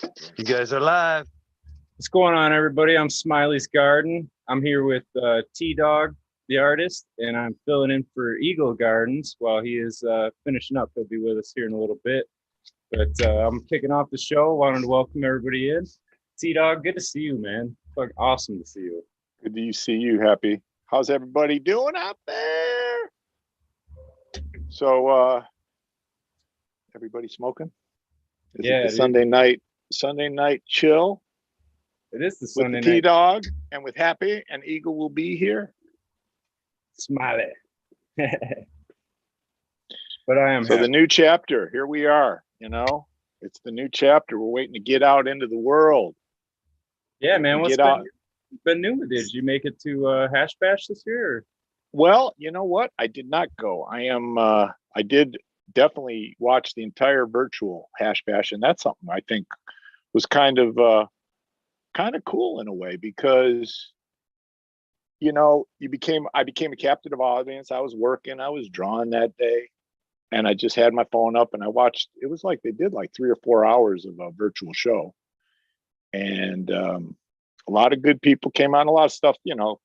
You guys are live. What's going on, everybody? I'm Smiley's Garden. I'm here with TDog, the artist, and I'm filling in for Eagle Gardens while he is finishing up. He'll be with us here in a little bit. But I'm kicking off the show. Wanted to welcome everybody in. TDog, good to see you, man. Fucking awesome to see you. Good to see you, Happy. How's everybody doing out there? So, everybody smoking? Is it the Sunday night chill? It is the Sunday night. With T-Dog and with Happy, and Eagle will be here. Smiley. But I am so happy. The new chapter, here we are, you know. It's the new chapter. We're waiting to get out into the world. Yeah, man. What's been new? Did you make it to Hash Bash this year? Or? Well, you know what? I did not go. I did definitely watch the entire virtual Hash Bash, and that's something I think was kind of cool in a way, because you know, I became a captive audience. I was working, I was drawing that day, and I just had my phone up and I watched. It was like they did like 3 or 4 hours of a virtual show, and a lot of good people came on. A lot of stuff, you know,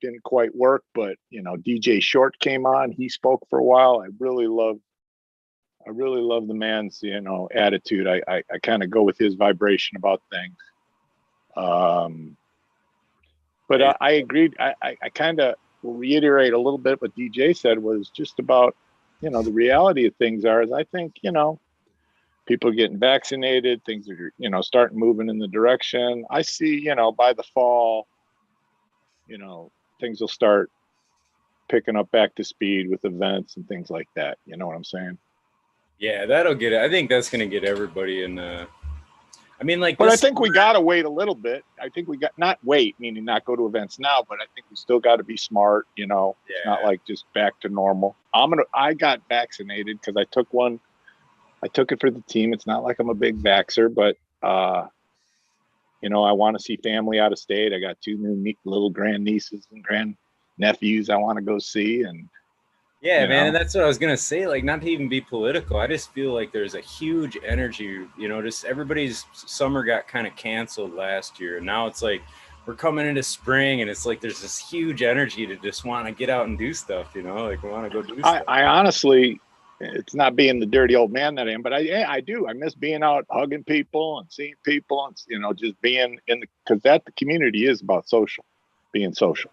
didn't quite work, but you know, DJ Short came on. He spoke for a while. I really love the man's, you know, attitude. I kind of go with his vibration about things. But I agreed. I kind of will reiterate a little bit what DJ said, was just about, you know, the reality of things is I think, you know, people are getting vaccinated, things are, you know, starting moving in the direction. I see, you know, by the fall, you know, things will start picking up back to speed with events and things like that. You know what I'm saying? Yeah, that'll get it. I think that's going to get everybody in. I mean, like, but I think we got to wait a little bit. I think we got not wait, meaning not go to events now, but I think we still got to be smart. You know, yeah. It's not like just back to normal. I got vaccinated because I took one. I took it for the team. It's not like I'm a big vaxxer, but you know, I want to see family out of state. I got 2 new little grand nieces and grand nephews I want to go see, and yeah, man, and that's what I was gonna say. Like, not to even be political, I just feel like there's a huge energy. You know, just everybody's summer got kind of canceled last year, and now it's like we're coming into spring, and it's like there's this huge energy to just want to get out and do stuff. You know, like we want to go do stuff. I honestly, it's not being the dirty old man that I am, but I do. I miss being out hugging people and seeing people, and you know, just being in because the community is about being social,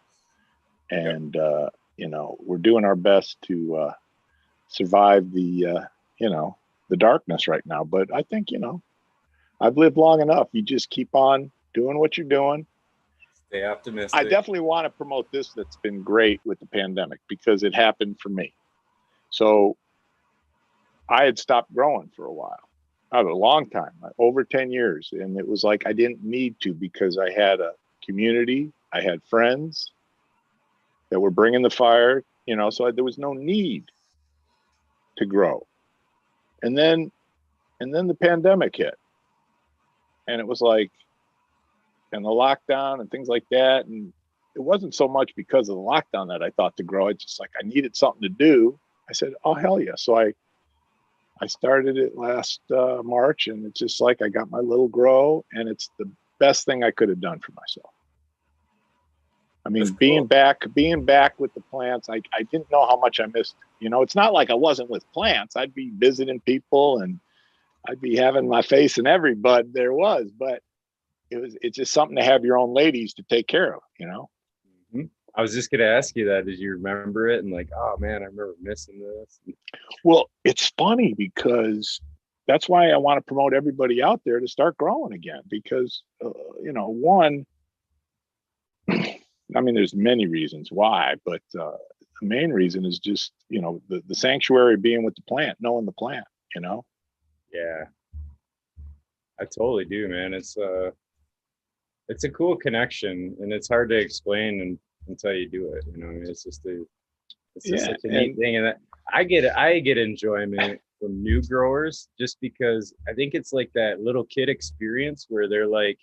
and. Yep. You know, we're doing our best to survive the, you know, the darkness right now. But I think, you know, I've lived long enough. You just keep on doing what you're doing. Stay optimistic. I definitely want to promote this. That's been great with the pandemic because it happened for me. So I had stopped growing for a while, a long time, over 10 years. And it was like I didn't need to, because I had a community, I had friends that were bringing the fire, you know, so there was no need to grow. And then the pandemic hit, and it was like, and the lockdown and things like that. And it wasn't so much because of the lockdown that I thought to grow. It's just like, I needed something to do. I said, oh, hell yeah. So I started it last March, and it's just like, I got my little grow, and it's the best thing I could have done for myself. I mean, being back with the plants, I didn't know how much I missed. You know, it's not like I wasn't with plants. I'd be visiting people, and I'd be having my face in every bud there was. But it's just something to have your own ladies to take care of, you know? Mm-hmm. I was just going to ask you that. Did you remember it? And like, oh, man, I remember missing this. Well, it's funny because that's why I want to promote everybody out there to start growing again. Because, you know, one... I mean, there's many reasons why, but the main reason is just, you know, the sanctuary being with the plant, knowing the plant, you know? Yeah, I totally do, man. It's a cool connection, and it's hard to explain until you do it. You know, I mean, it's just such a neat thing. And I get enjoyment from new growers just because I think it's like that little kid experience where they're like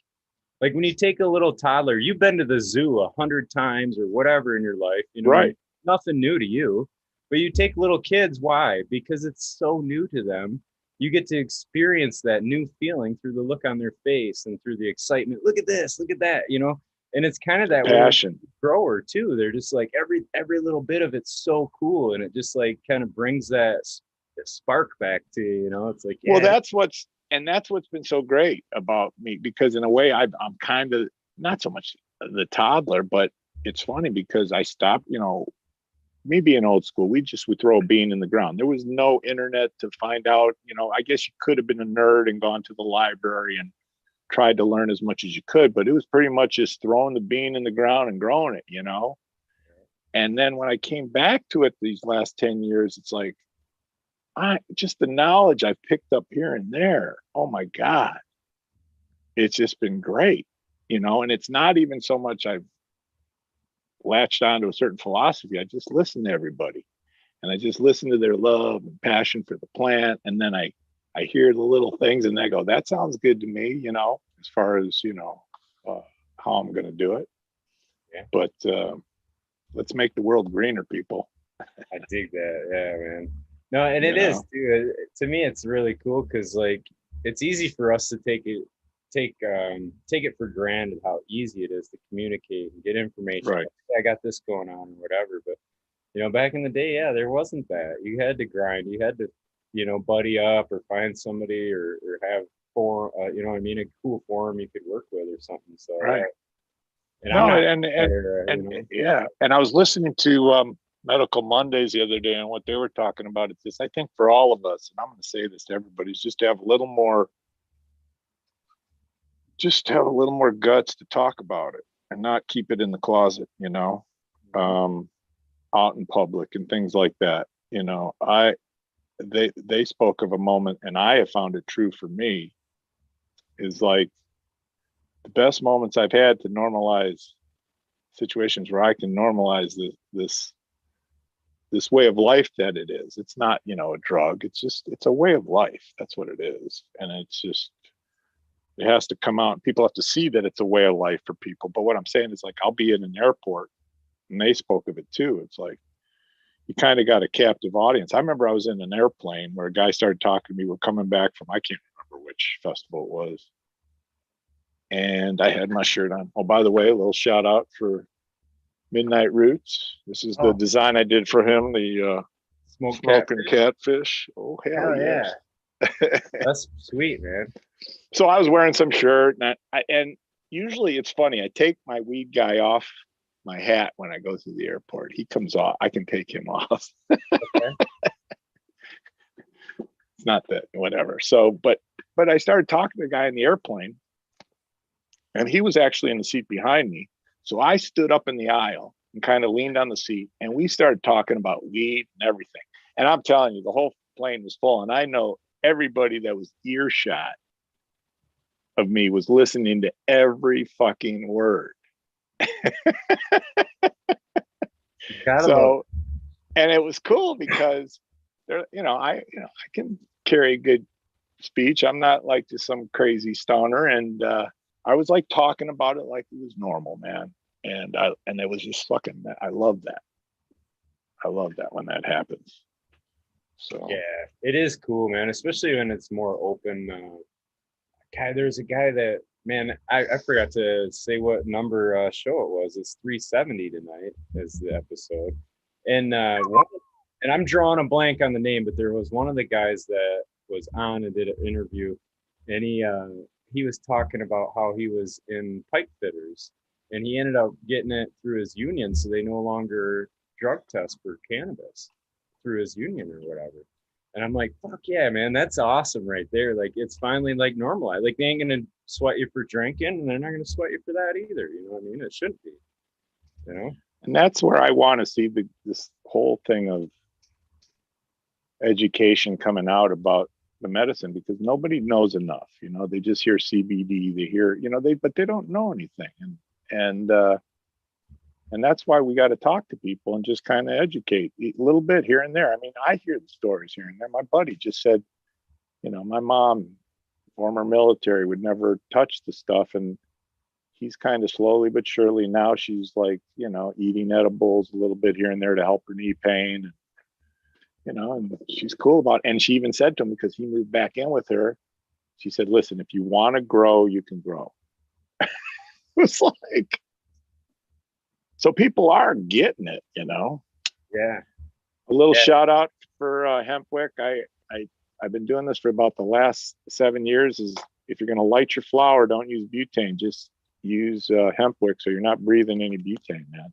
when you take a little toddler, you've been to the zoo 100 times or whatever in your life, you know, right? Nothing new to you, but you take little kids. Why? Because it's so new to them. you get to experience that new feeling through the look on their face and through the excitement. Look at this, look at that, you know. And it's kind of that way with Passion. the grower too. They're just like every little bit of it's so cool, and it just like kind of brings that spark back to you. You know, it's like Well, yeah, that's what's been so great about me, because in a way I'm kind of not so much the toddler, but it's funny because I stopped, you know, me being old school, we would throw a bean in the ground. There was no internet to find out, you know. I guess you could have been a nerd and gone to the library and tried to learn as much as you could, but it was pretty much just throwing the bean in the ground and growing it, you know. And then when I came back to it these last 10 years, it's like, I just the knowledge I've picked up here and there. Oh my God. It's just been great, you know. And it's not even so much I've latched onto a certain philosophy. I just listen to everybody, and I just listen to their love and passion for the plant. And then I hear the little things and I go, that sounds good to me, you know, as far as, you know, how I'm going to do it. yeah, But let's make the world greener, people, I dig that. Yeah, man. No, and you it is, know. dude. To me, it's really cool because like it's easy for us to take it for granted how easy it is to communicate and get information. Right. Like, "Hey, I got this going on, or whatever." But you know, back in the day, yeah, there wasn't that. You had to grind. You had to, you know, buddy up or find somebody or have you know what I mean, a cool forum you could work with or something. So yeah, Right. and I'm No, not and there, you and know. yeah, and I was listening to Medical Mondays the other day, and what they were talking about is this. I think for all of us, and I'm going to say this to everybody, is just to have a little more, guts to talk about it and not keep it in the closet, you know, um, out in public and things like that. You know, they spoke of a moment, and I have found it true for me, is like the best moments I've had to normalize situations where I can normalize this way of life that it is. It's not, you know, a drug. It's a way of life. That's what it is. And it's just, it has to come out. People have to see that it's a way of life for people. But what I'm saying is, like, I'll be in an airport, and they spoke of it too. It's like, you kind of got a captive audience. I remember I was in an airplane where a guy started talking to me. We're coming back from, I can't remember which festival it was. And I had my shirt on. Oh, by the way, a little shout out for Midnight Roots. This is the Oh, design I did for him, the smoke smoking catfish. catfish. Oh, hell Hell yes. yeah, that's sweet, man. So I was wearing some shirt, and usually it's funny. I take my weed guy off my hat when I go through the airport. He comes off. I can take him off. Okay. It's not that whatever. So, but I started talking to the guy in the airplane, and he was actually in the seat behind me. So I stood up in the aisle and kind of leaned on the seat, and we started talking about weed and everything. And I'm telling you, the whole plane was full, and I know everybody that was earshot of me was listening to every fucking word. Gotta love. So, and it was cool because there, I can carry good speech. I'm not like just some crazy stoner, and I was like talking about it like it was normal, man. And it was just fucking. I love that. I love that when that happens. So Yeah, it is cool, man. Especially when it's more open. Guy, there's a guy that man, I forgot to say what number show it was. It's 370 tonight is the episode, and and I'm drawing a blank on the name, but there was one of the guys that was on and did an interview, and he was talking about how he was in pipe fitters, and he ended up getting it through his union, so they no longer drug test for cannabis through his union or whatever. And I'm like, fuck yeah, man, that's awesome right there. Like it's finally like normalized. Like they ain't gonna sweat you for drinking, and they're not gonna sweat you for that either. You know what I mean? It shouldn't be. You know? and that's where I want to see this whole thing of education coming out about the medicine, because nobody knows enough. You know, they just hear CBD, they hear, but they don't know anything. And and that's why we got to talk to people and just kind of educate a little bit here and there. I mean, I hear the stories here and there. My buddy just said, my mom, former military, would never touch the stuff, and he's kind of slowly but surely now she's like, eating edibles a little bit here and there to help her knee pain. and she's cool about it. And she even said to him, because he moved back in with her, she said, listen, if you want to grow, you can grow. It was like, so people are getting it, Yeah. A little shout out for Hempwick. I've been doing this for about the last 7 years. Is if you're going to light your flower, don't use butane. Just use Hempwick, so you're not breathing any butane, man.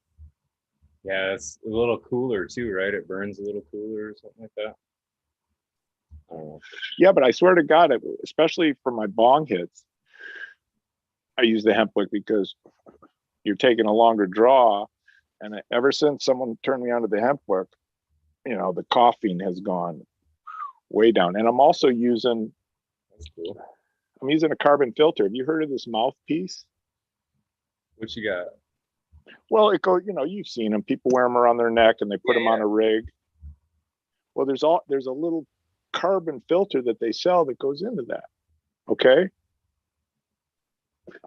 Yeah, it's a little cooler too, right? It burns a little cooler or something like that. Yeah, but I swear to God, especially for my bong hits, I use the Hempwick because you're taking a longer draw. And ever since someone turned me on to the Hempwick, the coughing has gone way down. And I'm also using, That's cool. I'm using a carbon filter. Have you heard of this mouthpiece? What you got? Well, it goes, you've seen them. People wear them around their neck and they put them on a rig. Well, there's a little carbon filter that they sell that goes into that. Okay.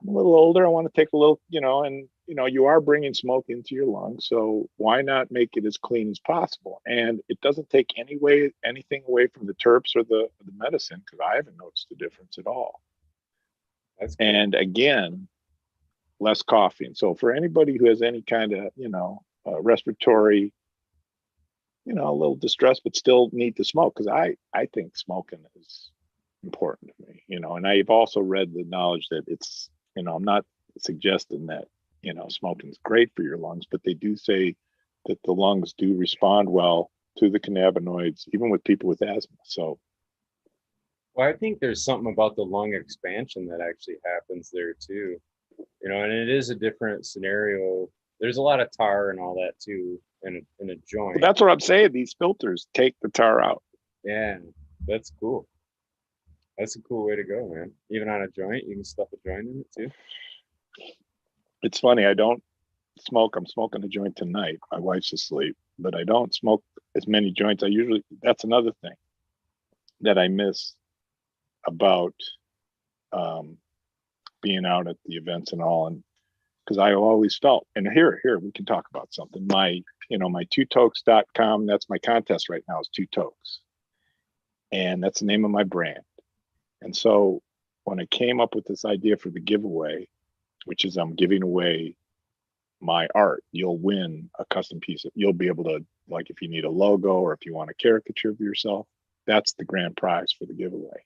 I'm a little older. I want to take a little, and you are bringing smoke into your lungs. So why not make it as clean as possible? And it doesn't take anything away from the terps or the medicine, because I haven't noticed the difference at all. That's cool. And again, less coughing. So for anybody who has any kind of, respiratory, a little distress, but still need to smoke, because I think smoking is important to me, and I've also read the knowledge that it's, I'm not suggesting that, smoking is great for your lungs, but they do say that the lungs do respond well to the cannabinoids, even with people with asthma. So, well, I think there's something about the lung expansion that actually happens there too, and it is a different scenario. There's a lot of tar and all that too in a joint. that's what I'm saying. These filters take the tar out. Yeah, that's cool. That's a cool way to go, man. Even on a joint, you can stuff a joint in it too. It's funny. I don't smoke. I'm smoking a joint tonight. My wife's asleep, but I don't smoke as many joints. That's another thing that I miss about being out at the events and all. And because I always felt, and here, we can talk about something. My twotokes.com, that's my contest right now, is Two Tokes. And that's the name of my brand. And so when I came up with this idea for the giveaway, which is I'm giving away my art, you'll win a custom piece. You'll be able to, like, if you need a logo or if you want a caricature of yourself, that's the grand prize for the giveaway.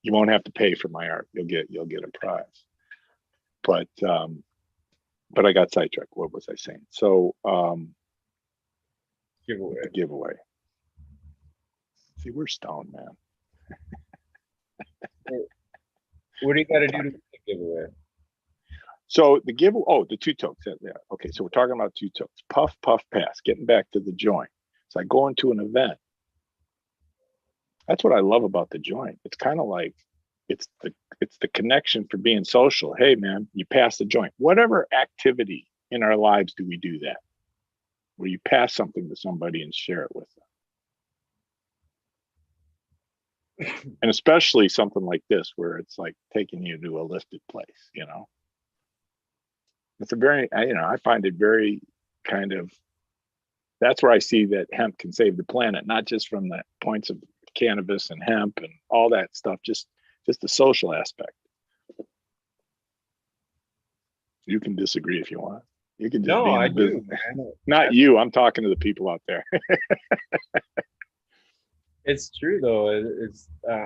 You won't have to pay for my art. You'll get a prize. But I got sidetracked. What was I saying? So giveaway. See, we're stoned, man. What do you got to do to make the giveaway? So the the Two Tokes. Yeah. Okay, so we're talking about Two Tokes. Puff, puff, pass. Getting back to the joint. So I go into an event. That's what I love about the joint. It's kind of like it's the connection for being social. Hey, man, you pass the joint. Whatever activity in our lives do we do that? Where you pass something to somebody and share it with them. And especially something like this, where it's like taking you to a lifted place, It's a very, I find it very kind of, that's where I see that hemp can save the planet, not just from the points of cannabis and hemp and all that stuff, just the social aspect. You can disagree if you want. You can just be in the business. Man. Not you. I'm talking to the people out there. It's true though.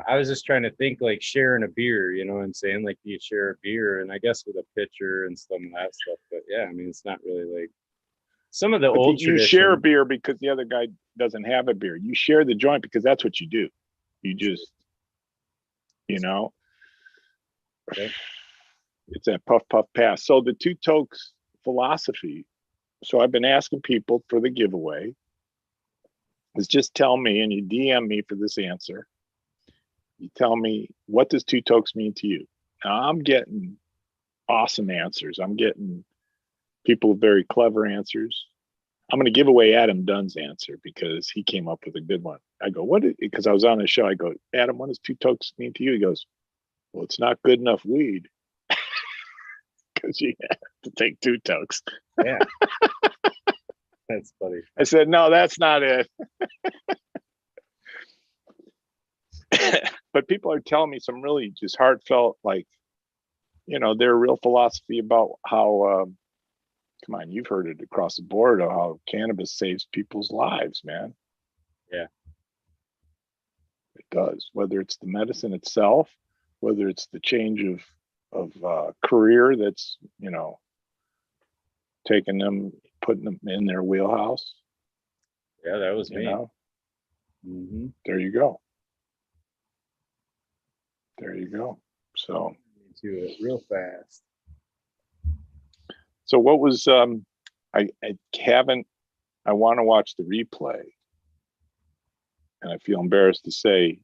I was just trying to think, like, sharing a beer. You know what I'm saying? Like, you share a beer, and I guess with a pitcher and some of that stuff. But yeah, I mean, it's not really like some of the old you share a beer because the other guy doesn't have a beer. You share the joint because that's what you do. You just, Okay. It's that puff, puff, pass. So the Two Tokes philosophy. So I've been asking people for the giveaway is just tell me, and you DM me for this answer. You tell me, what does Two Tokes mean to you? Now, I'm getting awesome answers. I'm getting people with very clever answers. I'm going to give away Adam Dunn's answer because he came up with a good one. I go, because I was on his show. I go, Adam, what does Two Tokes mean to you? He goes, well, it's not good enough weed because you have to take Two Tokes. Yeah. That's funny. I said, no, that's not it. But people are telling me some really just heartfelt, like, their real philosophy about how, come on, you've heard it across the board of how cannabis saves people's lives, man. Yeah. It does, whether it's the medicine itself, whether it's the change of career that's, taking them, putting them in their wheelhouse. Yeah, that was You me. know, there you go. There you go. So To it real fast. So what was I haven't I want to watch the replay, and I feel embarrassed to say,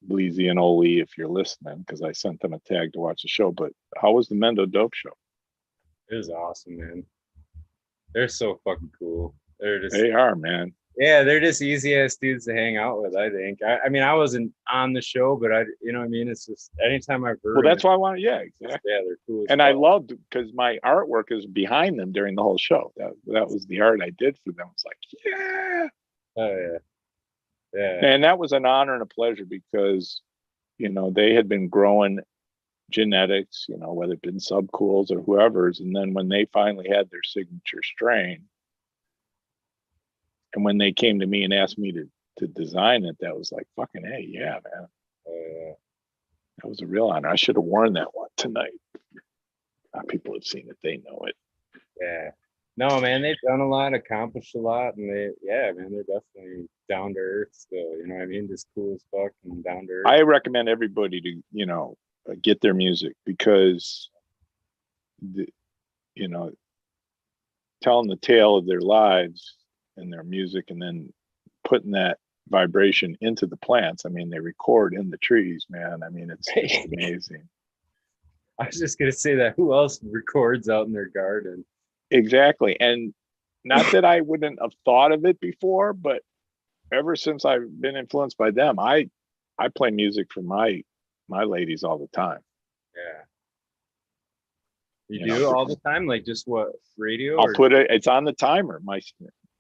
Bleezy and Oli, if you're listening, because I sent them a tag to watch the show. But how was the Mendo Dope show? It was awesome, man. They're so fucking cool. They are, man. Yeah, they're just easy ass dudes to hang out with, I think. I mean, I wasn't on the show, but you know what I mean? It's just anytime I've heard Well, that's why I want to, yeah, exactly. Yeah, they're cool. And I loved, because my artwork is behind them during the whole show. That was the art I did for them. It's like, yeah. Oh yeah. Yeah. And that was an honor and a pleasure, because, they had been growing genetics, whether it been Subcools or whoever's. And then when they finally had their signature strain, and when they came to me and asked me to design it, that was like, fucking hey, yeah, man. That was a real honor. I should have worn that one tonight. People have seen it, they know it. Yeah. No, man, they've done a lot, accomplished a lot, and they're definitely down to earth still. You know what I mean? Just cool as fuck and down to earth. I recommend everybody to, get their music, because telling the tale of their lives and their music, and then putting that vibration into the plants. I mean, they record in the trees, man. I mean, it's amazing. I was just gonna say that. Who else records out in their garden? Exactly. And not that I wouldn't have thought of it before, but ever since I've been influenced by them, I play music for my ladies all the time. Yeah. You do all the time? Like just what, radio? I'll put it, it's on the timer.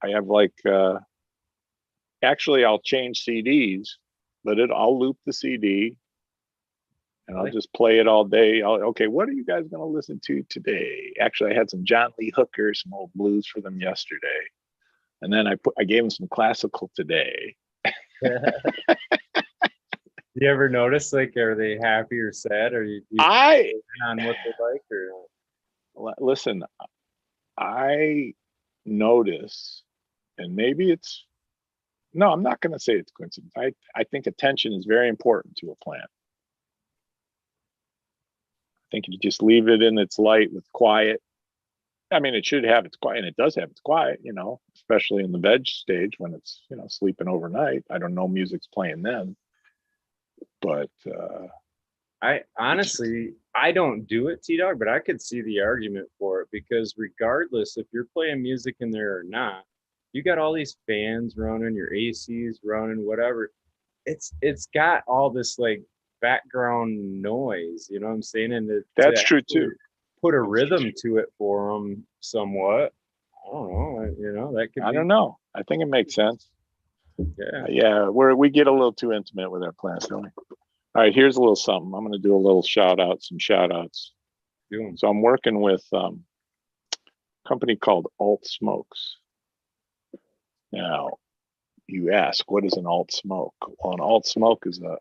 I have like, actually I'll change CDs, but I'll loop the CD and I'll just play it all day. Okay, what are you guys going to listen to today? Actually, I had some John Lee Hooker, some old blues for them yesterday. And then I gave them some classical today. You ever notice, like, are they happy or sad, or you on what they like, or? Listen, I notice, and maybe no, I'm not going to say it's coincidence. I think attention is very important to a plant. I think you just leave it in its light with quiet. I mean, it should have its quiet, and it does have its quiet, especially in the veg stage when it's, sleeping overnight. I don't know music's playing then, but I honestly, I don't do it, TDog, but I could see the argument for it, because regardless if you're playing music in there or not, you got all these fans running, your ACs running, whatever. It's got all this like background noise, you know what I'm saying? And that's true too. Put a rhythm to it for them somewhat. I don't know, that could. I don't know. I think it makes sense. Yeah. We get a little too intimate with our plants, don't we? All right, here's a little something. I'm going to do a little some shout outs. So I'm working with a company called Alt Smokes. Now, you ask, what is an alt smoke? Well, an alt smoke is a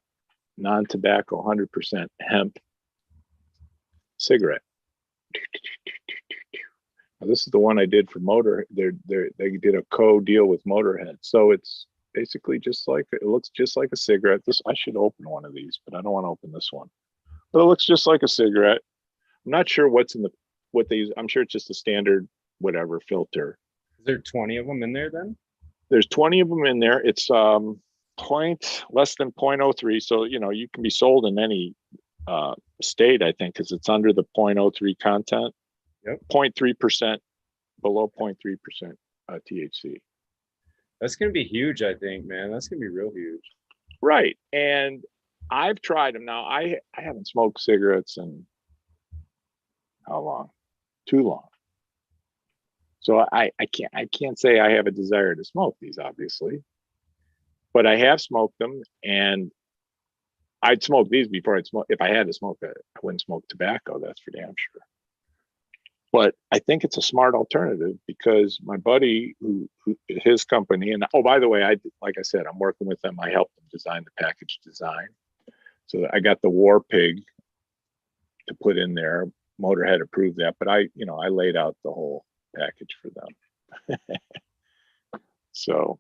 non-tobacco, 100% hemp cigarette. Now, this is the one I did for they did a co-deal with Motorhead. So it's basically it looks just like a cigarette. I should open one of these, but I don't want to open this one. But it looks just like a cigarette. I'm not sure what they use. I'm sure it's just a standard whatever filter. Is there 20 of them in there then? There's 20 of them in there. It's less than 0.03. So, you can be sold in any state, I think, because it's under the 0.03 content. Yep. 0.3%, below 0.3% THC. That's going to be huge, I think, man. That's going to be real huge. Right. And I've tried them now. I haven't smoked cigarettes in how long? Too long. So I can't say I have a desire to smoke these, obviously, but I have smoked them, and I'd smoke these before I'd smoke. If I had to smoke it, I wouldn't smoke tobacco. That's for damn sure. But I think it's a smart alternative because my buddy, who his company, and oh, by the way, like I said, I'm working with them. I helped them design the package design. So I got the War Pig to put in there. Motorhead approved that, but I laid out the whole package for them. So,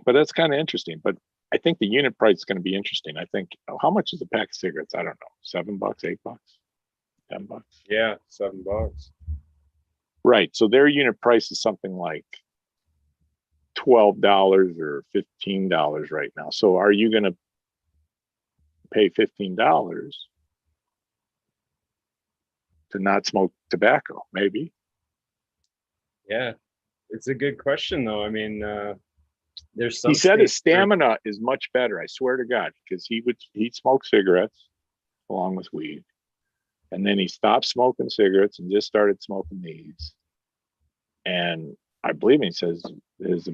but that's kind of interesting. But I think the unit price is going to be interesting. I think, how much is a pack of cigarettes? I don't know, $7, $8, $10. Yeah, $7. Right. So their unit price is something like $12 or $15 right now. So are you going to pay $15 to not smoke tobacco? Maybe. Yeah, it's a good question though. I mean, there's some. He said his stamina is much better. I swear to God, because he'd smoke cigarettes along with weed, and then he stopped smoking cigarettes and just started smoking these. And I believe he says his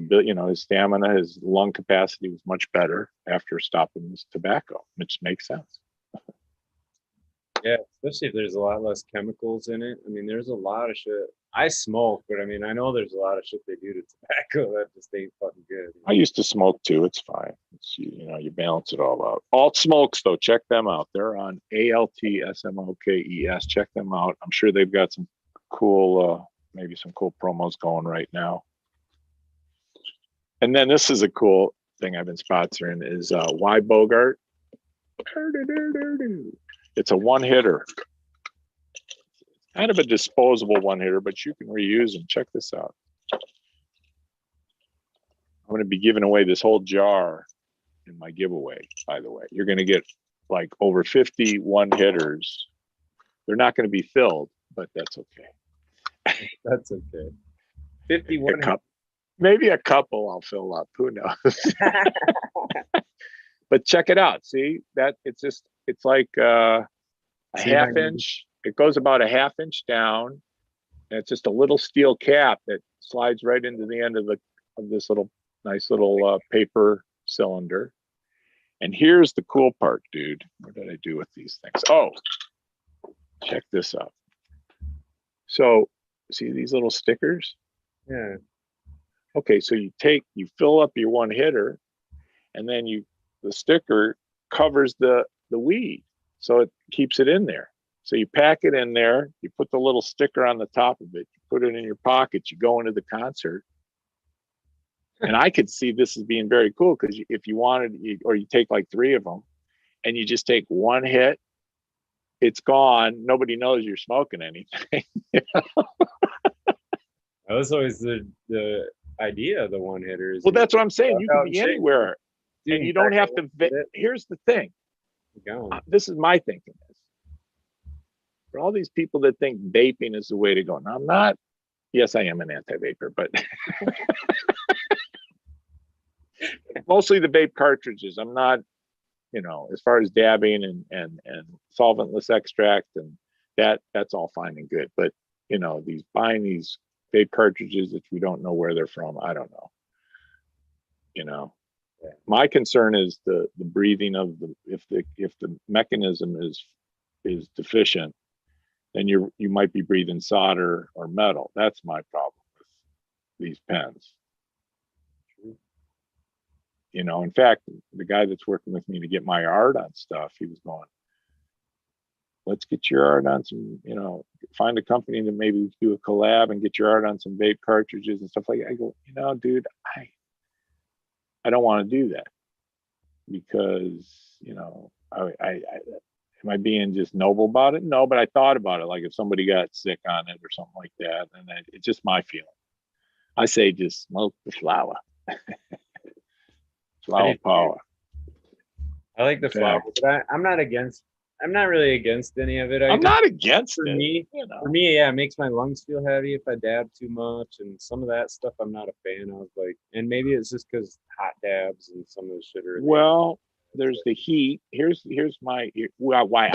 stamina, his lung capacity was much better after stopping his tobacco, which makes sense. Yeah, especially if there's a lot less chemicals in it. I mean, there's a lot of shit. I smoke, but I mean, I know there's a lot of shit they do to tobacco that just ain't fucking good. I used to smoke too. It's fine. You balance it all out. Alt Smokes, though, check them out. They're on ALTSMOKES. Check them out. I'm sure they've got some cool, maybe some cool promos going right now. And then this is a cool thing I've been sponsoring is Y Bogart. It's a one hitter. Kind of a disposable one hitter, but you can reuse them. Check this out. I'm going to be giving away this whole jar in my giveaway, by the way. You're going to get like over 50 one hitters. They're not going to be filled, but that's okay. That's okay. 51. Maybe a couple I'll fill up. Who knows? But check it out. See that it's like a half inch. It goes about a half inch down, and it's just a little steel cap that slides right into the end of this nice little paper cylinder. And here's the cool part, dude. What did I do with these things? Oh, check this out. So, see these little stickers? Yeah. Okay, so you fill up your one hitter, and then the sticker covers the weed, so it keeps it in there. So you pack it in there, you put the little sticker on the top of it, you put it in your pocket, you go into the concert. And I could see this as being very cool because if you wanted, or you take like 3 of them and you just take one hit, it's gone. Nobody knows you're smoking anything. That was always the idea of the one hitters. Well, that's what I'm saying. You can be anywhere. Dude, and you don't have to. Here's the thing. This is my thinking. For all these people that think vaping is the way to go. Now, I'm not. Yes, I am an anti-vapor, but mostly the vape cartridges. I'm not, as far as dabbing and solventless extract and that's all fine and good. But buying these vape cartridges that we don't know where they're from, I don't know. My concern is the breathing of if the mechanism is deficient, then you might be breathing solder or metal. That's my problem with these pens. In fact, the guy that's working with me to get my art on stuff, he was going, let's get your art on some, find a company that maybe do a collab and get your art on some vape cartridges and stuff like that. I go, dude, I don't want to do that because, am I being just noble about it? No, but I thought about it. Like if somebody got sick on it or something like that, and it's just my feeling. I say just smoke the flower. Flower power. I like the flower, but I'm not really against any of it. I'm not against it. For me, yeah, it makes my lungs feel heavy if I dab too much, and some of that stuff I'm not a fan of. And maybe it's just because hot dabs and some of the shit are. Well, there's the heat. Here's why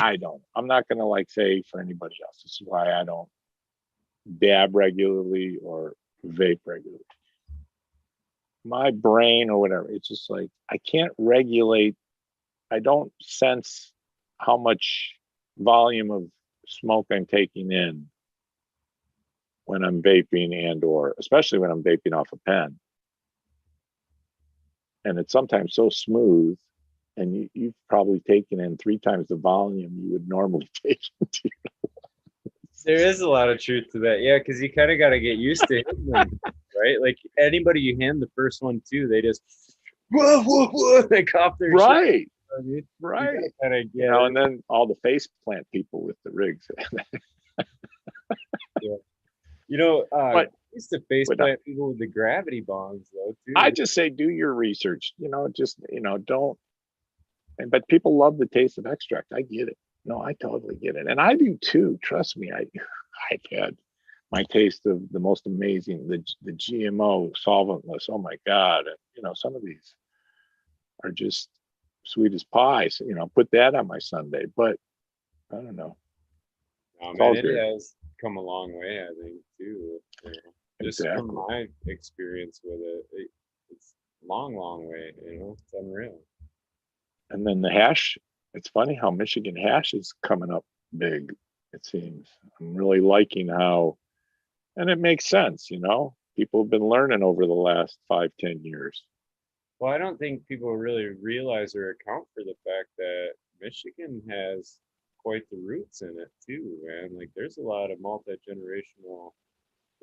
I don't. I'm not gonna say for anybody else. This is why I don't dab regularly or vape regularly. My brain or whatever, it's just like I can't regulate. I don't sense how much volume of smoke I'm taking in when I'm vaping, and or especially when I'm vaping off a pen. And it's sometimes so smooth, and you've probably taken in 3 times the volume you would normally take into. There is a lot of truth to that. Yeah, because you kind of got to get used to handling, right? Like anybody you hand the first one to, they just whoa, whoa, whoa, they cough their shit. Right. I mean, Right. Kinda, You know, and then all the face plant people with the rigs. yeah. You know, But I used to face but plant people with the gravity bongs though too. I just say do your research. You know, just don't. But people love the taste of extract. I get it. No, I totally get it, and I do too. Trust me. I've had my taste of the most amazing, the GMO solventless. Oh my God! And, some of these are just sweet as pie. So, put that on my Sunday. But I don't know. Oh It's all man, it good. has come a long way, I think, too. Just from Exactly. my experience with it's a long, long way. It's unreal. And then the hash. It's funny how Michigan hash is coming up big. It seems. I'm really liking how, and it makes sense. People have been learning over the last 5-10 years. Well, I don't think people really realize or account for the fact that Michigan has quite the roots in it too, man. Like there's a lot of multi-generational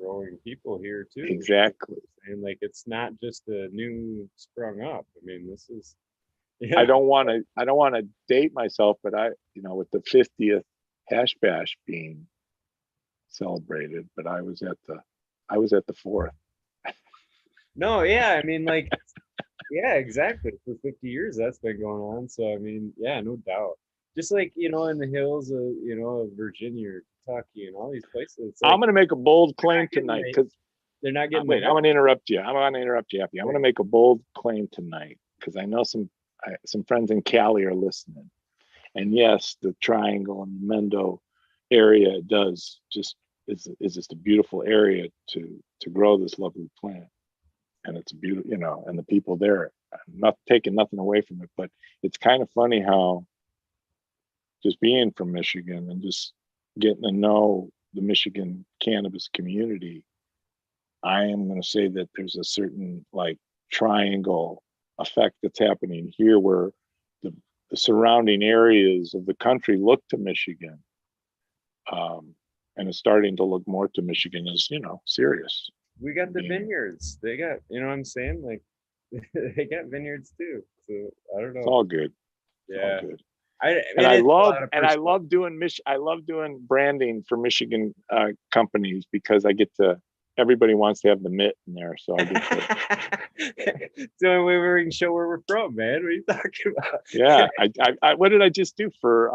growing people here too. Exactly. And like it's not just a new sprung up. I mean, this is I yeah. don't want to date myself, but with the 50th hash bash being celebrated, but I was at the fourth. No, yeah, I mean like yeah, exactly. For 50 years that's been going on. So I mean, yeah, no doubt. Just like, in the hills of, of Virginia or Kentucky and all these places, it's I'm like going to make a bold they're claim not getting tonight the because they're not getting wait, the I'm going to interrupt you. I'm going to interrupt you, Happy. I'm going to make a bold claim tonight because I know some friends in Cali are listening. And yes, the Triangle and the Mendo area does just is just a beautiful area to grow this lovely plant. And it's beautiful, and the people there. I'm not taking nothing away from it, but it's kind of funny how just being from Michigan and just getting to know the Michigan cannabis community, I am going to say that there's a certain like triangle effect that's happening here where the surrounding areas of the country look to Michigan. And it's starting to look more to Michigan as, serious. we got the vineyards. They got, what I'm saying? Like they got vineyards too. So I don't It's know. all good. It's Yeah. all good. I love doing branding for Michigan companies because I get to, everybody wants to have the mitt in there. So I get to. It's the only way we can show where we're from, man. What are you talking about? Yeah. I what did I just do for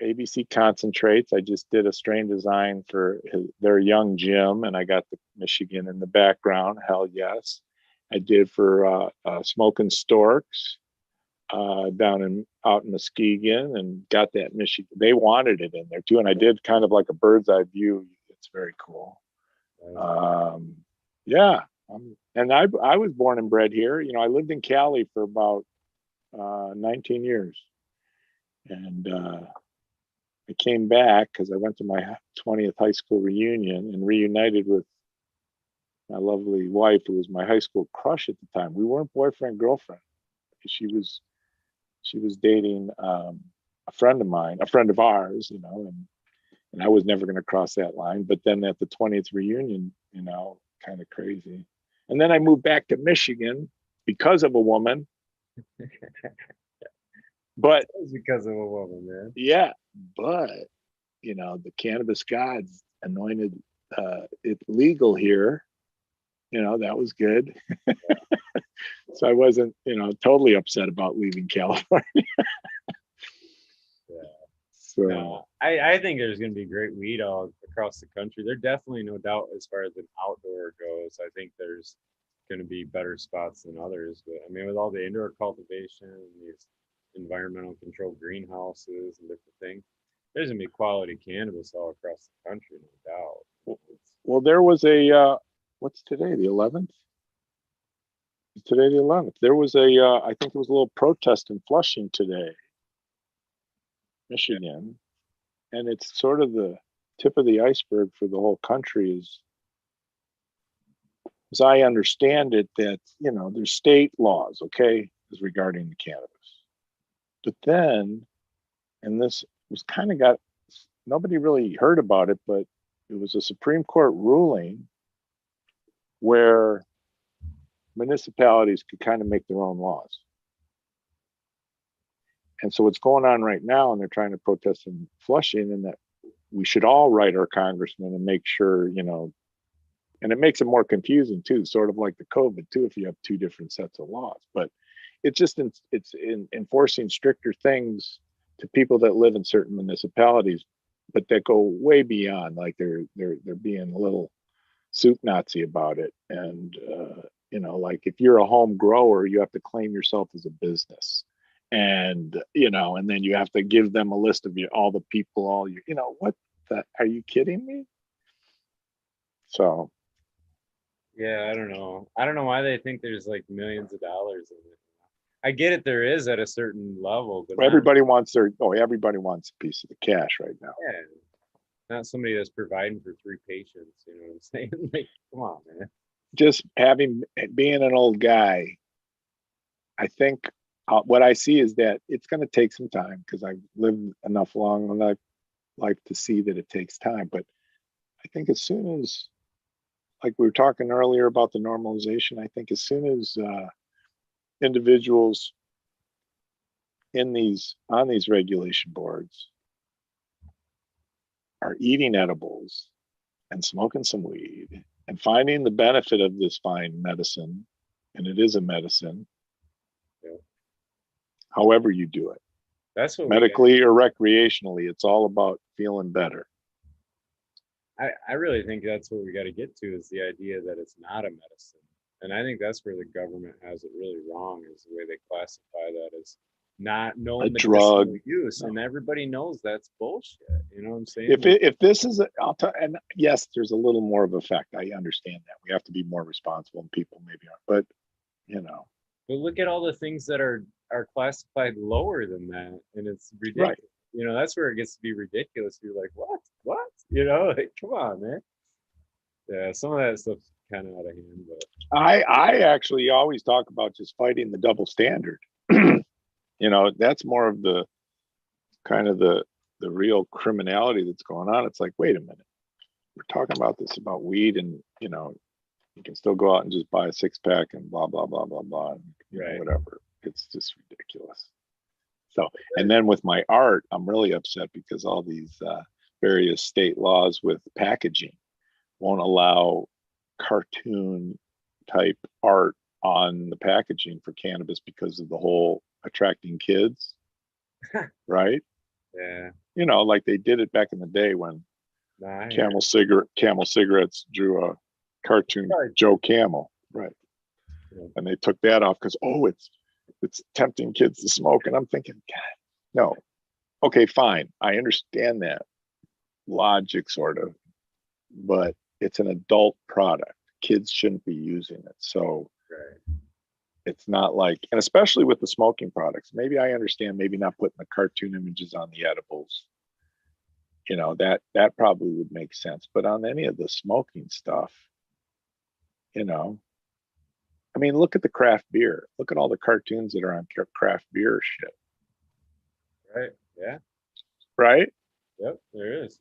ABC Concentrates? I just did a strain design for their young Jim, and I got the Michigan in the background. Hell yes. I did for Smoking Storks down out in Muskegon, and got that Michigan. They wanted it in there too, and I did kind of like a bird's eye view. It's very cool. Yeah, and I was born and bred here. I lived in Cali for about 19 years, and I came back because I went to my 20th high school reunion and reunited with my lovely wife, who was my high school crush at the time. We weren't boyfriend girlfriend. She was dating a friend of mine, a friend of ours, and I was never going to cross that line. But then at the 20th reunion, kind of crazy. And then I moved back to Michigan because of a woman. But It's because of a woman, man. yeah, but the cannabis gods anointed it legal here. That was good. So I wasn't, totally upset about leaving California. Yeah. So No, I think there's going to be great weed all across the country. There definitely, no doubt, as far as an outdoor goes, I think there's going to be better spots than others. But I mean, with all the indoor cultivation and these environmental controlled greenhouses and different things, There's gonna be quality cannabis all across the country, no doubt. Well, there was a what's today, the 11th? Today the 11th. There was a I think it was a little protest in Flushing today, Michigan, and it's sort of the tip of the iceberg for the whole country. Is as I understand it, that there's state laws, okay, as regarding the cannabis, but then, and this was kind of got nobody really heard about it, but it was a Supreme Court ruling where municipalities could kind of make their own laws. And so what's going on right now, and they're trying to protest in Flushing, and that we should all write our congressman and make sure, and it makes it more confusing too, sort of like the COVID too, if you have two different sets of laws. But it's just it's enforcing stricter things to people that live in certain municipalities, but that go way beyond, like they're being a little soup Nazi about it. And like if you're a home grower, you have to claim yourself as a business, and and then you have to give them a list of all the people, what the, are you kidding me? So Yeah, I don't know. I don't know why they think there's like millions of dollars in it. I get it, there is at a certain level, but everybody wants a piece of the cash right now. Yeah, not somebody that's providing for 3 patients. You know what I'm saying? Like, come on, man. Just being an old guy, I think what I see is that it's going to take some time, because I've lived enough long in my life to see that it takes time. But I think as soon as, like we were talking earlier about the normalization, I think as soon as individuals on these regulation boards are eating edibles and smoking some weed and finding the benefit of this fine medicine, and it is a medicine, however you do it, That's what medically or recreationally, it's all about feeling better. I really think that's what we got to get to, is the idea that it's not a medicine. And I think that's where the government has it really wrong, is the way they classify that as not no drug use. No. And everybody knows that's bullshit. You know what I'm saying? If this is and yes, there's a little more of effect. I understand that we have to be more responsible, and people maybe aren't, but But look at all the things that are classified lower than that, and it's ridiculous. Right. That's where it gets to be ridiculous. You're like, what? Like, come on, man. Yeah, some of that stuff's kind of out of hand. But I actually always talk about just fighting the double standard. That's more of the kind of the real criminality that's going on. It's like, wait a minute, we're talking about this about weed, and you can still go out and just buy a 6-pack and blah blah blah blah blah, and whatever. It's just ridiculous. So, and then with my art, I'm really upset because all these various state laws with packaging won't allow cartoon type art on the packaging for cannabis because of the whole attracting kids. Right? Yeah. Like they did it back in the day when Camel cigarettes drew a cartoon Joe Camel, right? Yeah. And they took that off because it's tempting kids to smoke. And I'm thinking, God, no. Okay, fine. I understand that logic sort of, but it's an adult product. Kids shouldn't be using it. So it's not like, and especially with the smoking products, maybe I understand maybe not putting the cartoon images on the edibles. That probably would make sense. But on any of the smoking stuff, I mean, look at the craft beer. Look at all the cartoons that are on craft beer shit. Right. Yeah. Right? Yep, there is.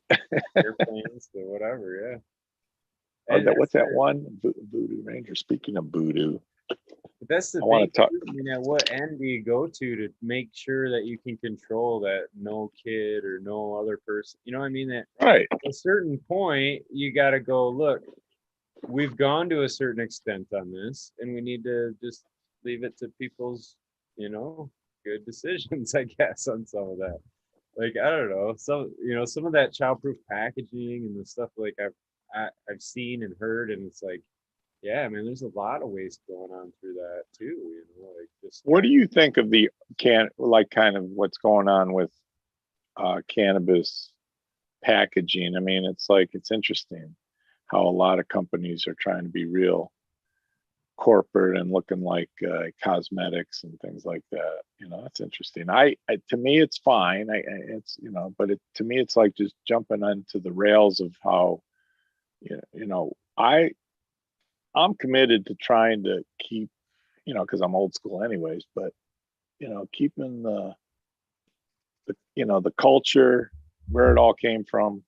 Airplanes or whatever, yeah. Oh, what's that one? Voodoo Ranger. Speaking of voodoo. But that's the thing. I mean, at what end do you go to make sure that you can control that no kid or no other person? You know what I mean? That right. At a certain point, you got to go, look, we've gone to a certain extent on this, and we need to just leave it to people's, good decisions, I guess, on some of that. Like, I don't know, some of that childproof packaging and the stuff like I've seen and heard, and it's like, yeah, man, there's a lot of waste going on through that too. Like just. What do you think of the kind of what's going on with cannabis packaging. I mean, it's like, it's interesting how a lot of companies are trying to be real corporate and looking like cosmetics and things like that. You know, that's interesting. To me, it's fine. It's, you know, but to me, it's like just jumping onto the rails of how, you know, I'm committed to trying to keep, you know, because I'm old school anyways, but, you know, keeping the you know, the culture, where it all came from,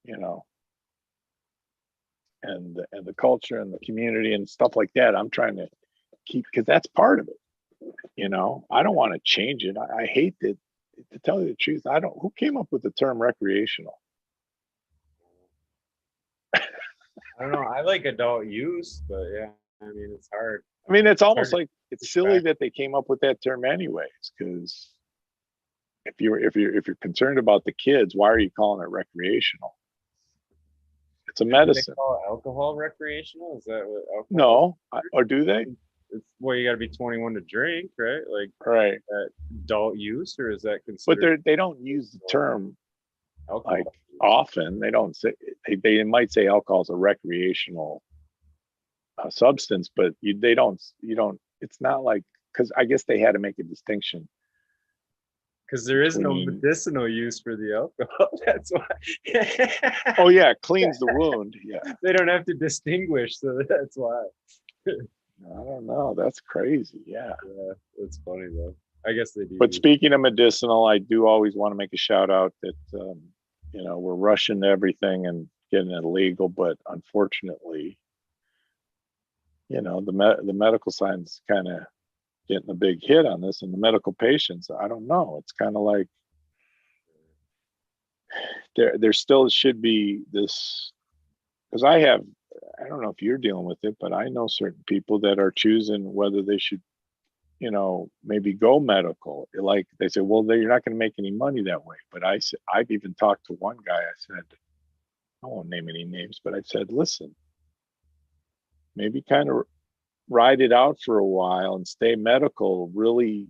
you know, and the culture and the community and stuff like that. I'm trying to keep, because that's part of it. You know, I don't want to change it. I hate that. To tell you the truth, I don't. Who came up with the term recreational? I don't know. I like adult use, but yeah, I mean, it's hard. I mean, it's almost hard to like it's push silly back. that they came up with that term anyways. Because if you're concerned about the kids, why are you calling it recreational? It's a Didn't they medicine. call alcohol recreational? Is that what alcohol No, or do they? is? It's well, you got to be 21 to drink, right? Like Right. adult use, or is that But considered they don't use the term alcohol? like often. They don't say, they might say alcohol is a recreational substance, but they don't, you don't, it's not like, because I guess they had to make a distinction Because there is no between, medicinal use for the alcohol. That's why. oh yeah, cleans the wound. Yeah. They don't have to distinguish, so that's why. I don't know. That's crazy. Yeah. Yeah, that's funny though. I guess they do. But speaking of medicinal, I do always want to make a shout out that, you know, we're rushing everything and getting it legal, but unfortunately, you know, the medical science kind of getting a big hit on this, and the medical patients, I don't know. It's kind of like there still should be this, because I don't know if you're dealing with it, but I know certain people that are choosing whether they should, you know, maybe go medical. Like they say, well, you're not going to make any money that way. But I've even talked to one guy. I said, I won't name any names, but I said, listen, maybe kind of ride it out for a while and stay medical, really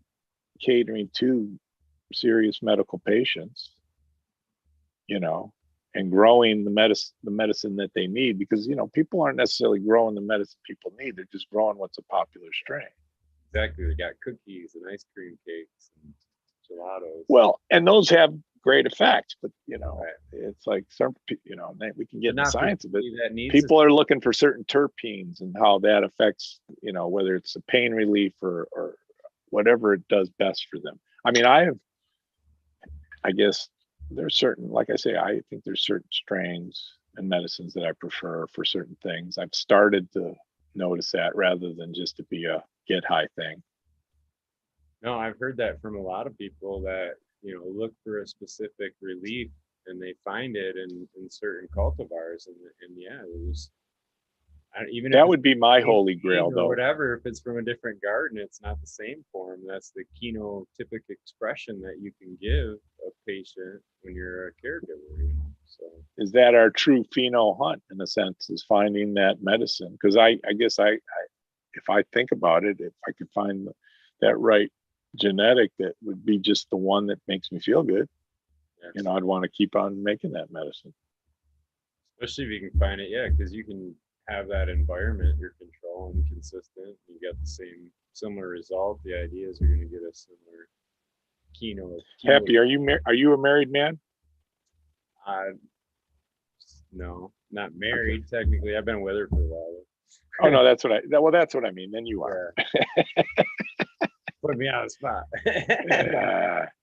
catering to serious medical patients, you know, and growing the medicine that they need, because, you know, people aren't necessarily growing the medicine people need. They're just growing what's a popular strain. Exactly. They got cookies and ice cream cakes and gelatos. Well, and those have great effects, but, you know, Right. it's like some, you know, we can get But into not for science of it. somebody that needs People are looking for certain terpenes and how that affects, you know, whether it's a pain relief or whatever it does best for them. I mean, I guess there's certain, like I say, I think there's certain strains and medicines that I prefer for certain things. I've started to notice that rather than just to be a get high thing. No, I've heard that from a lot of people that, you know, look for a specific relief and they find it in certain cultivars. And yeah, there's, even if That it's would be my the same holy seed grail, or though. whatever, if it's from a different garden, it's not the same form. That's the phenotypic expression that you can give a patient when you're a caregiver, you know. So Is that our true pheno hunt, in a sense, is finding that medicine? Because I guess if I think about it, if I could find that right genetic, that would be just the one that makes me feel good. yeah. You know, I'd want to keep on making that medicine. Especially if you can find it, yeah, because you can have that environment, you're controlling consistent, you get the similar result. The idea is you're going to get a similar Happy, are you a married man? uh, no, not married technically. I've been with her for a while. Oh no, that's what I mean. Then you are. Yeah. Put me on the spot.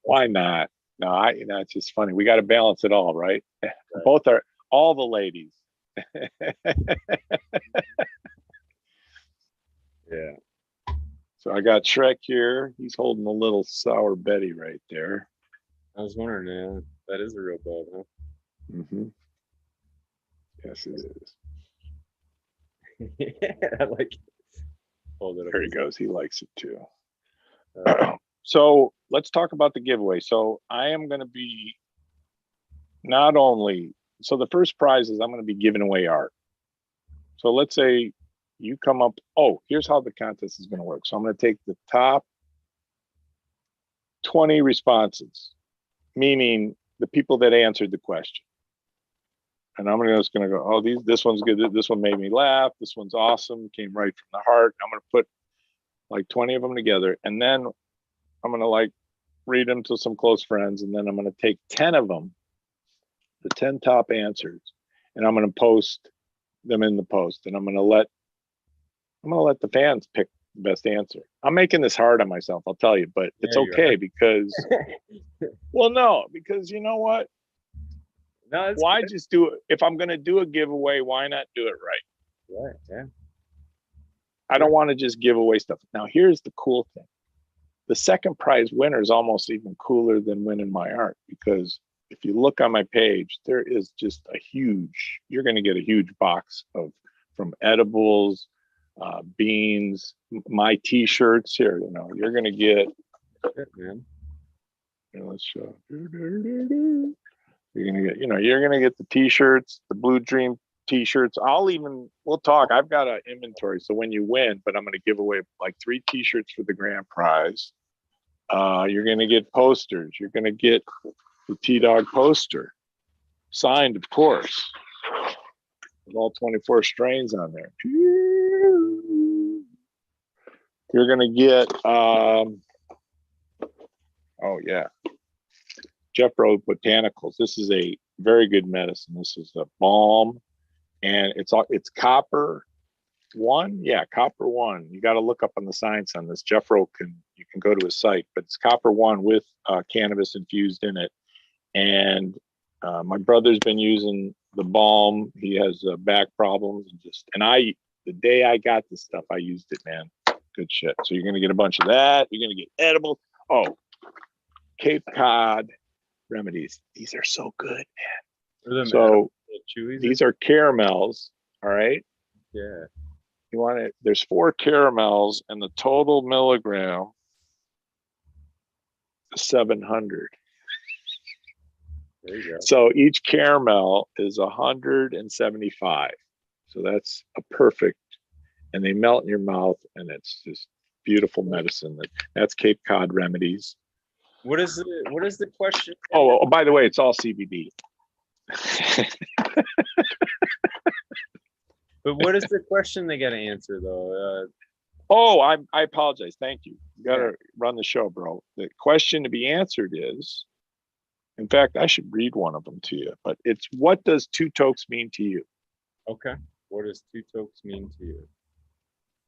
Why not? No, you know, it's just funny. We got to balance it all, right? Both are all the ladies. Yeah. So I got Shrek here. He's holding a little sour Betty right there. I was wondering, that is a real bud, huh? Mm-hmm. Yes, it is. I like it. Hold it up. There he goes. He likes it too. Uh, So let's talk about the giveaway. So I am going to be not only, so the first prize is I'm going to be giving away art. So let's say you come up, here's how the contest is going to work. So I'm going to take the top 20 responses. meaning the people that answered the question. And I'm just going to go, oh, this one's good. This one made me laugh. This one's awesome. Came right from the heart. I'm going to put like 20 of them together. And then I'm going to like read them to some close friends. And then I'm going to take 10 of them, the 10 top answers, and I'm going to post them in the post. And I'm going to let the fans pick the best answer. I'm making this hard on myself, I'll tell you, but it's okay because, well, no, because you know what? No, why good. Just do it? If I'm going to do a giveaway, why not do it right? Right. Yeah. I don't want to just give away stuff. Now, here's the cool thing. The second prize winner is almost even cooler than winning my art, because if you look on my page, there is just you're going to get a huge box from edibles, beans, my t-shirts here. You know, you're going to get, man. Let's show. You're going to get the t-shirts, the Blue Dream t-shirts. We'll talk. I've got an inventory. So when you win, but I'm going to give away like 3 t-shirts for the grand prize. You're going to get posters. You're going to get the TDog poster signed, of course, with all 24 strains on there. You're going to get, Jeff Road Botanicals. This is a very good medicine. This is a balm, and it's copper 1. Yeah, copper 1. You got to look up on the science on this. Jeff Road you can go to his site, but it's copper 1 with cannabis infused in it. And my brother's been using the balm. He has back problems, the day I got this stuff, I used it, man. Good shit. So you're gonna get a bunch of that. You're gonna get edible. Oh, Cape Cod remedies. These are so good, man. So these are caramels. All right. Yeah. You want it? There's 4 caramels, and the total milligram is 700. There you go. So each caramel is 175. So that's a perfect, and they melt in your mouth, and it's just beautiful medicine. That's Cape Cod remedies. What is the question? Oh, by the way, it's all CBD. But what is the question they got to answer though? I apologize. Thank you. You got to run the show, bro. The question to be answered is, in fact, I should read one of them to you, but it's, what does 2 tokes mean to you? Okay. What does 2 tokes mean to you?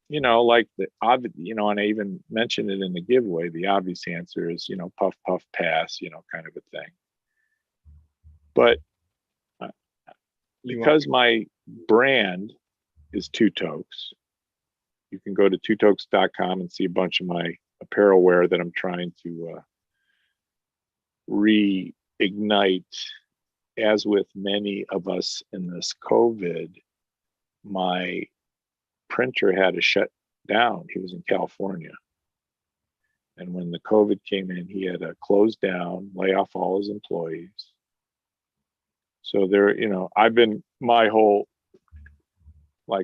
You know, like and I even mentioned it in the giveaway. The obvious answer is, puff, puff, pass, kind of a thing. But because my brand is 2 tokes, you can go to twotokes.com and see a bunch of my apparel wear that I'm trying to reignite. As with many of us in this COVID, my printer had to shut down. He was in California. And when the COVID came in, he had to close down, lay off all his employees. So I've been, my whole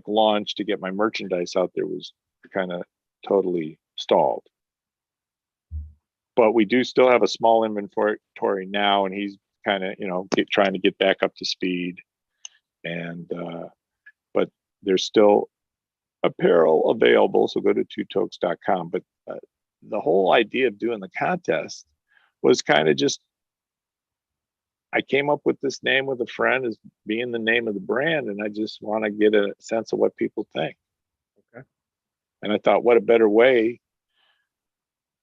launch to get my merchandise out there was kind of totally stalled. But we do still have a small inventory now, and he's kind of, trying to get back up to speed. And, but there's still apparel available. So go to twotokes.com. But the whole idea of doing the contest was kind of just, I came up with this name with a friend as being the name of the brand, and I just want to get a sense of what people think. Okay. And I thought, what a better way,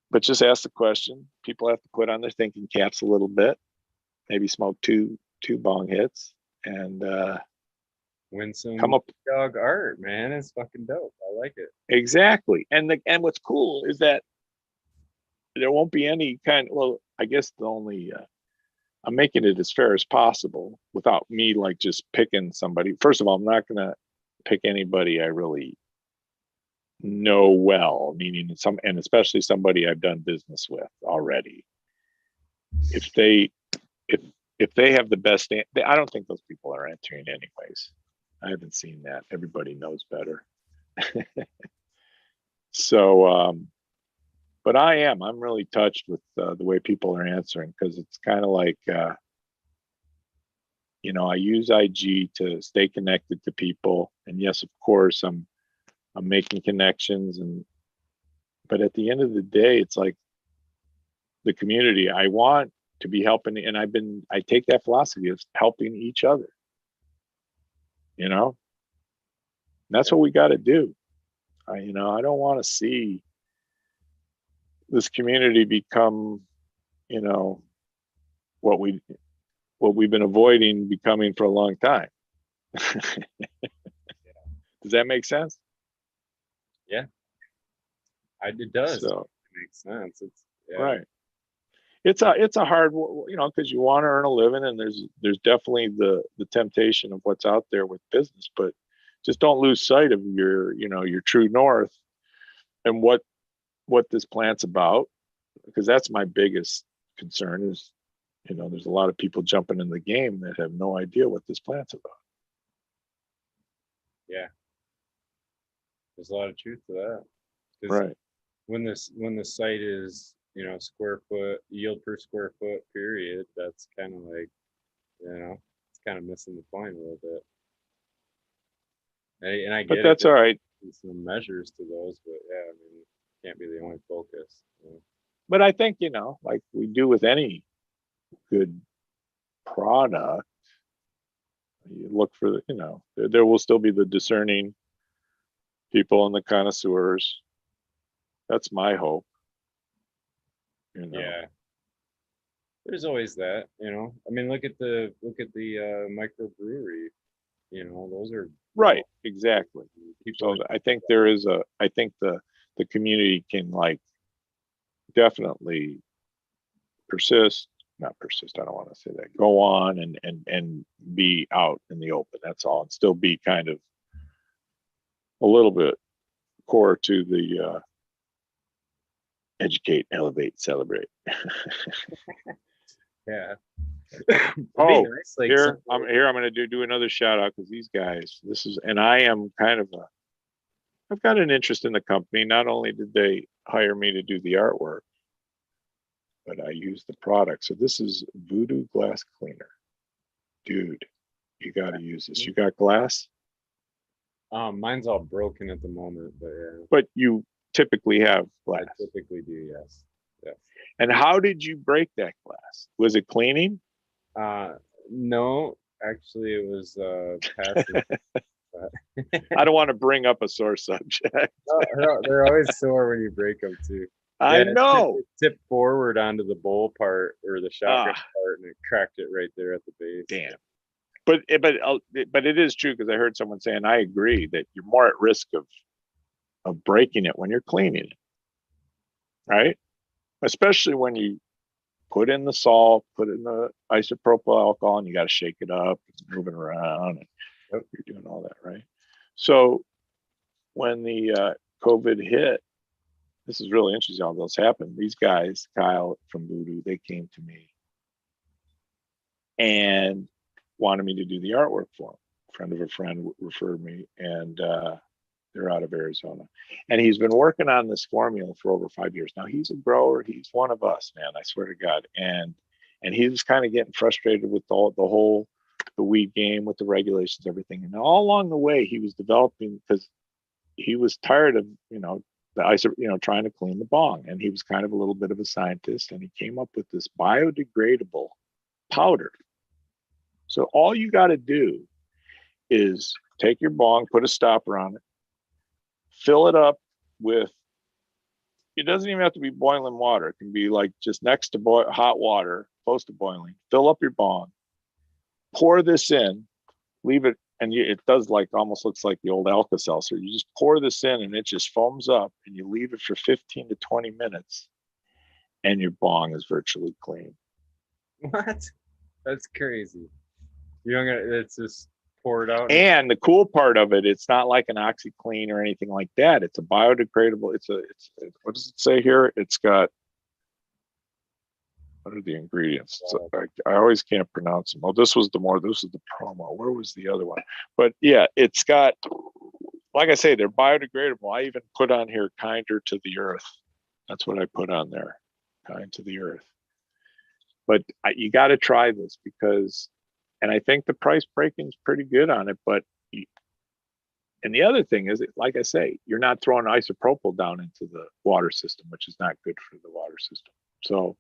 but just ask the question. People have to put on their thinking caps a little bit, maybe smoke two bong hits, and win some come up dog art, man. It's fucking dope. I like it. Exactly. And what's cool is that there won't be any I guess the only I'm making it as fair as possible without me just picking somebody. First of all, I'm not going to pick anybody I really know well, meaning and especially somebody I've done business with already. If they have the best, I don't think those people are entering anyways. I haven't seen that. Everybody knows better. So, But I'm really touched with the way people are answering, because it's kind of like, I use IG to stay connected to people. And yes, of course, I'm making connections, but at the end of the day, it's like the community I want to be helping. And I take that philosophy of helping each other, and that's what we got to do. I don't want to see this community become, what we've been avoiding becoming for a long time. Does that make sense? Yeah, it does. So, It makes sense. It's right. It's a hard, because you want to earn a living, and there's definitely the temptation of what's out there with business, but just don't lose sight of your true north and what this plant's about, because that's my biggest concern is, there's a lot of people jumping in the game that have no idea what this plant's about. Yeah, there's a lot of truth to that. Right. When the site is, square foot yield per square foot period, that's kind of like, it's kind of missing the point a little bit. And I get but that's all right. Some measures to those, but yeah, I mean, can't be the only focus. But I think, like we do with any good product, you look for there will still be the discerning people and the connoisseurs. That's my hope. Yeah, there's always that. I mean, look at the microbrewery. Those are right. Exactly. People. So I think I think the community can definitely not persist. I don't want to say that. Go on and be out in the open. That's all, and still be kind of a little bit core to the educate, elevate, celebrate. Yeah. Oh, nice, here I'm going to do another shout out, because these guys. I am kind of I've got an interest in the company. Not only did they hire me to do the artwork, but I use the product. So this is Voodoo Glass Cleaner. Dude, you got to use this. You got glass? Mine's all broken at the moment, but yeah. But you typically have glass. I typically do, yes. Yes. And how did you break that glass? Was it cleaning? No, actually it was passive. I don't want to bring up a sore subject. No, they're always sore when you break them too. I know. It tipped forward onto the bowl part or the shotgun part, and it cracked it right there at the base. Damn. But it is true, because I heard someone saying, I agree, that you're more at risk of breaking it when you're cleaning it, right? Especially when you put in the salt, put in the isopropyl alcohol, and you got to shake it up, it's moving around, and you're doing all that, right? So when the COVID hit, this is really interesting how this happened. These guys, Kyle from Voodoo, they came to me and wanted me to do the artwork for them. A friend of a friend referred me, and they're out of Arizona. And he's been working on this formula for over 5 years. Now, he's a grower. He's one of us, man, I swear to God. And he was kind of getting frustrated with the weed game, with the regulations, everything. And all along the way, he was developing, because he was tired of, trying to clean the bong. And he was kind of a little bit of a scientist, and he came up with this biodegradable powder. So all you got to do is take your bong, put a stopper on it, fill it up with, it doesn't even have to be boiling water. It can be like just next to hot water, close to boiling. Fill up your bong, pour this in, leave it, and it does almost looks like the old Alka-Seltzer. You just pour this in, and it just foams up, and you leave it for 15 to 20 minutes, and your bong is virtually clean. What? That's crazy. It's just poured out. And the cool part of it, it's not like an OxyClean or anything like that. It's a biodegradable. It's what does it say here? It's got, what are the ingredients? I always can't pronounce them. Oh, this was the promo. Where was the other one? But yeah, it's got, like I say, they're biodegradable. I even put on here kinder to the earth. That's what I put on there, kind to the earth. But you got to try this because, and I think the price breaking's pretty good on it. But and the other thing is, like I say, you're not throwing isopropyl down into the water system, which is not good for the water system. So,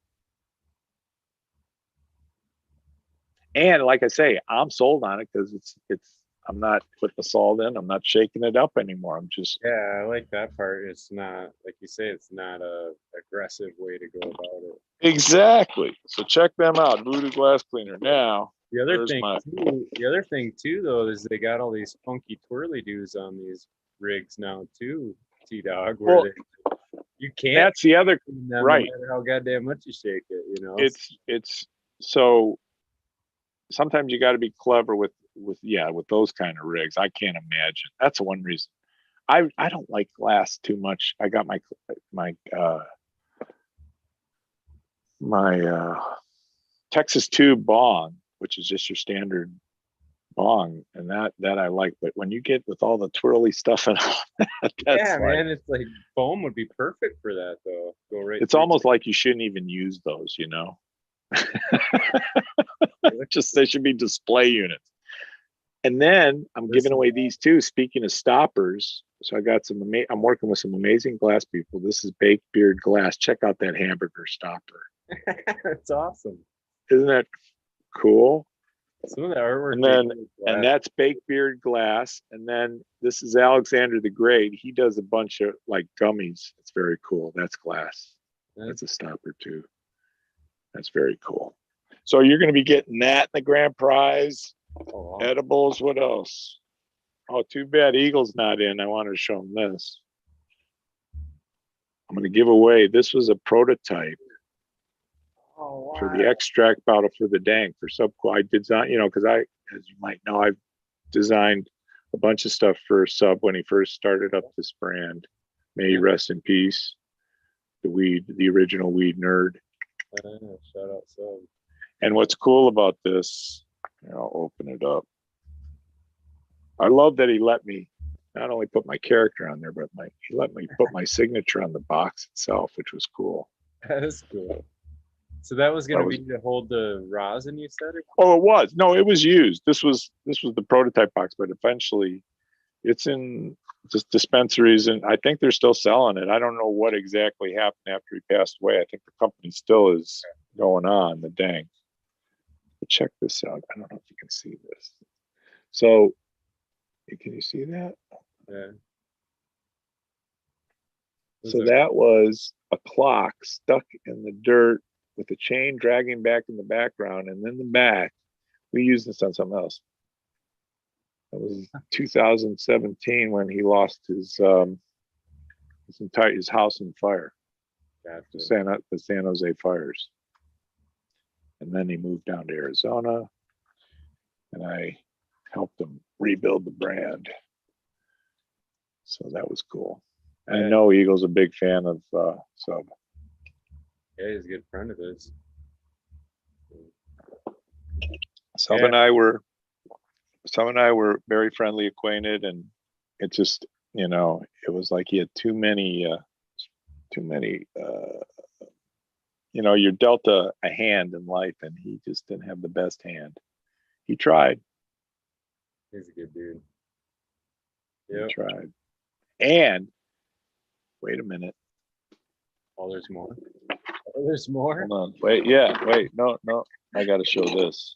and like I say, I'm sold on it because it's. I'm not putting the salt in. I'm not shaking it up anymore. I'm just. Yeah, I like that part. It's not, like you say, it's not a aggressive way to go about it. Exactly. So check them out. Voodoo Glass Cleaner. Now, The other thing too, though, is they got all these funky twirly doos on these rigs now too, TDog, where you can't. That's the other clean them right. No matter how goddamn much you shake it, you know. It's so sometimes you got to be clever with those kind of rigs. I can't imagine. That's one reason. I don't like glass too much. I got my Texas tube bong, which is just your standard bong, and that I like. But when you get with all the twirly stuff and all that, yeah, man, it's like foam would be perfect for that though. Go right. It's almost like you shouldn't even use those, you know. Just they should be display units. And then I'm giving away these too. Speaking of stoppers, so I got some. I'm working with some amazing glass people. This is Baked Beard Glass. Check out that hamburger stopper. That's awesome. Isn't that cool? Some of the artwork. And that's Baked Beard Glass. And then this is Alexander the Great. He does a bunch of like gummies. It's very cool. That's glass. That's a stopper too. That's very cool. So you're going to be getting that in the grand prize. Oh, wow. Edibles. What else? Oh, too bad Eagle's not in. I wanted to show him this. I'm going to give away. This was a prototype for the extract bottle for the Dank for Subco. I designed, because as you might know, I've designed a bunch of stuff for Sub when he first started up this brand. May he rest in peace. The original weed nerd. Shout out Sub. And what's cool about this, I'll open it up. I love that he let me not only put my character on there, but he let me put my signature on the box itself, which was cool. That is cool. So that was going to be to hold the rosin, you said? Oh, it was. No, it was used. This was the prototype box, but eventually it's in just dispensaries, and I think they're still selling it. I don't know what exactly happened after he passed away. I think the company still is going on, the Dank. But check this out. I don't know if you can see this. So, can you see that? Yeah. So that was a clock stuck in the dirt with a chain dragging back in the background, and then the back. We used this on something else. That was 2017 when he lost his house in fire. Gotcha. The San Jose fires. And then he moved down to Arizona, and I helped him rebuild the brand. So that was cool. And I know Eagle's a big fan of Sub. Yeah, he's a good friend of his. Sub and I were very friendly, acquainted, and it just, it was like he had too many, you're dealt a hand in life, and he just didn't have the best hand. He tried. He's a good dude. Yep. He tried. And wait a minute. Oh, there's more. Oh, there's more. Hold on. Wait. No. I got to show this.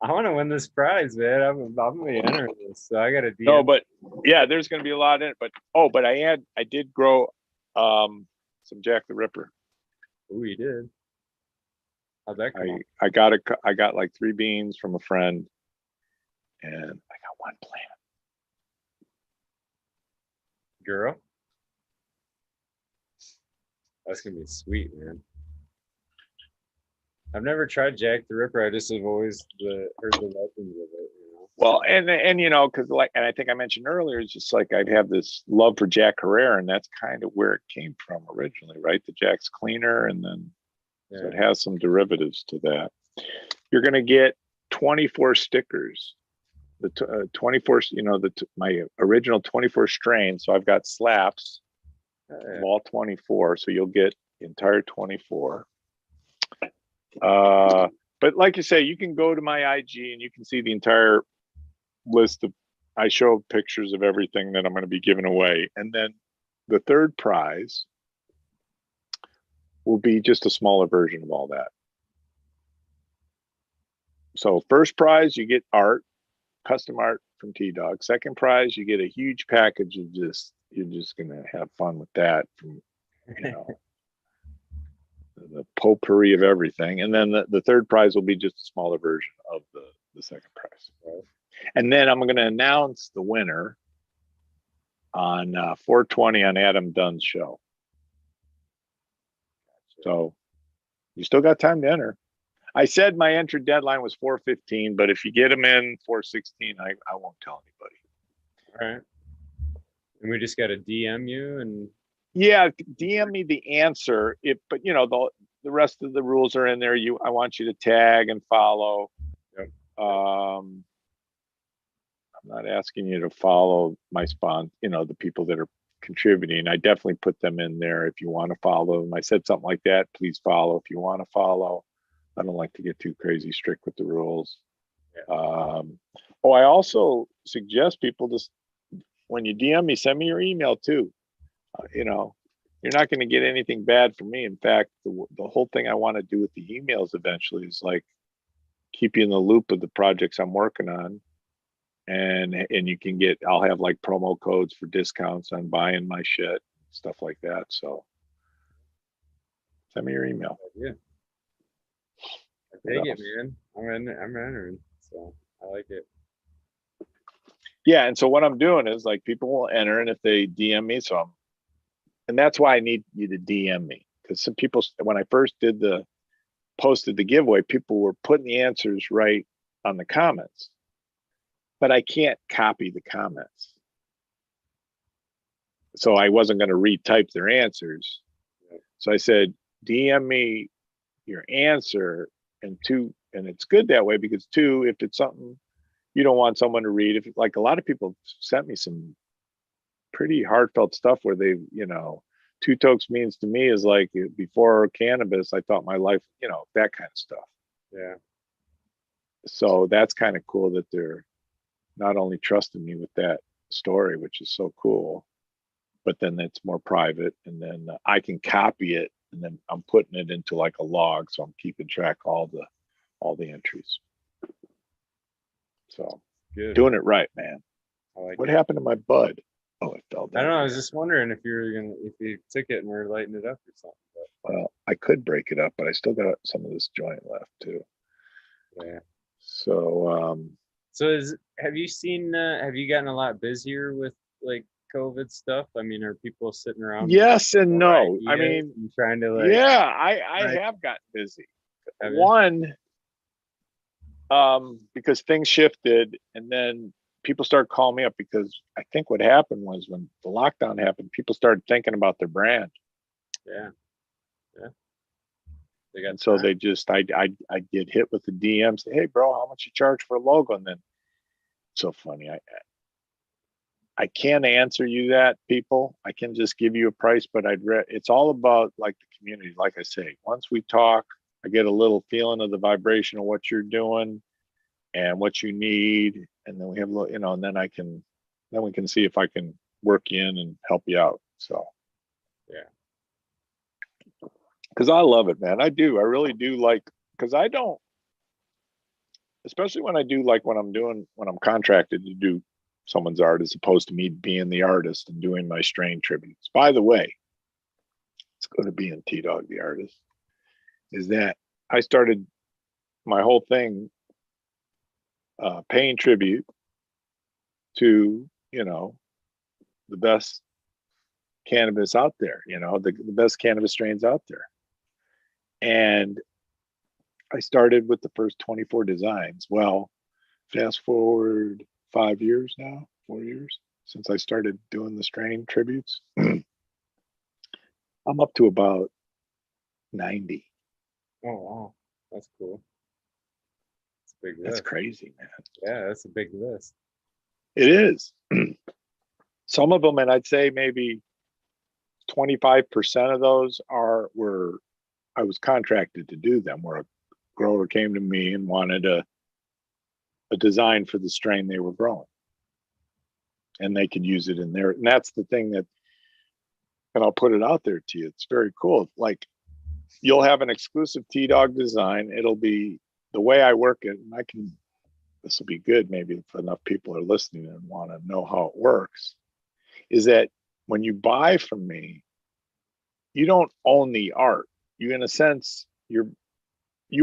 I want to win this prize, man. I'm gonna enter this, so I got to. No, but yeah, there's gonna be a lot in it. But I did grow some Jack the Ripper. Oh, you did. How'd that come I got like 3 beans from a friend, and I got 1 plant. Girl, that's gonna be sweet, man. I've never tried Jack the Ripper. I just have always heard the legends of it. Well, and because and I think I mentioned earlier, it's just like I'd have this love for Jack Herrera, and that's kind of where it came from originally, right? The Jack's Cleaner, and then so it has some derivatives to that. You're going to get 24 stickers. The 24, my original 24 strains. So I've got slaps of all 24. So you'll get, the entire 24. But like you say, you can go to my IG and you can see the entire list of, I show pictures of everything that I'm going to be giving away. And then the third prize will be just a smaller version of all that. So first prize, you get art, custom art from TDog. Second prize, you get a huge package of just, you're just going to have fun with that from, you know, the potpourri of everything. And then the third prize will be just a smaller version of the second prize. Right? And then I'm going to announce the winner on 420 on Adam Dunn's show. So you still got time to enter. I said my entry deadline was 4:15, but if you get them in 4:16, I won't tell anybody. All right. And we just got to DM you and. Yeah, DM me the answer. But you know, the rest of the rules are in there. I want you to tag and follow. Yep. I'm not asking you to follow my you know, the people that are contributing. I definitely put them in there if you want to follow them. I said something like that, please follow if you want to follow. I don't like to get too crazy strict with the rules. Yeah. I also suggest people just, when you DM me, send me your email too. You know, you're not going to get anything bad from me. In fact, the whole thing I want to do with the emails eventually is like keep you in the loop of the projects I'm working on. And you can I'll have like promo codes for discounts on buying my shit, stuff like that. So send me your email. Yeah. I take it, man. I'm entering. So I like it. Yeah. And so what I'm doing is like people will enter, and if they DM me, and that's why I need you to DM me, because some people, when I first posted the giveaway, people were putting the answers right on the comments, but I can't copy the comments. So I wasn't going to retype their answers. So I said, DM me your answer, and it's good that way, because if it's something you don't want someone to read, if like a lot of people sent me some pretty heartfelt stuff where they, you know, two tokes means to me is like, before cannabis, I thought my life, you know, that kind of stuff. Yeah. So that's kind of cool that they're not only trusting me with that story, which is so cool, but then it's more private, and then I can copy it, and then I'm putting it into like a log, so I'm keeping track of all the entries. So good. Doing it right, man. What happened to my bud? Oh, it fell down. I don't know. I was just wondering if you took it and were lighting it up or something. But. Well, I could break it up, but I still got some of this joint left too. Yeah. So, have you gotten a lot busier with like COVID stuff? I mean, are people sitting around? Yes and no. I mean, trying to I have gotten busy. One, because things shifted, and then people started calling me up, because I think what happened was when the lockdown happened, people started thinking about their brand. Yeah. So they just, I get hit with the DM, say, hey bro, how much you charge for a logo? And then so funny, I can't answer you that, people. I can just give you a price, but it's all about like the community. Like I say, once we talk, I get a little feeling of the vibration of what you're doing and what you need, and then we have a little, you know, and then we can see if I can work you in and help you out. So yeah, because I love it, man. I do. I really do, like, because I don't, especially when I do, like when I'm contracted to do someone's art, as opposed to me being the artist and doing my strain tributes. By the way, let's go to being TDog the artist. Is that I started my whole thing paying tribute to, you know, the best cannabis out there, you know, the best cannabis strains out there. And I started with the first 24 designs. Well, fast forward 4 years since I started doing the strain tributes. I'm up to about 90. Oh wow, that's cool. That's a big list. That's crazy, man. Yeah, that's a big list. It is. Some of them, and I'd say maybe 25% of those were I was contracted to do them, where a grower came to me and wanted a design for the strain they were growing, and they could use it in there. And that's the thing that, and I'll put it out there to you, it's very cool. Like, you'll have an exclusive TDog design. It'll be the way I work it, and this will be good maybe if enough people are listening and want to know how it works, is that when you buy from me, you don't own the art. You, in a sense, you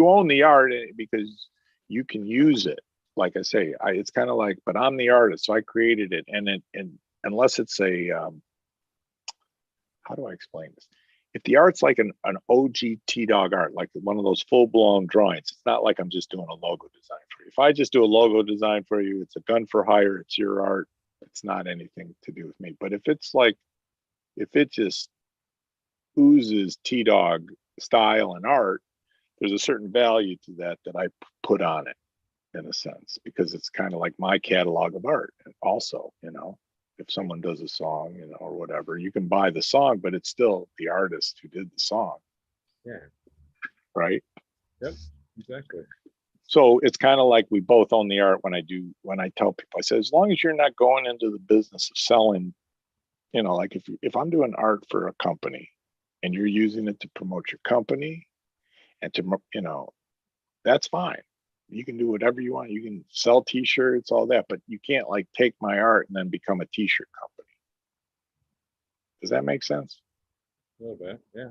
own the art because you can use it. Like I say, it's kind of like, but I'm the artist, so I created it, and unless it's a how do I explain this? If the art's like an OG TDog art, like one of those full-blown drawings, it's not like I'm just doing a logo design for you. If I just do a logo design for you, it's a gun for hire, it's your art, it's not anything to do with me. But if it just oozes TDog style and art, there's a certain value to that I put on it, in a sense, because it's kind of like my catalog of art. And also, if someone does a song, or whatever, you can buy the song, but it's still the artist who did the song. Yeah. Right. Yep. Exactly. So it's kind of like we both own the art. When I tell people, I say, as long as you're not going into the business of selling, like if I'm doing art for a company and you're using it to promote your company and to, that's fine. You can do whatever you want. You can sell t-shirts, all that, but you can't like take my art and then become a t-shirt company. Does that make sense? A little bit, yeah.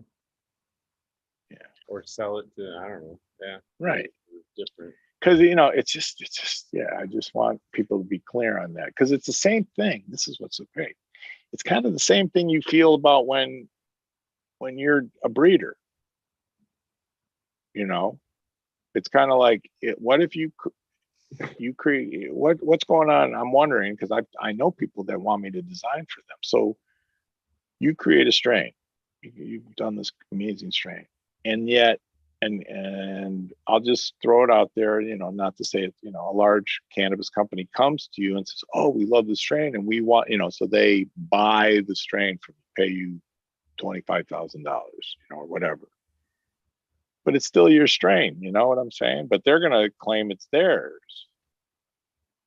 Yeah. Or sell it to, I don't know. Yeah. Right. Different. Because it's just yeah. I just want people to be clear on that, because it's the same thing. This is what's so great. It's kind of the same thing you feel about when you're a breeder. It's kind of like, what if you create what's going on? I'm wondering, because I know people that want me to design for them. So you create a strain, you've done this amazing strain, and yet and I'll just throw it out there, not to say it, a large cannabis company comes to you and says, oh, we love the strain and we want, so they buy the strain from you, pay you $25,000, or whatever. But it's still your strain, you know what I'm saying? But they're going to claim it's theirs.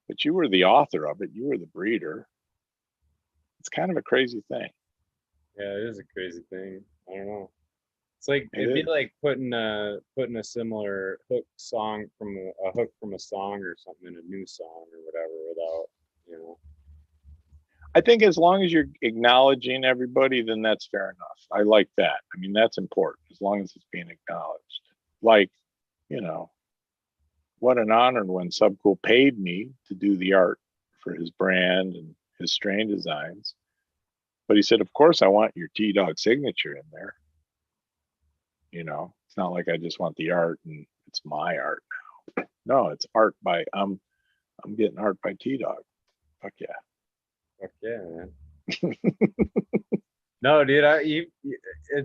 But you were the author of it. You were the breeder. It's kind of a crazy thing. Yeah, it is a crazy thing. I don't know. It's like, it'd be is. like putting a similar hook from a song or something in a new song or whatever without. I think as long as you're acknowledging everybody, then that's fair enough. I like that. I mean, that's important, as long as it's being acknowledged. Like, what an honor when Subcool paid me to do the art for his brand and his strain designs. But he said, of course, I want your TDog signature in there. It's not like I just want the art and it's my art now. No, it's art by, I'm getting art by TDog. Fuck yeah. Fuck yeah, man. No, dude,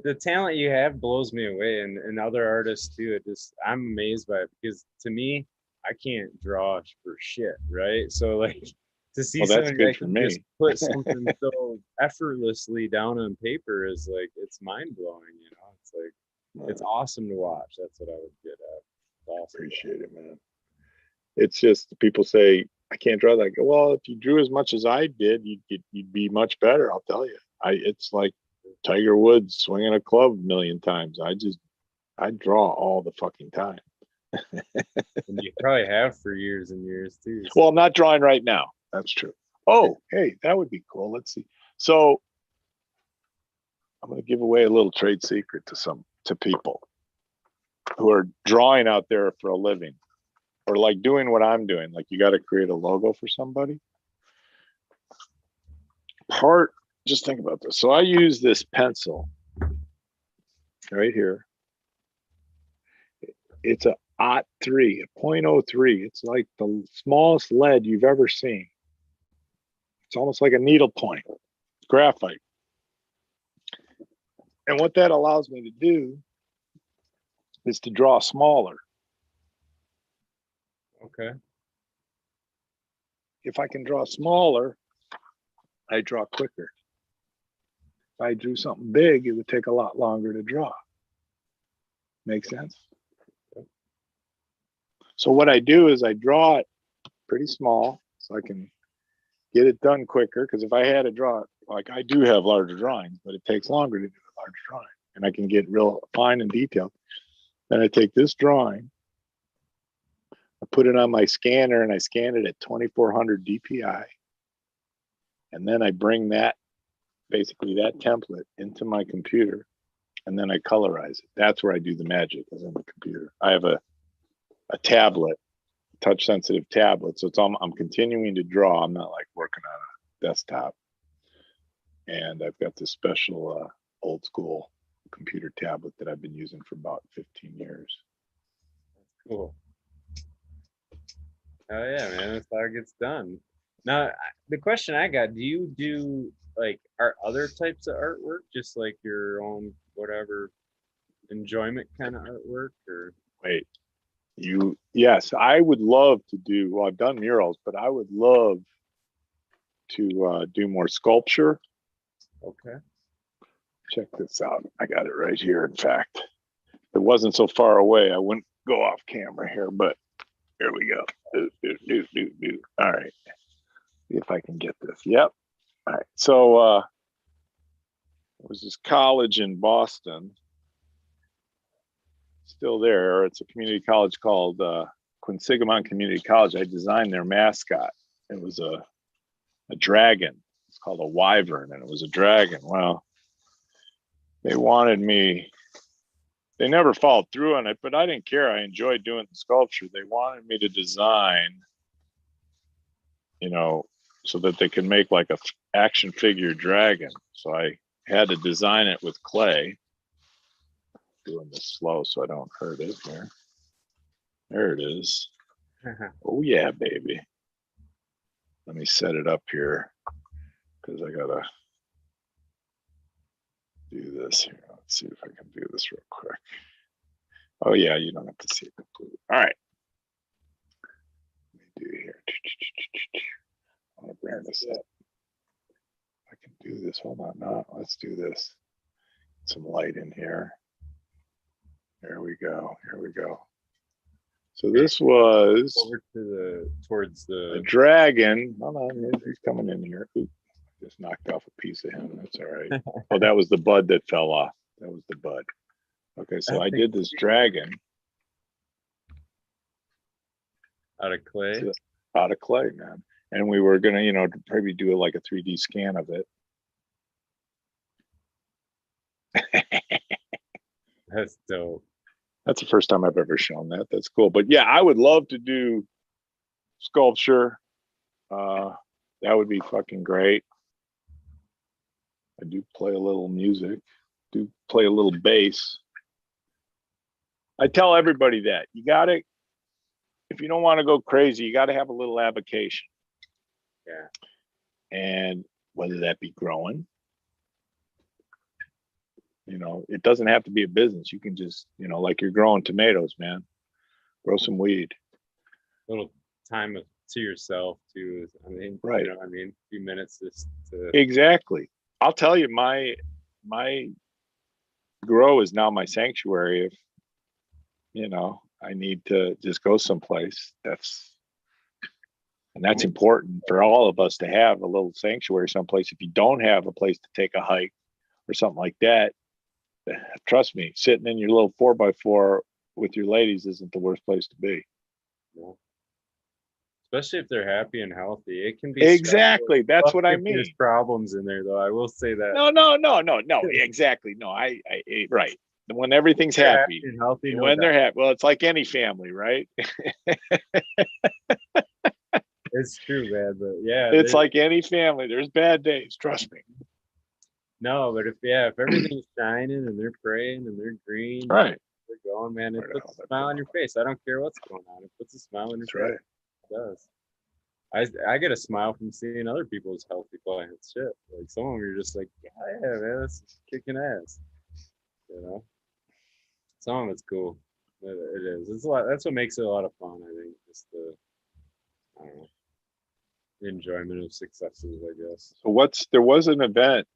the talent you have blows me away, and other artists too. I'm amazed by it, because to me, I can't draw for shit, right? So like, to see Well, that's somebody good that for can me. just put something so effortlessly down on paper is like, it's mind blowing. It's like, it's awesome to watch. That's what I would get at. It's awesome. Appreciate it, man. It's just, people say I can't draw that. I go, well, if you drew as much as I did, you'd be much better. I'll tell you. It's like Tiger Woods swinging a club a million times. I draw all the fucking time. And you probably have for years and years too. So. Well, I'm not drawing right now. That's true. Oh, hey, that would be cool. Let's see. So I'm going to give away a little trade secret to people who are drawing out there for a living, or like doing what I'm doing. Like, you got to create a logo for somebody. Just think about this. So I use this pencil right here. It's a Ep3, a 0.03. It's like the smallest lead you've ever seen. It's almost like a needle point, graphite. And what that allows me to do is to draw smaller. Okay. If I can draw smaller, I draw quicker. If I drew something big, it would take a lot longer to draw. Make sense? So what I do is I draw it pretty small so I can get it done quicker. Because if I had to draw it, like I do have larger drawings, but it takes longer to do a large drawing. And I can get real fine and detailed. Then I take this drawing, I put it on my scanner and I scan it at 2400 DPI. And then I bring that, basically that template into my computer, and then I colorize it. That's where I do the magic, is in the computer. I have a tablet, touch sensitive tablet. So I'm continuing to draw. I'm not like working on a desktop. And I've got this special old school computer tablet that I've been using for about 15 years. Cool. Oh yeah, man, that's how it gets done. Now, the question I got: do you do like other types of artwork, just like your own whatever enjoyment kind of artwork, or? Wait, yes, I would love to do. Well, I've done murals, but I would love to do more sculpture. Okay. Check this out. I got it right here. In fact, if it wasn't so far away, I wouldn't go off camera here, but here we go. All right. See if I can get this. Yep. All right. So it was this college in Boston. Still there. It's a community college called Quinsigamon Community College. I designed their mascot. It was a dragon. It's called a wyvern, and it was a dragon. Well, they wanted me. They never followed through on it, but I didn't care. I enjoyed doing the sculpture. They wanted me to design, so that they could make like a action figure dragon. So I had to design it with clay. Doing this slow so I don't hurt it here. There it is. Oh yeah, baby. Let me set it up here because I gotta do this here. Let's see if I can do this real quick. Oh yeah, you don't have to see it completely. All right. Let me do here. I want to bring this up. I can do this. Hold on. No, let's do this. Some light in here. There we go. Here we go. So this was over towards the dragon. Hold on, he's coming in here. Ooh, just knocked off a piece of him. That's all right. Oh, that was the bud that fell off. That was the bud. Okay, so I did this dragon out of clay. Out of clay, man. And we were gonna, probably do like a 3D scan of it. That's dope. That's the first time I've ever shown that. That's cool. But yeah, I would love to do sculpture. That would be fucking great. I do play a little music, do play a little bass. I tell everybody that you got to, if you don't want to go crazy, you got to have a little avocation. Yeah. And whether that be growing, it doesn't have to be a business. You can just, like you're growing tomatoes, man, grow some weed. A little time to yourself too. I mean, right. A few minutes just to. Exactly. I'll tell you, my grow is now my sanctuary. If, I need to just go someplace, that's important for all of us to have a little sanctuary someplace. If you don't have a place to take a hike or something like that, trust me, sitting in your little 4x4 with your ladies isn't the worst place to be. Yeah. Especially if they're happy and healthy. It can be exactly. That's what I mean. There's problems in there, though. I will say that. No. Exactly. No, I right. When everything's happy and healthy, when they're happy. Well, it's like any family, right? It's true, man. But yeah, it's like any family. There's bad days. Trust me. No, but if everything's shining and they're praying and they're green, right? They're going, man. It puts a smile on your face. I don't care what's going on. It puts a smile on your face. Right. It does. I get a smile from seeing other people's healthy plants. Shit, like some of them you're just like, yeah, man, this is kicking ass. Some of it's cool. It is. It's a lot. That's what makes it a lot of fun. I think just the enjoyment of successes, I guess. So there was an event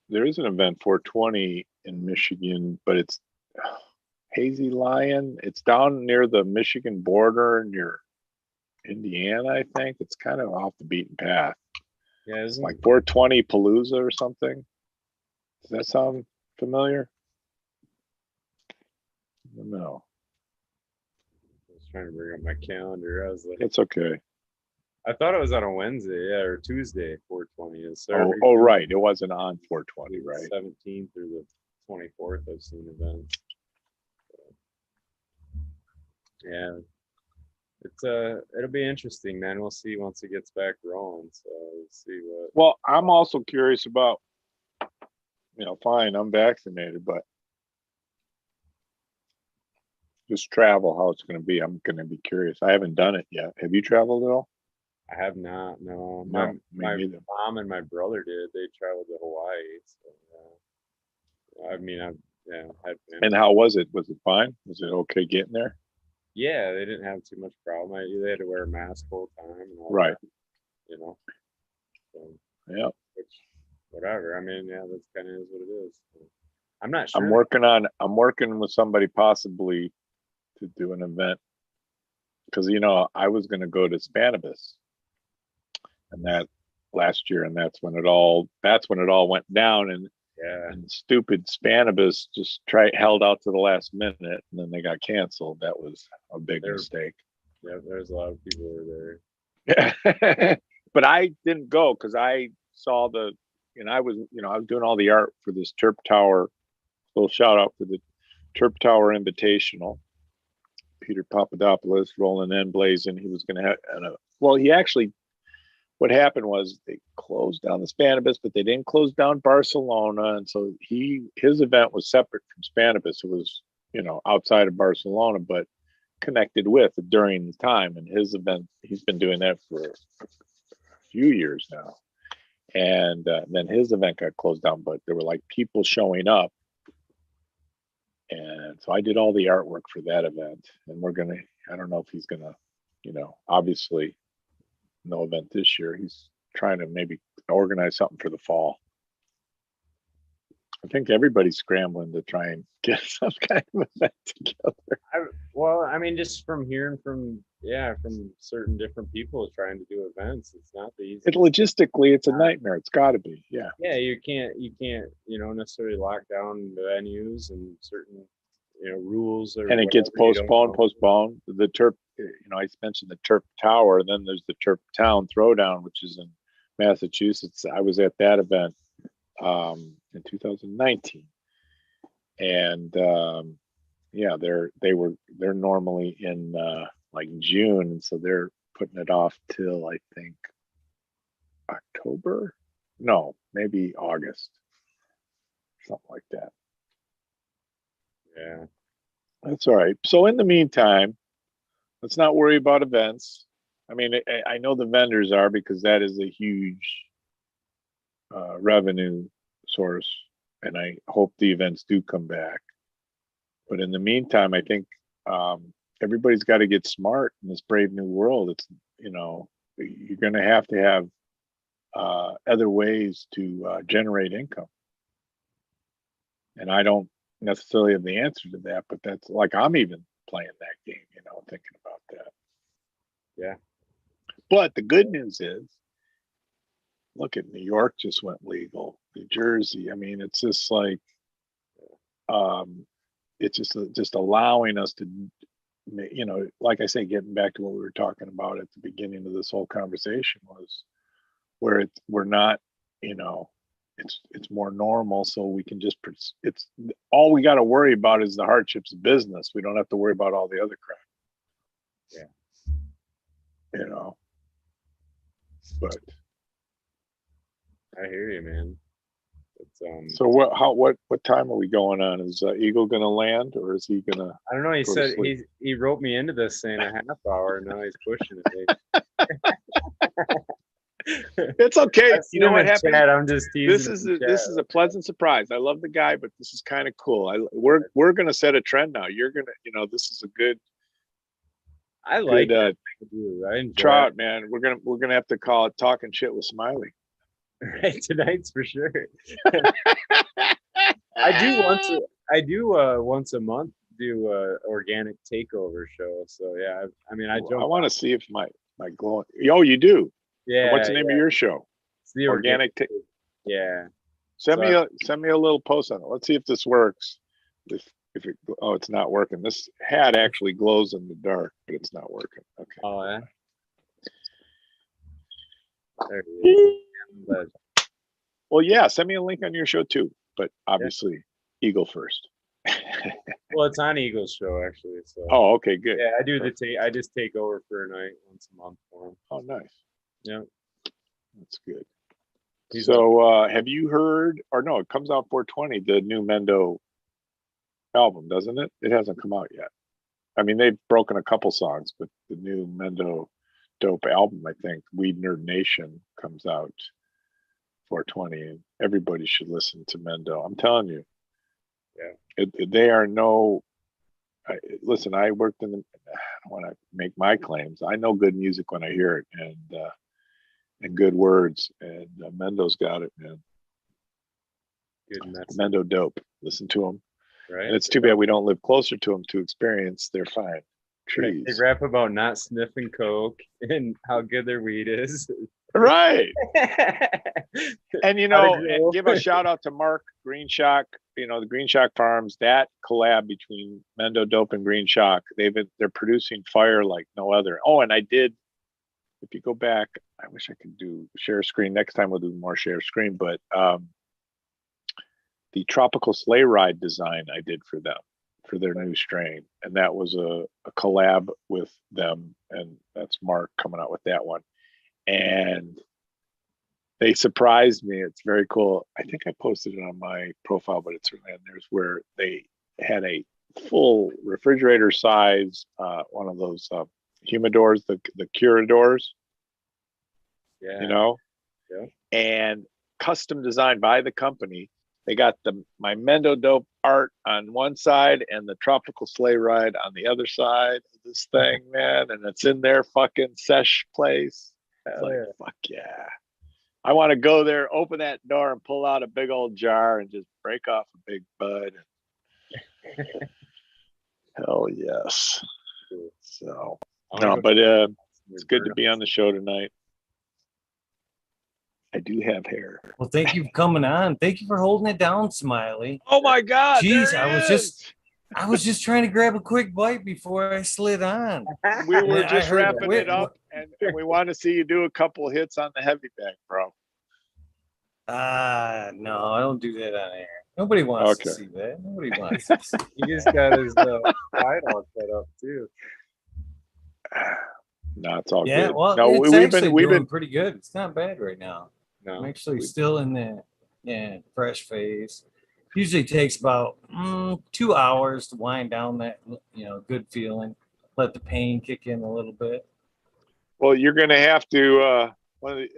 there is an event 420 in Michigan, but it's Hazy Lion. It's down near the Michigan border near Indiana, I think. It's kind of off the beaten path. Yeah, It's like 420 Palooza or something. Does that sound familiar? No. I was trying to bring up my calendar. I was like, It's okay. I thought it was on a Wednesday, yeah, or Tuesday, 420 is. Oh, right. It wasn't on 420, right? 17th through the 24th, I've seen events. Yeah, it's it'll be interesting, man. We'll see once it gets back rolling. So we'll see what. Well, I'm also curious about, fine, I'm vaccinated, but just travel, how it's going to be. I'm going to be curious. I haven't done it yet. Have you traveled at all? I have not. No, No, me my neither. mom and my brother did. They traveled to Hawaii. So I mean, I've had family. And how was it? Was it fine? Was it okay getting there? Yeah, they didn't have too much problem. They had to wear a mask full time and all Right. that, you know. So, Yeah. which, whatever. I mean, yeah, that's kind of is what it is. So, I'm not sure. I'm working with somebody possibly to do an event because I was going to go to Spanibus and that last year, and that's when it all went down, and Yeah, stupid Spanibus just held out to the last minute, and then they got canceled. That was a big mistake. yeah. There's a lot of people who were there. But I didn't go because I saw I was doing all the art for this Terp Tower. Little shout out for the Terp Tower Invitational. Peter Papadopoulos rolling in blazing. He was going to have, he actually, what happened was they closed down the Spanibus, but they didn't close down Barcelona. And so his event was separate from Spanibus. It was, outside of Barcelona, but connected with during the time. And his event, he's been doing that for a few years now. And then his event got closed down, but there were like people showing up. And so I did all the artwork for that event. And I don't know if he's gonna, obviously no event this year. He's trying to maybe organize something for the fall. I think everybody's scrambling to try and get some kind of event together. I mean, just from hearing from certain different people trying to do events, it's not the easiest. Logistically, it's a nightmare. It's got to be, yeah. Yeah, you can't, necessarily lock down the venues and certain, rules. And it gets postponed. The Terp, I mentioned the Terp Tower, and then there's the Terp Town Throwdown, which is in Massachusetts. I was at that event in 2019, and they're normally in like June, and so they're putting it off till I think October, no, maybe August, something like that. Yeah, that's all right. So in the meantime, let's not worry about events. I mean, I know the vendors are, because that is a huge revenue source, and I hope the events do come back. But in the meantime, I think everybody's got to get smart in this brave new world. It's, you're going to have other ways to generate income. And I don't necessarily have the answer to that, but that's like, I'm even playing that game, thinking about that. Yeah. But the good news is, look at New York just went legal, New Jersey. I mean, it's just like, it's just allowing us to, like I say, getting back to what we were talking about at the beginning of this whole conversation, was where we're not, it's more normal. So we can just, it's all we got to worry about is the hardships of business. We don't have to worry about all the other crap. Yeah. But I hear you, man. It's, so what time are we going on? Is Eagle gonna land, or is he gonna? I don't know. He said he wrote me into this saying a half hour, and now he's pushing it. It's okay. You know what happened? I'm just teasing. This is a pleasant surprise. I love the guy, but this is kind of cool. We're gonna set a trend now. You're gonna, this is a good. I like good, I enjoy Trout, it. man. We're gonna have to call it Talking Shit with Smiley. Right, tonight's for sure. I do once a month do a organic takeover show. So yeah, I mean I Ooh, I jump want to on. see if my glowing. Oh, you do. And what's Yeah, the name of yeah. your show? It's the organic. Organic. Yeah. Send So me a little post on it. Let's see if this works. If it, oh, it's not working. This hat actually glows in the dark, but it's not working. Okay. oh yeah, there he is. But, Well, yeah, send me a link on your show too, but yeah. obviously Eagle first. Well, it's on Eagle's show actually. So Oh, okay, good. yeah, I do the Perfect. take. I just take over for a night once a month for him. Oh, nice. Yeah, That's good. he's up. So, have you heard, or no, it comes out 420, the new Mendo album, doesn't it? It hasn't come out yet. I mean, they've broken a couple songs, but the new Mendo Dope album, I think, Weed Nerd Nation, comes out 420, and everybody should listen to Mendo. I'm telling you, Yeah, they are no. Listen, I worked in the. I want to make my claims. I know good music when I hear it, and good words, and Mendo's got it, man. good message. Mendo Dope. Listen to them. Right. And it's too bad we don't live closer to them to experience their fine Right. They trees. rap about not sniffing coke and how good their weed is. Right. And and give a Grow. shout out to Mark Green Shock, the Green Shock Farms, that collab between Mendo Dope and Green Shock. They're producing fire like no other. Oh, and I did, if you go back, I wish I could do share screen. Next time we'll do more share screen, but the tropical sleigh ride design I did for them for their new strain, and that was a collab with them, and that's Mark coming out with that one. And they surprised me. It's very cool. I think I posted it on my profile, but it's certainly on theirs, where they had a full refrigerator size one of those humidors, the Curadors, Yeah. Yeah. and custom designed by the company. They got my Mendo Dope art on one side and the tropical sleigh ride on the other side of this thing, man. And it's in their fucking sesh place. It's like, Yeah. fuck yeah. I want to go there, open that door, and pull out a big old jar and just break off a big bud. Hell yes. So, no, but it's good to be on the show tonight. I do have hair. Well, thank you for coming on. Thank you for holding it down, Smiley. Oh my God! Jeez, I was just trying to grab a quick bite before I slid on. We were Yeah, just wrapping it up, and we want to see you do a couple hits on the heavy bag, bro. No, I don't do that on air. Nobody wants to see that. Nobody wants to see. He just got his side all set up too. No, it's all Yeah, good. well, no, it's actually we've doing been pretty good. It's not bad right now. No, I'm actually still in the fresh phase. Usually takes about 2 hours to wind down that good feeling. Let the pain kick in a little bit. Well, you're gonna have to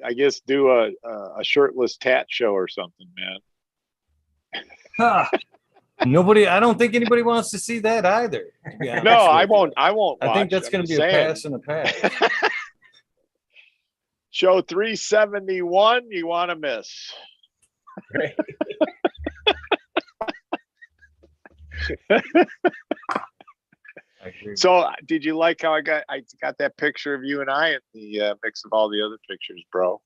I guess do a shirtless tat show or something, man. I don't think anybody wants to see that either. No, I won't. I won't. I think that's going to be a pass and a pass. Show 371, you want to miss. Right. So, did you like how I got that picture of you and I in the mix of all the other pictures, bro?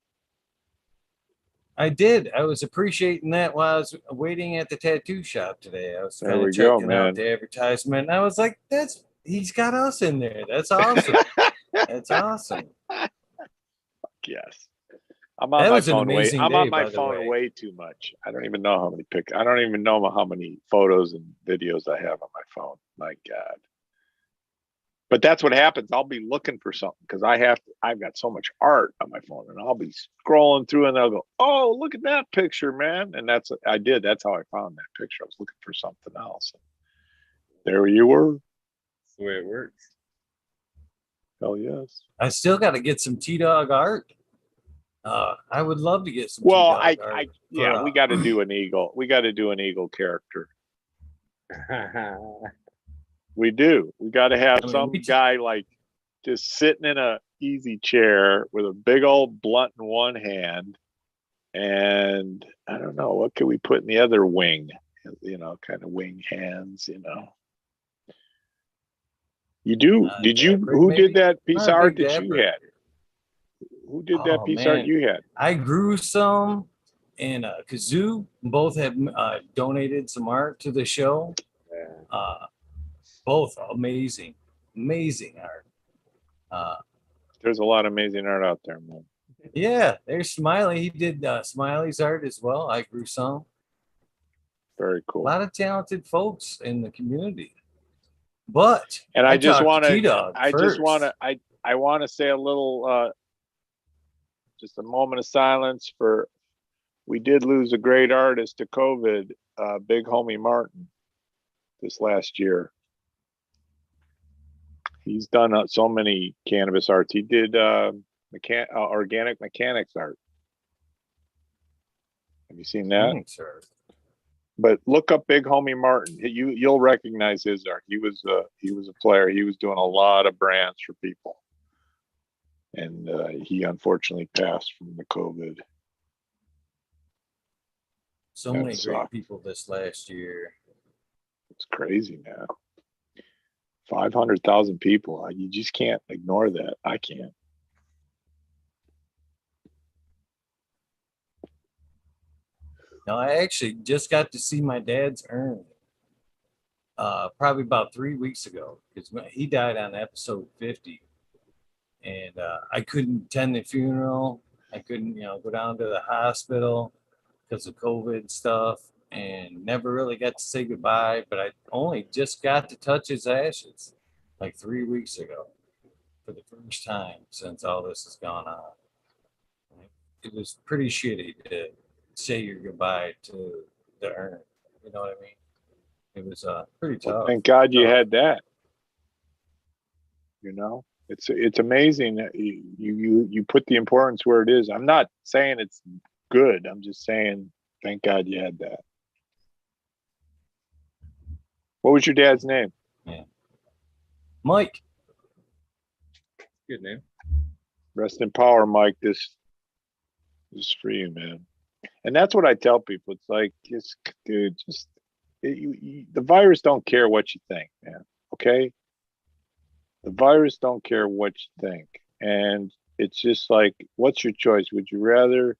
I did. I was appreciating that while I was waiting at the tattoo shop today. I was kind of checking out the advertisement. And I was like, he's got us in there. That's awesome. That's awesome. Yes. I'm on my phone way too much. I don't even know how many I don't even know how many photos and videos I have on my phone. My God. But that's what happens. I'll be looking for something because I've got so much art on my phone, and I'll be scrolling through and I'll go, oh, look at that picture, man. And that's how I found that picture. I was looking for something else. There you were. That's the way it works. Hell yes. I still got to get some TDog art. I would love to get some. Well, art we got to do an eagle. We got to do an eagle character. We do. We got to have some guy like just sitting in a easy chair with a big old blunt in one hand, And I don't know, what could we put in the other wing? Kind of wing hands, You do? Who did that piece of art that you had? Who did that piece of art you had? I grew some, and Kazoo both have donated some art to the show. Both amazing art. There's a lot of amazing art out there, man. Yeah, there's Smiley. He did Smiley's art as well. I grew some. Very cool. A lot of talented folks in the community. But I just want to I want to say a little just a moment of silence for, we did lose a great artist to COVID, Big Homie Martin, this last year. He's done so many cannabis arts. He did organic mechanics art. Have you seen that? Sure. But look up Big Homie Martin. You'll recognize his art. He was a player. He was doing a lot of brands for people, and he unfortunately passed from the COVID. So many great people this last year. It's crazy, man. 500,000 people. You just can't ignore that. I can't. No, I actually just got to see my dad's urn probably about 3 weeks ago, because he died on episode 50, and I couldn't attend the funeral. I couldn't, go down to the hospital because of COVID stuff, and never really got to say goodbye. But I only just got to touch his ashes like 3 weeks ago for the first time since all this has gone on. It was pretty shitty to say your goodbye to the urn. You know what I mean? It was pretty tough. Well, thank God you had that. It's amazing that you put the importance where it is. I'm not saying it's good. I'm just saying thank God you had that. What was your dad's name? Yeah. Mike. Good name. Rest in power, Mike. This is for you, man. And that's what I tell people. It's like, the virus don't care what you think, man. Okay? The virus don't care what you think. And it's just like, what's your choice? Would you rather?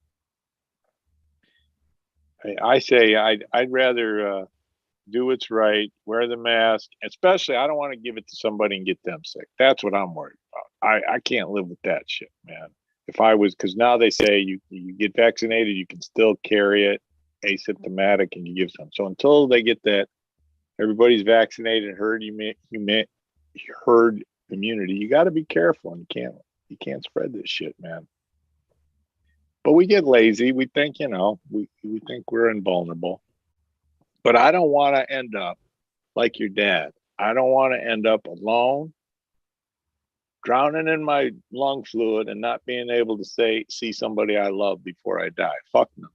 I say I'd rather do what's right, wear the mask. Especially, I don't want to give it to somebody and get them sick. That's what I'm worried about. I can't live with that shit, man. If I was, because now they say you get vaccinated, you can still carry it asymptomatic, and you give some. So until they get that, everybody's vaccinated, herd immunity, you got to be careful, and you can't spread this shit, man. But we get lazy. We think, we think we're invulnerable. But I don't want to end up like your dad. I don't want to end up alone, drowning in my lung fluid, and not being able to see somebody I love before I die. Fuck no.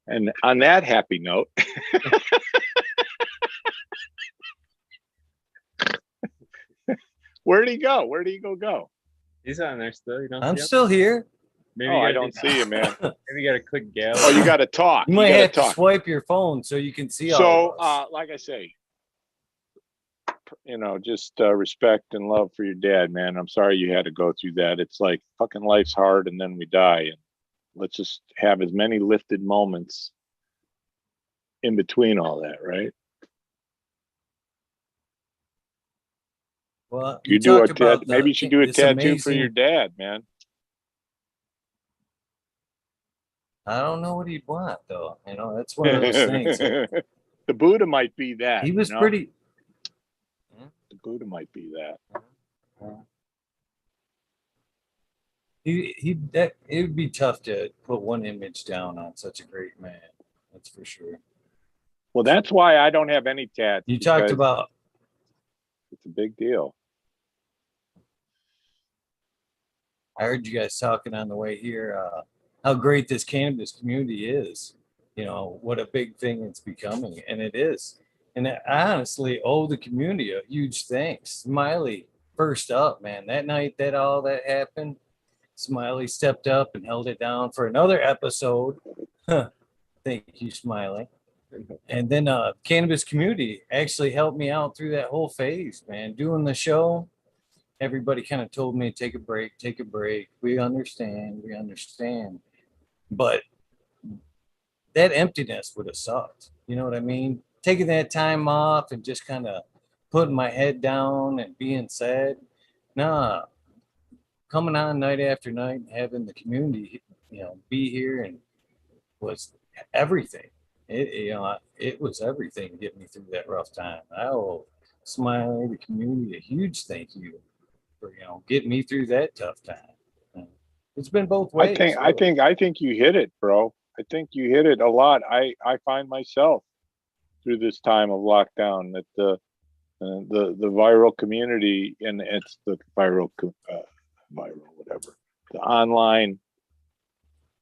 And on that happy note, where'd he go? Where did he go? He's on there still. You don't I'm still here. Maybe I don't see you, man. Maybe you got to click gallery. Oh, you got to talk. You might have to swipe your phone so you can see all of us. Like I say, just respect and love for your dad, man. I'm sorry you had to go through that. It's like fucking life's hard, and then we die. And let's just have as many lifted moments in between all that, right? Well, maybe you should do a tattoo for your dad, man. I don't know what he'd want, though. That's one of those things. The Buddha might be that. He was pretty. The Buddha might be that. It would be tough to put one image down on such a great man. That's for sure. Well, that's why I don't have any tats. You talked about. It's a big deal. I heard you guys talking on the way here. How great this cannabis community is, what a big thing it's becoming, and it is. And I honestly owe the community a huge thanks. Smiley, first up, man. That night that all that happened, Smiley stepped up and held it down for another episode. Thank you, Smiley. And then cannabis community actually helped me out through that whole phase, man. Doing the show, everybody kind of told me, take a break, take a break. We understand, we understand. But that emptiness would have sucked. You know what I mean? Taking that time off and just kind of putting my head down and being sad. Nah, coming on night after night and having the community, be here and was everything. It was everything to get me through that rough time. I owe Smiley, the community, a huge thank you for getting me through that tough time. It's been both ways. I think you hit it, bro. I think you hit it a lot. I find myself through this time of lockdown that the viral community, and it's the viral whatever, the online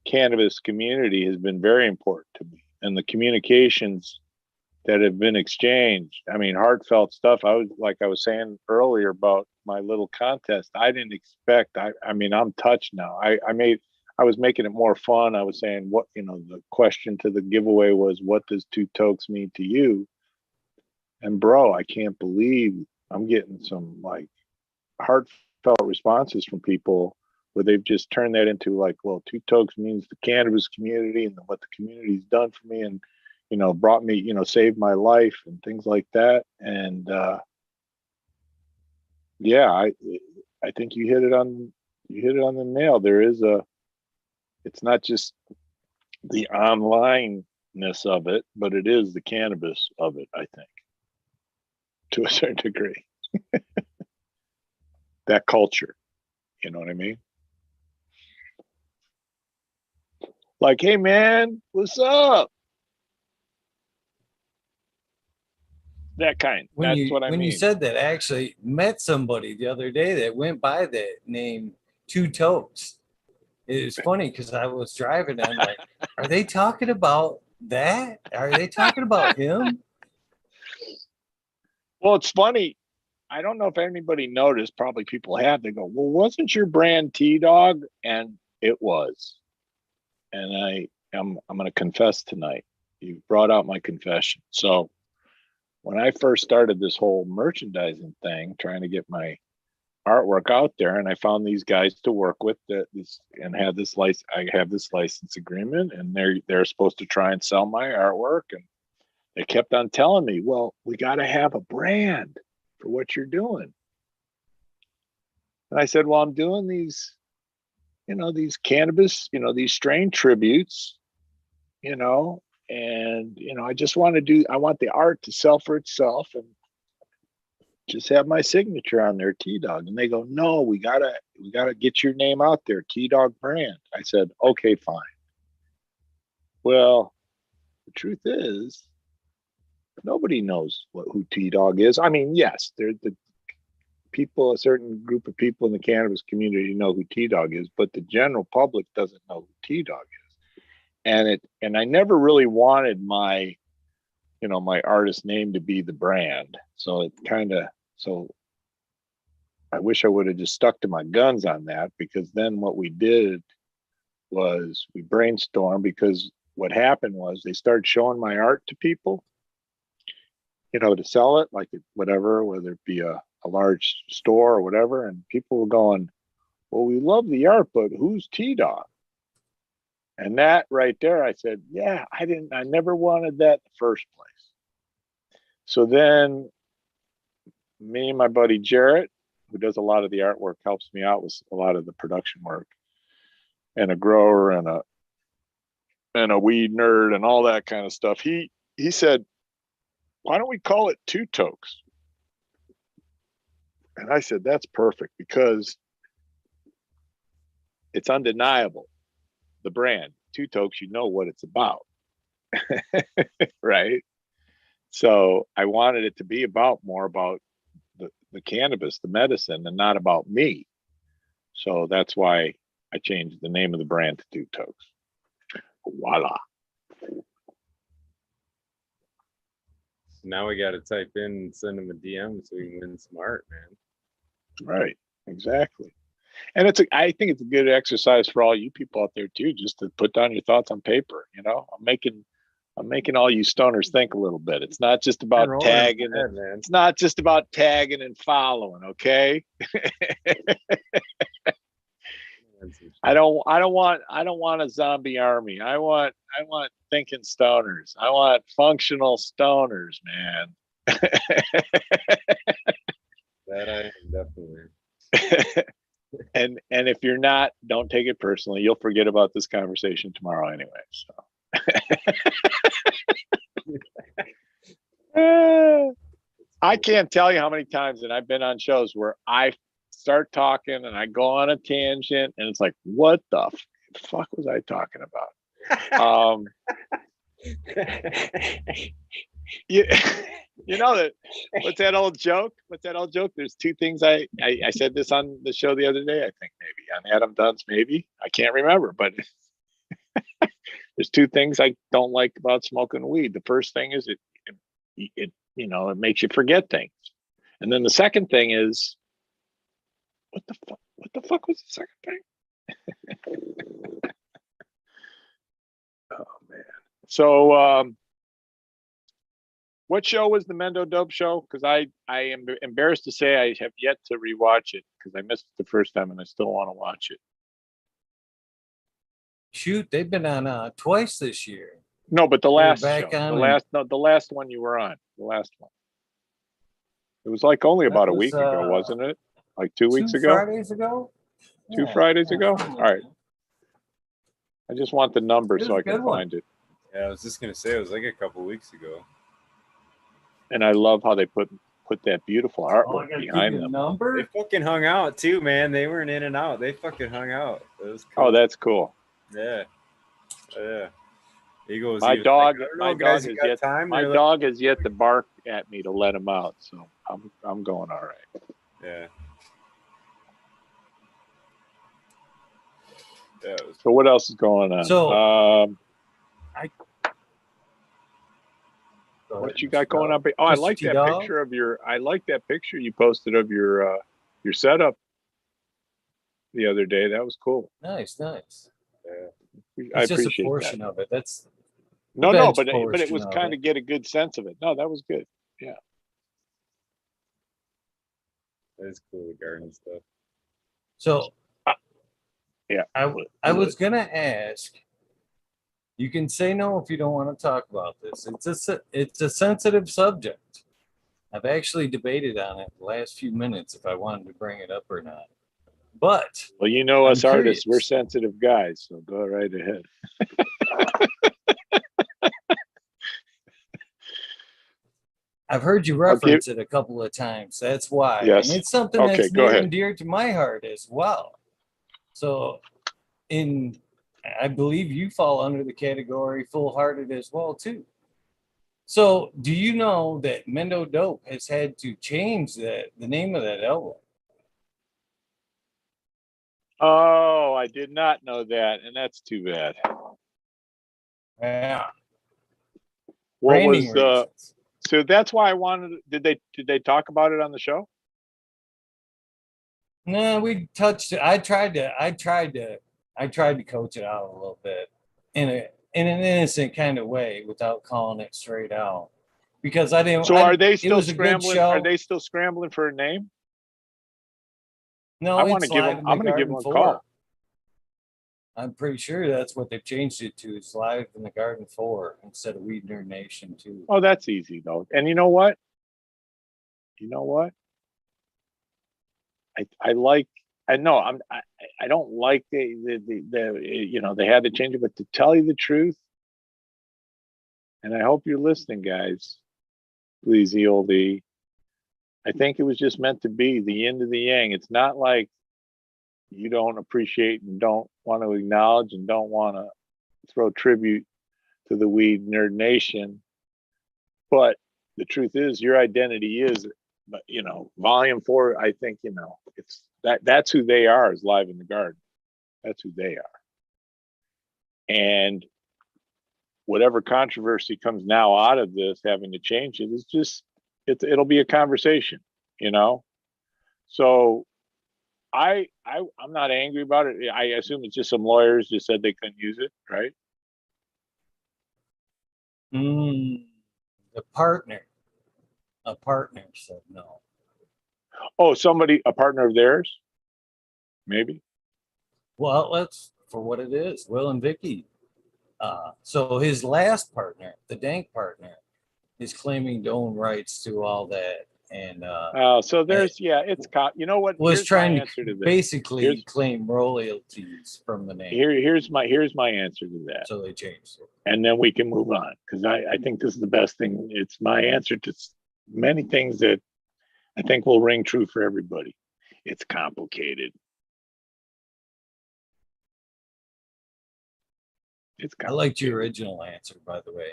cannabis community has been very important to me, and the communications that have been exchanged. I mean, heartfelt stuff. I was saying earlier about my little contest. I didn't expect. I mean, I'm touched now. I was making it more fun. I was saying what the question to the giveaway was, what does Two Tokes mean to you? And bro, I can't believe I'm getting some like heartfelt responses from people where they've just turned that into like, well, Two Tokes means the cannabis community and what the community's done for me, and brought me, saved my life and things like that. And yeah, I think you hit it on the nail. It's not just the onlineness of it, but it is the cannabis of it, I think, to a certain degree. That culture, you know what I mean? Like, hey man, what's up? That kind. That's what I mean. When you said that, I actually met somebody the other day that went by that name, Two Tokes. It was funny because I was driving and I'm like, are they talking about that? Are they talking about him? Well, it's funny. I don't know if anybody noticed. Probably people have. They go, well, wasn't your brand TDog? And it was. And I'm going to confess tonight. You brought out my confession. So when I first started this whole merchandising thing, trying to get my artwork out there, and I found these guys to work with and had this license. I have this license agreement, and they're supposed to try and sell my artwork, and they kept on telling me, well, we got to have a brand for what you're doing. And I said, well, I'm doing these cannabis, these strain tributes, and I just want the art to sell for itself and just have my signature on there, TDog. And they go, no, we gotta get your name out there, TDog brand. I said, okay, fine. Well, the truth is, nobody knows who TDog is. I mean, yes, there's a certain group of people in the cannabis community know who TDog is, but the general public doesn't know who TDog is. And I never really wanted my artist name to be the brand. So I wish I would have just stuck to my guns on that, because then what we did was we brainstormed, because what happened was they started showing my art to people, to sell it, like whatever, whether it be a large store or whatever. And people were going, well, we love the art, but who's TDog? And that right there, I said, yeah, I never wanted that in the first place. So then me and my buddy Jarrett, who does a lot of the artwork, helps me out with a lot of the production work, and a grower and a weed nerd and all that kind of stuff. He said, why don't we call it Two Tokes? And I said, that's perfect, because it's undeniable. The brand, Two Tokes, you know what it's about. Right? So I wanted it to be more about the cannabis, the medicine, and not about me. So that's why I changed the name of the brand to Two Tokes. Voila. Now we got to type in and send him a DM so we can win some art, man. Right. Exactly. And I think it's a good exercise for all you people out there too, just to put down your thoughts on paper. I'm making all you stoners think a little bit. It's not just about tagging. It's not just about tagging and following. Okay. I don't want a zombie army. I want thinking stoners. I want functional stoners, man. That I am definitely. And if you're not, don't take it personally. You'll forget about this conversation tomorrow anyway. So I can't tell you how many times that I've been on shows where I start talking and I go on a tangent and it's like, what the fuck was I talking about? You know that what's that old joke? There's two things I said this on the show the other day, I think maybe on Adam Dunn's, maybe. I can't remember, but there's two things I don't like about smoking weed. The first thing is it makes you forget things. And then the second thing is what the fuck was the second thing? Oh man. So what show was the Mendo Dope show? Because I am embarrassed to say I have yet to rewatch it because I missed it the first time and I still want to watch it. Shoot, they've been on twice this year. No, but the last show, the last one you were on, the last one. It was like only about a week ago, wasn't it? Like 2 weeks ago? 2 Fridays ago? Two Fridays ago? All right. I just want the number so I can find it. Yeah, I was just gonna say it was like a couple weeks ago. And I love how they put that beautiful artwork behind them. Number? They fucking hung out too, man. They weren't in and out. They fucking hung out. It was cool. Oh, that's cool. Yeah. Yeah. He goes. My dog has yet to bark at me to let him out, so I'm going all right. Yeah. Yeah. So what else is going on? So what you got going on? Oh, I like that picture of I like that picture you posted of your setup the other day. That was cool. Nice. Yeah. It's just a portion of it. That's no, but it was kind of get a good sense of it. No, that was good. Yeah. That is cool, the garden stuff. So yeah. I was gonna ask. You can say no if you don't want to talk about this. It's a sensitive subject. I've actually debated on it the last few minutes if I wanted to bring it up or not. But well, us artists, we're sensitive guys, so go right ahead. I've heard you reference it a couple of times. That's why. Yes. And it's something that's near and dear to my heart as well. So I believe you fall under the category full-hearted as well, too. So do you know that Mendo Dope has had to change the name of that album? Oh, I did not know that, and that's too bad. Yeah. What was so that's why I wanted. Did they talk about it on the show? No, we touched it. I tried to coach it out a little bit in an innocent kind of way without calling it straight out because I didn't. So are they still scrambling? Are they still scrambling for a name? No, I'm going to give them a call. I'm pretty sure that's what they've changed it to. It's Live in the Garden 4 instead of Weed Nerd Nation 2. Oh, that's easy though. And you know what? I don't like they had to change it, but to tell you the truth, and I hope you're listening, guys, please, ELD. I think it was just meant to be the yin to the yang. It's not like you don't appreciate and don't want to acknowledge and don't want to throw tribute to the Weed Nerd Nation. But the truth is your identity is, but volume 4, I think, it's that's who they are, is Live in the Garden. That's who they are. And whatever controversy comes now out of this, having to change it, is just, it'll be a conversation, So I'm not angry about it. I assume it's just some lawyers just said they couldn't use it, right? The partner, a partner said no. Oh, a partner of theirs, maybe. Well, let's for what it is. Will and Vicky. So his last partner, the Dank partner, is claiming to own rights to all that, and so there's it's you know what? was Here's trying my answer to to this. basically claim royalties from the name. Here's my answer to that. So they changed it, and then we can move on because I think this is the best thing. It's my answer to many things that I think will ring true for everybody. It's complicated. I liked your original answer, by the way.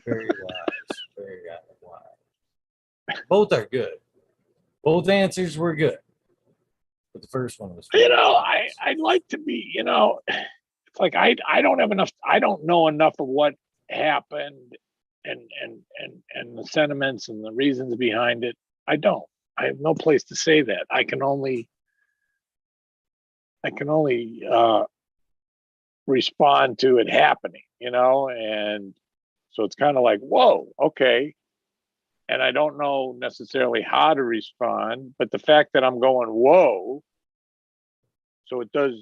Very wise. Very wise. Both are good. Both answers were good. But the first one was I'd like to be, it's like I don't know enough of what happened and the sentiments and the reasons behind it. I have no place to say that. I can only respond to it happening, and so it's kind of like, whoa, okay. And I don't know necessarily how to respond, but the fact that I'm going, whoa, so it does,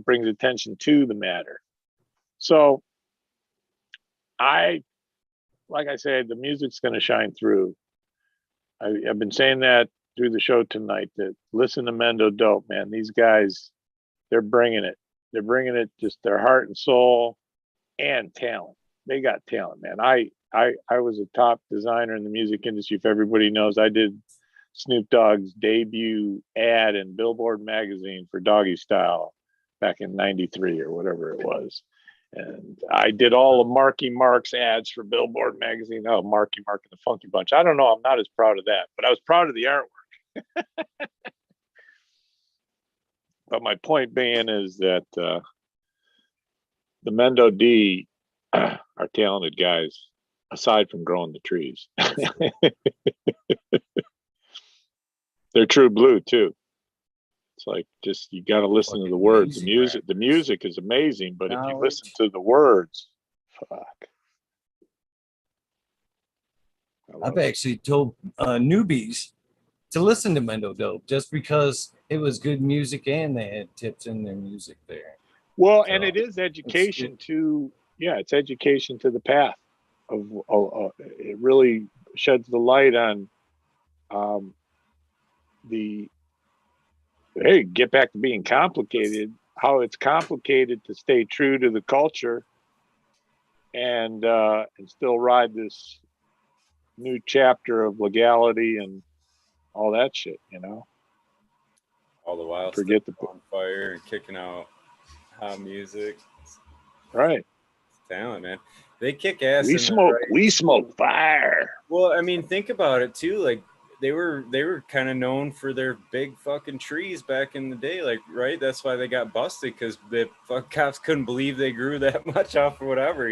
brings attention to the matter. So like I said, the music's going to shine through. I've been saying that through the show tonight, that listen to Mendo Dope, man. These guys, they're bringing it. They're bringing it, just their heart and soul and talent. They got talent, man. I was a top designer in the music industry. If everybody knows, I did Snoop Dogg's debut ad in Billboard magazine for Doggy Style back in '93 or whatever it was. And I did all of Marky Mark's ads for Billboard magazine. Oh, Marky Mark and the Funky Bunch. I don't know. I'm not as proud of that, but I was proud of the artwork. But my point being is that the Mendo D are talented guys, aside from growing the trees. They're true blue too. It's like, just, you got to listen to the words. The music is amazing, but if you listen to the words, fuck. I've actually told newbies to listen to Mendo Dope just because it was good music and they had tips in their music there. Well, so, and it is education it's education to the path of it really sheds the light on get back to being complicated, how it's complicated to stay true to the culture and still ride this new chapter of legality and all that shit, all the while forget the on fire and kicking out hot music. Right. It's talent, man. They kick ass. We smoke fire. Well, I mean, think about it too. Like, they were kind of known for their big fucking trees back in the day, like, right? That's why they got busted, because the fuck cops couldn't believe they grew that much off or whatever,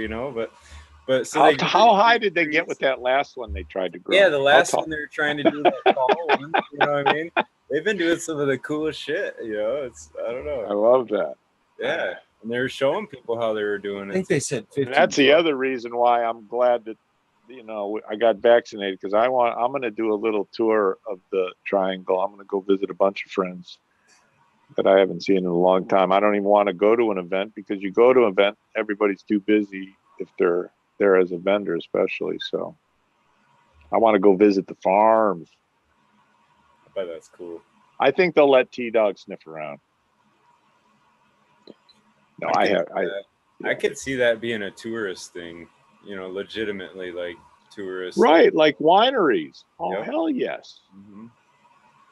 But so how high did they get with that last one they tried to grow? Yeah, the last one they were trying to do, that tall one. You know what I mean? They've been doing some of the coolest shit. It's, I don't know. I love that. Yeah, and they were showing people how they were doing it. I think they said 50. That's the other reason why I'm glad that I got vaccinated, because I'm going to do a little tour of the Triangle. I'm going to go visit a bunch of friends that I haven't seen in a long time. I don't even want to go to an event, because you go to an event, everybody's too busy if they're there as a vendor, especially. So I want to go visit the farms. I bet that's cool. I think they'll let TDog sniff around. No, I could see that being a tourist thing, legitimately, like tourists. Right, like wineries. Oh, yep. Hell yes. Mm-hmm.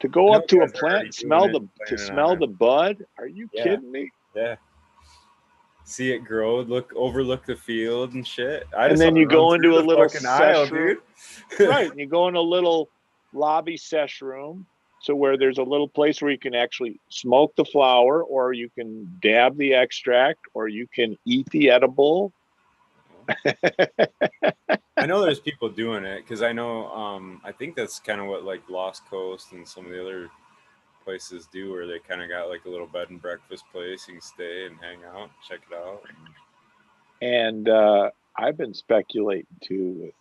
To go up to a plant and smell the bud? Are you kidding me? Yeah. See it grow, overlook the field and shit. And then you go into a little sesh room. Right, and you go in a little lobby sesh room, so where there's a little place where you can actually smoke the flower, or you can dab the extract, or you can eat the edible. I know there's people doing it, because I know I think that's kind of what like Lost Coast and some of the other places do, where they kind of got like a little bed and breakfast place. You can stay and hang out, check it out. And I've been speculating too with,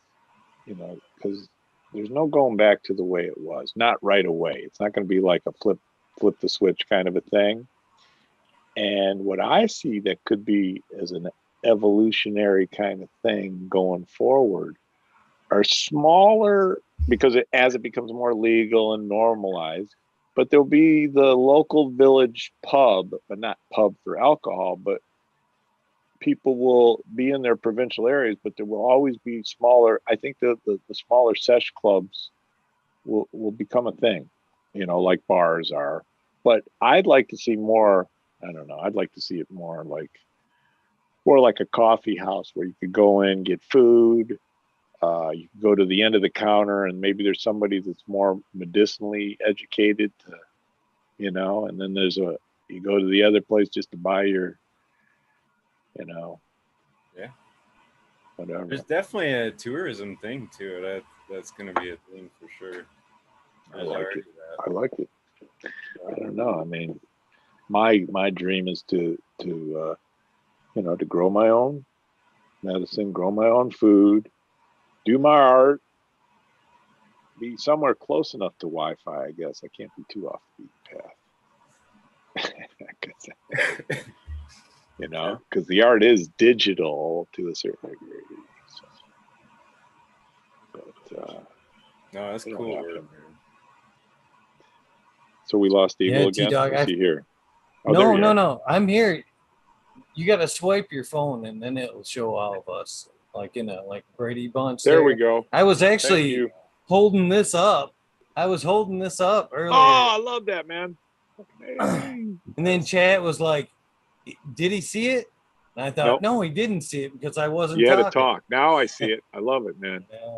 you know, because there's no going back to the way it was. Not right away. It's not going to be like a flip the switch kind of a thing. And what I see that could be as an evolutionary kind of thing going forward are smaller, because as it becomes more legal and normalized, but there'll be the local village pub, but not pub for alcohol, but people will be in their provincial areas, but there will always be smaller. I think the smaller sesh clubs will become a thing, you know, like bars are. But I'd like to see more, I don't know, I'd like to see it more like a coffee house where you could go in, get food. You can go to the end of the counter and maybe there's somebody that's more medicinally educated to, you know, and then you go to the other place just to buy your, you know, whatever. There's definitely a tourism thing to it. That's going to be a thing for sure. I like it. I don't know. I mean, my dream is to you know, to grow my own medicine, grow my own food, do my art, be somewhere close enough to Wi-Fi. I guess I can't be too off the beaten path. You know, because the art is digital to a certain degree. But no, that's cool. So we lost Eagle again. T-Dog, Is he here? Oh, no. I'm here. You got to swipe your phone and then it'll show all of us, like in a Brady Bunch. There we go. I was actually holding this up. earlier. Oh, I love that, man. And then Chad was like, "Did he see it?" And I thought, No, he didn't see it because I wasn't. You had to talk. Now I see it. I love it, man. Yeah.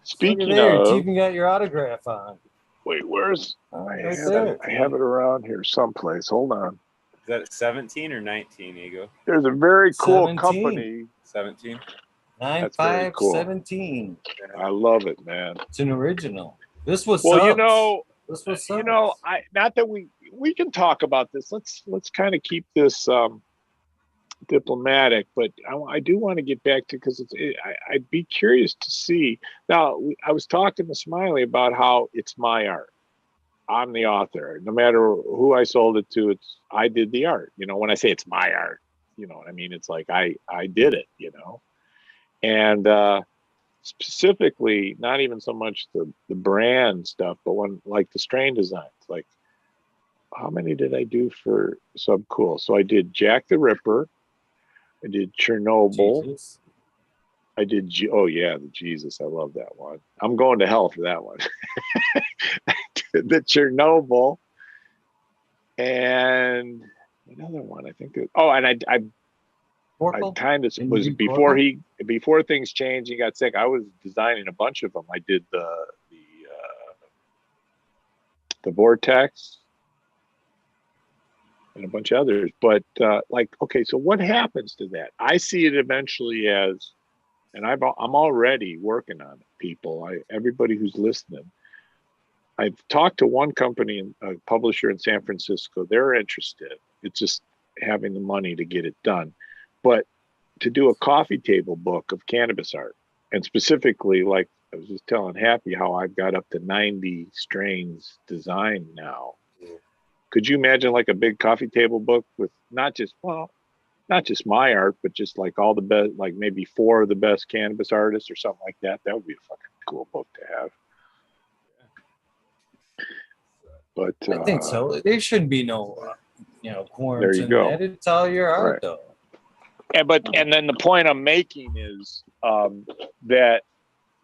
Speaking there, of, you even got your autograph on. Wait, where's? I there. have it around here someplace. Hold on. Is that 17 or 19, Eagle? There's a very cool 17. company. 17. 9517. I love it, man. It's an original. This was well, subs. you know, this was subs. you know, not that we can talk about this. Let's kind of keep this diplomatic, but I do want to get back to, because I'd be curious to see. Now, I was talking to Smiley about how it's my art. I'm the author. No matter who I sold it to, I did the art. You know, when I say it's my art, you know what I mean? It's like I did it, you know. And specifically, not even so much the brand stuff, but like the strain designs. Like, how many did I do for Subcool? So I did Jack the Ripper. I did Chernobyl. Jesus. I did the Jesus. I love that one. I'm going to hell for that one. The Chernobyl and another one. I think. And I kind of was before things changed. He got sick. I was designing a bunch of them. I did the Vortex and a bunch of others. But okay, so what happens to that? I see it eventually as, and I'm already working on it, people. Everybody who's listening. I've talked to one company, a publisher in San Francisco. They're interested. It's just having the money to get it done. But to do a coffee table book of cannabis art, and specifically, like I was just telling Happy how I've got up to 90 strains designed now. Could you imagine like a big coffee table book with not just my art, but just like all the best, like maybe 4 of the best cannabis artists or something like that? That would be a fucking cool book to have. But I think so. There should be no, quarantine. There you go. It's all your art, though. And then the point I'm making is that,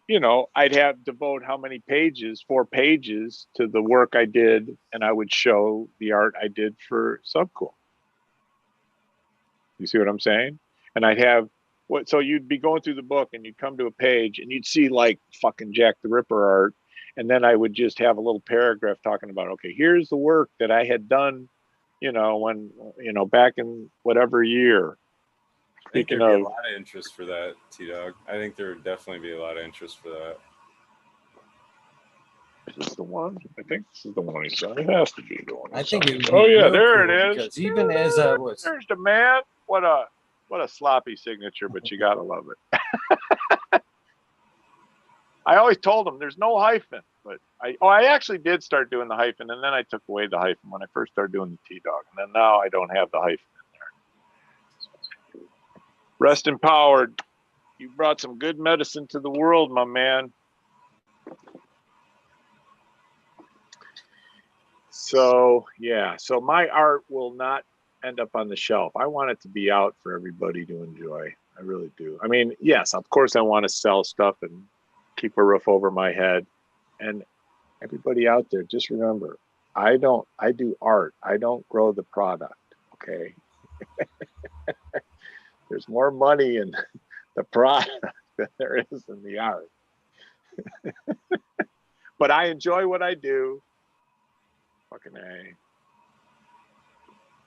you know, I'd have devote how many pages, 4 pages to the work I did, and I would show the art I did for Subcool. You see what I'm saying? And I'd have so you'd be going through the book and you'd come to a page and you'd see like fucking Jack the Ripper art. And then I would just have a little paragraph talking about, okay, here's the work that I had done, you know, when, you know, back in whatever year. I think there'd be a lot of interest for that, T-Dog. I think there would definitely be a lot of interest for that. Is this the one? I think this is the one he sent. It has to be the one. I think it would be oh yeah, real there cool it is. because even as I was, There's the man. What a sloppy signature, but you gotta love it. I always told him there's no hyphen, but I actually did start doing the hyphen, and then I took away the hyphen when I first started doing the TDog, and then now I don't have the hyphen in there. Rest empowered. You brought some good medicine to the world, my man. So yeah, so my art will not end up on the shelf. I want it to be out for everybody to enjoy. I really do. I mean, yes, of course I want to sell stuff and keep a roof over my head. And everybody out there, just remember, I do art. I don't grow the product. Okay. There's more money in the product than there is in the art. But I enjoy what I do. Fucking A.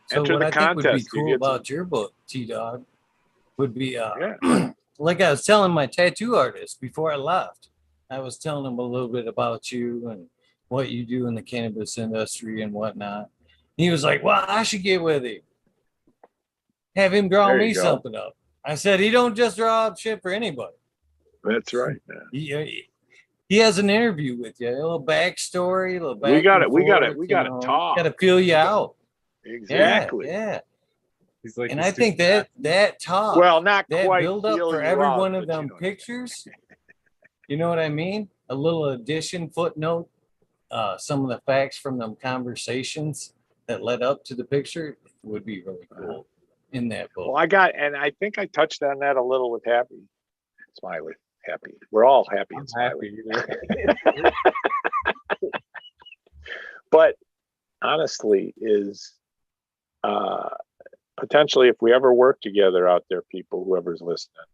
so what I think would be cool about your book, TDog, would be like I was telling my tattoo artist before I left. I was telling him a little bit about you and what you do in the cannabis industry and whatnot. He was like, "Well, I should get with him. Have him draw me something up." I said, "He don't just draw up shit for anybody." That's right, man. He has an interview with you, a little backstory, a little back. We got to talk. Got to feel you out. Exactly. Yeah. He's like, and I think that talk, not that quite build up for every out, one of them pictures. You know what I mean? A little addition, footnote, some of the facts from them conversations that led up to the picture would be really cool in that book. Well, I think I touched on that a little with Happy. Smiley. Happy. We're all happy and smiley. But honestly, is potentially if we ever work together out there, people, whoever's listening,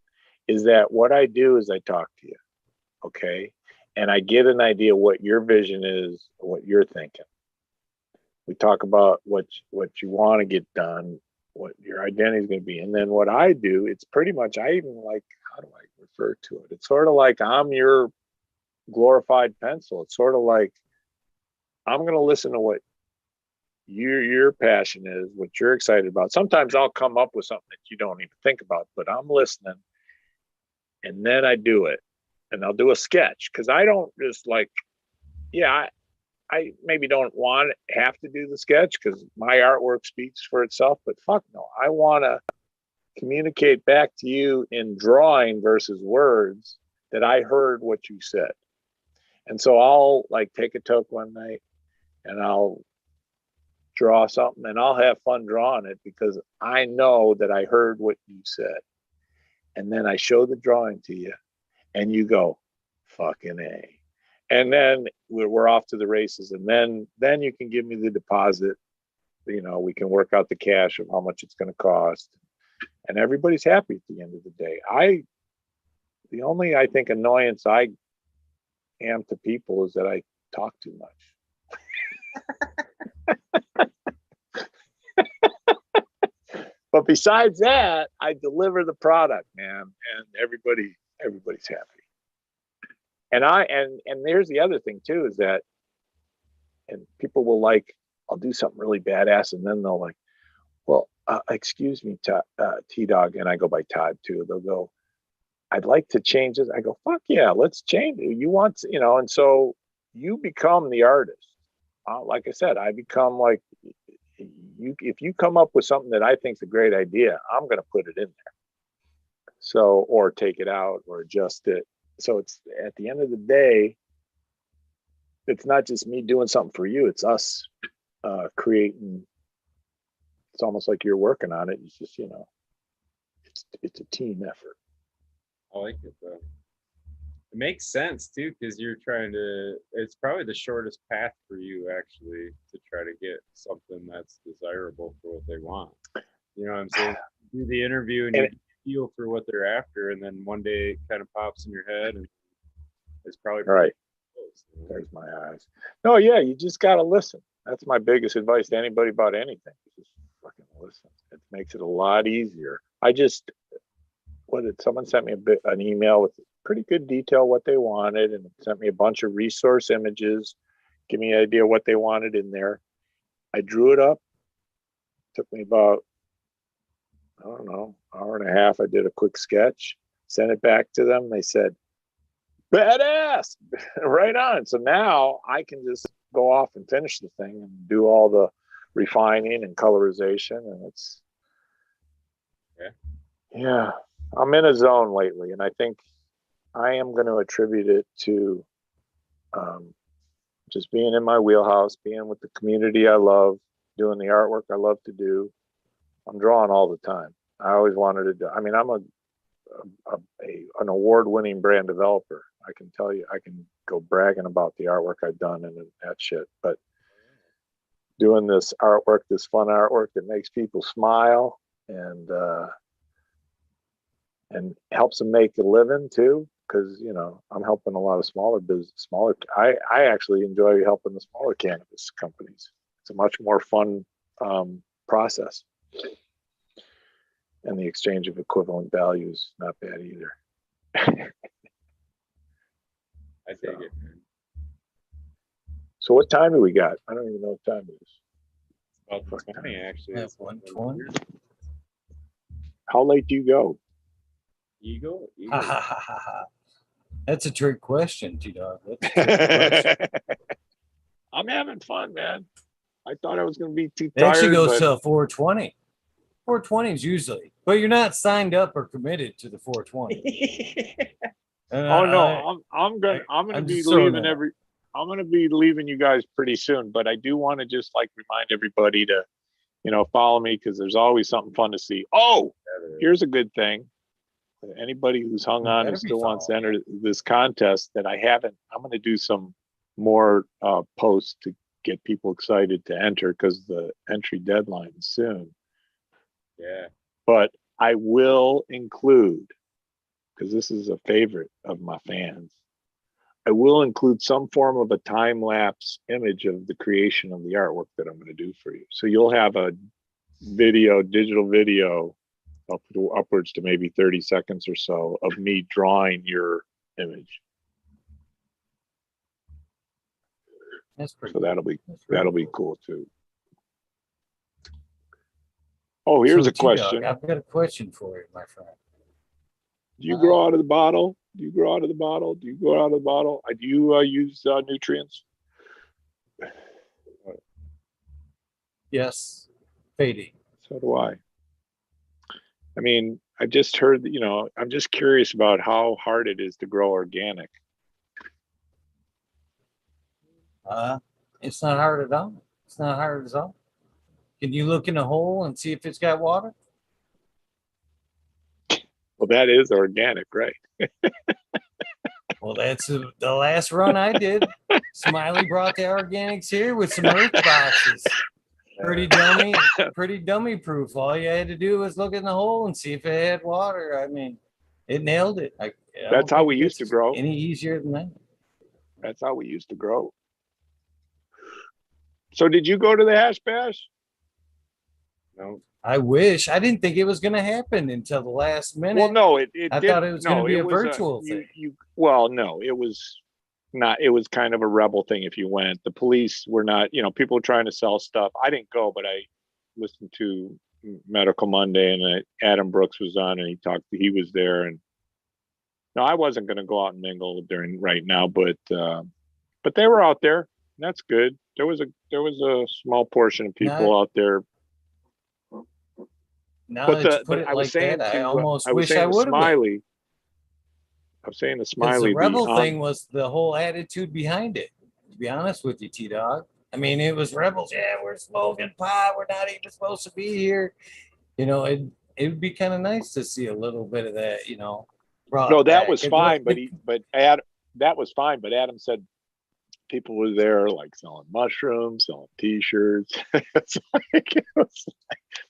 is that what I do is I talk to you, okay? And I get an idea what your vision is, what you're thinking. We talk about what you want to get done, what your identity is going to be. And then what I do, it's pretty much, I even like, how do I refer to it? It's sort of like I'm your glorified pencil. It's sort of like I'm going to listen to what your passion is, what you're excited about. Sometimes I'll come up with something that you don't even think about, but I'm listening, and then I do it, and I'll do a sketch because I don't just like, I maybe don't have to do the sketch because my artwork speaks for itself, but fuck no, I want to communicate back to you in drawing versus words that I heard what you said. And so I'll like take a toke one night and I'll draw something and I'll have fun drawing it because I know that I heard what you said. And then I show the drawing to you and you go, fucking A. And then we're off to the races. And then you can give me the deposit. You know, we can work out the cash of how much it's going to cost. And everybody's happy at the end of the day. The only, I think, annoyance I am to people is that I talk too much. But besides that, I deliver the product, man, and everybody's happy. And and there's the other thing too, is that, and people will like, I'll do something really badass, and then they'll like, well, excuse me, T-Dog, and I go by Todd too. They'll go, I'd like to change this. I go, fuck yeah, let's change it. You want, you know, and so you become the artist. Like I said, I become like, if you come up with something that I think is a great idea, I'm going to put it in there. So, or take it out or adjust it. So it's at the end of the day, it's not just me doing something for you. It's us creating. It's almost like you're working on it. It's just, you know, it's a team effort. I like it though. It makes sense too, because it's probably the shortest path for you actually to try to get something that's desirable for what they want. You know what I'm saying? Do the interview and you feel for what they're after, and then one day it kind of pops in your head and it's probably right. Close, you know? There's my eyes. No, yeah, you just got to listen. That's my biggest advice to anybody about anything. Just fucking listen. It makes it a lot easier. Someone sent me an email with pretty good detail what they wanted, and sent me a bunch of resource images, give me an idea what they wanted in there. I drew it up. Took me about, I don't know, hour and a half. I did a quick sketch, sent it back to them. They said, badass, right on. So now I can just go off and finish the thing and do all the refining and colorization. And it's, yeah, I'm in a zone lately. And I think I am going to attribute it to just being in my wheelhouse, being with the community I love, doing the artwork I love to do. I'm drawing all the time. I always wanted to do, I mean, I'm an award-winning brand developer. I can tell you, I can go bragging about the artwork I've done and that shit. But doing this artwork, this fun artwork that makes people smile and helps them make a living too, because you know I'm helping a lot of smaller business, I actually enjoy helping the smaller cannabis companies. It's a much more fun process. And the exchange of equivalent values, not bad either. I take it, man. So what time do we got? I don't even know what time it is. About 20, actually. That's 1:20. How late do you go? Eagle? That's a trick question, TDog. I'm having fun, man. I thought I was going to be too It tired. actually goes to 4:20. 4:20 is usually, but you're not signed up or committed to the 4:20. Oh no, I'm gonna be leaving you guys pretty soon. But I do want to just like remind everybody to, you know, follow me because there's always something fun to see. Oh, here's a good thing. Anybody who's hung on and still wants to enter this contest that I haven't, I'm going to do some more posts to get people excited to enter because the entry deadline is soon. Yeah. But I will include, because this is a favorite of my fans, I will include some form of a time-lapse image of the creation of the artwork that I'm going to do for you. So you'll have a video, digital video, upwards to maybe 30 seconds or so of me drawing your image. That's pretty. So that'll be cool too. Oh, here's a question. I've got a question for you, my friend. Do you grow out of the bottle? Do you grow out of the bottle? Do you grow out of the bottle? Do you use nutrients? Yes, fading. So do I. I mean, I just heard that, you know, I'm just curious about how hard it is to grow organic. It's not hard at all. It's not hard at all. Can you look in a hole and see if it's got water? Well, that is organic, right? Well, that's the last run I did. Smiley brought the organics here with some earth boxes. Pretty dummy proof. All you had to do was look in the hole and see if it had water. I mean, it nailed it. That's how we used to grow. Any easier than that? That's how we used to grow. So did you go to the Hash Bash? No. I wish. I didn't think it was going to happen until the last minute. Well, no, I thought it was going to be a virtual thing. Well, no, it was not. It was kind of a rebel thing if you went. The police were not, you know, people were trying to sell stuff. I didn't go, but I listened to Medical Monday and Adam Brooks was on and he was there. And no, I wasn't going to go out and mingle right now, but they were out there. And that's good. There was a small portion of people out there. Now that you put it like that, I almost wish I would have been. I'm saying the Smiley. The rebel thing was the whole attitude behind it. To be honest with you, TDog. I mean, it was rebels. Yeah, we're smoking pot. We're not even supposed to be here. You know, it would be kind of nice to see a little bit of that. You know. No, that was fine, that was fine. But Adam said people were there like selling mushrooms, selling T-shirts.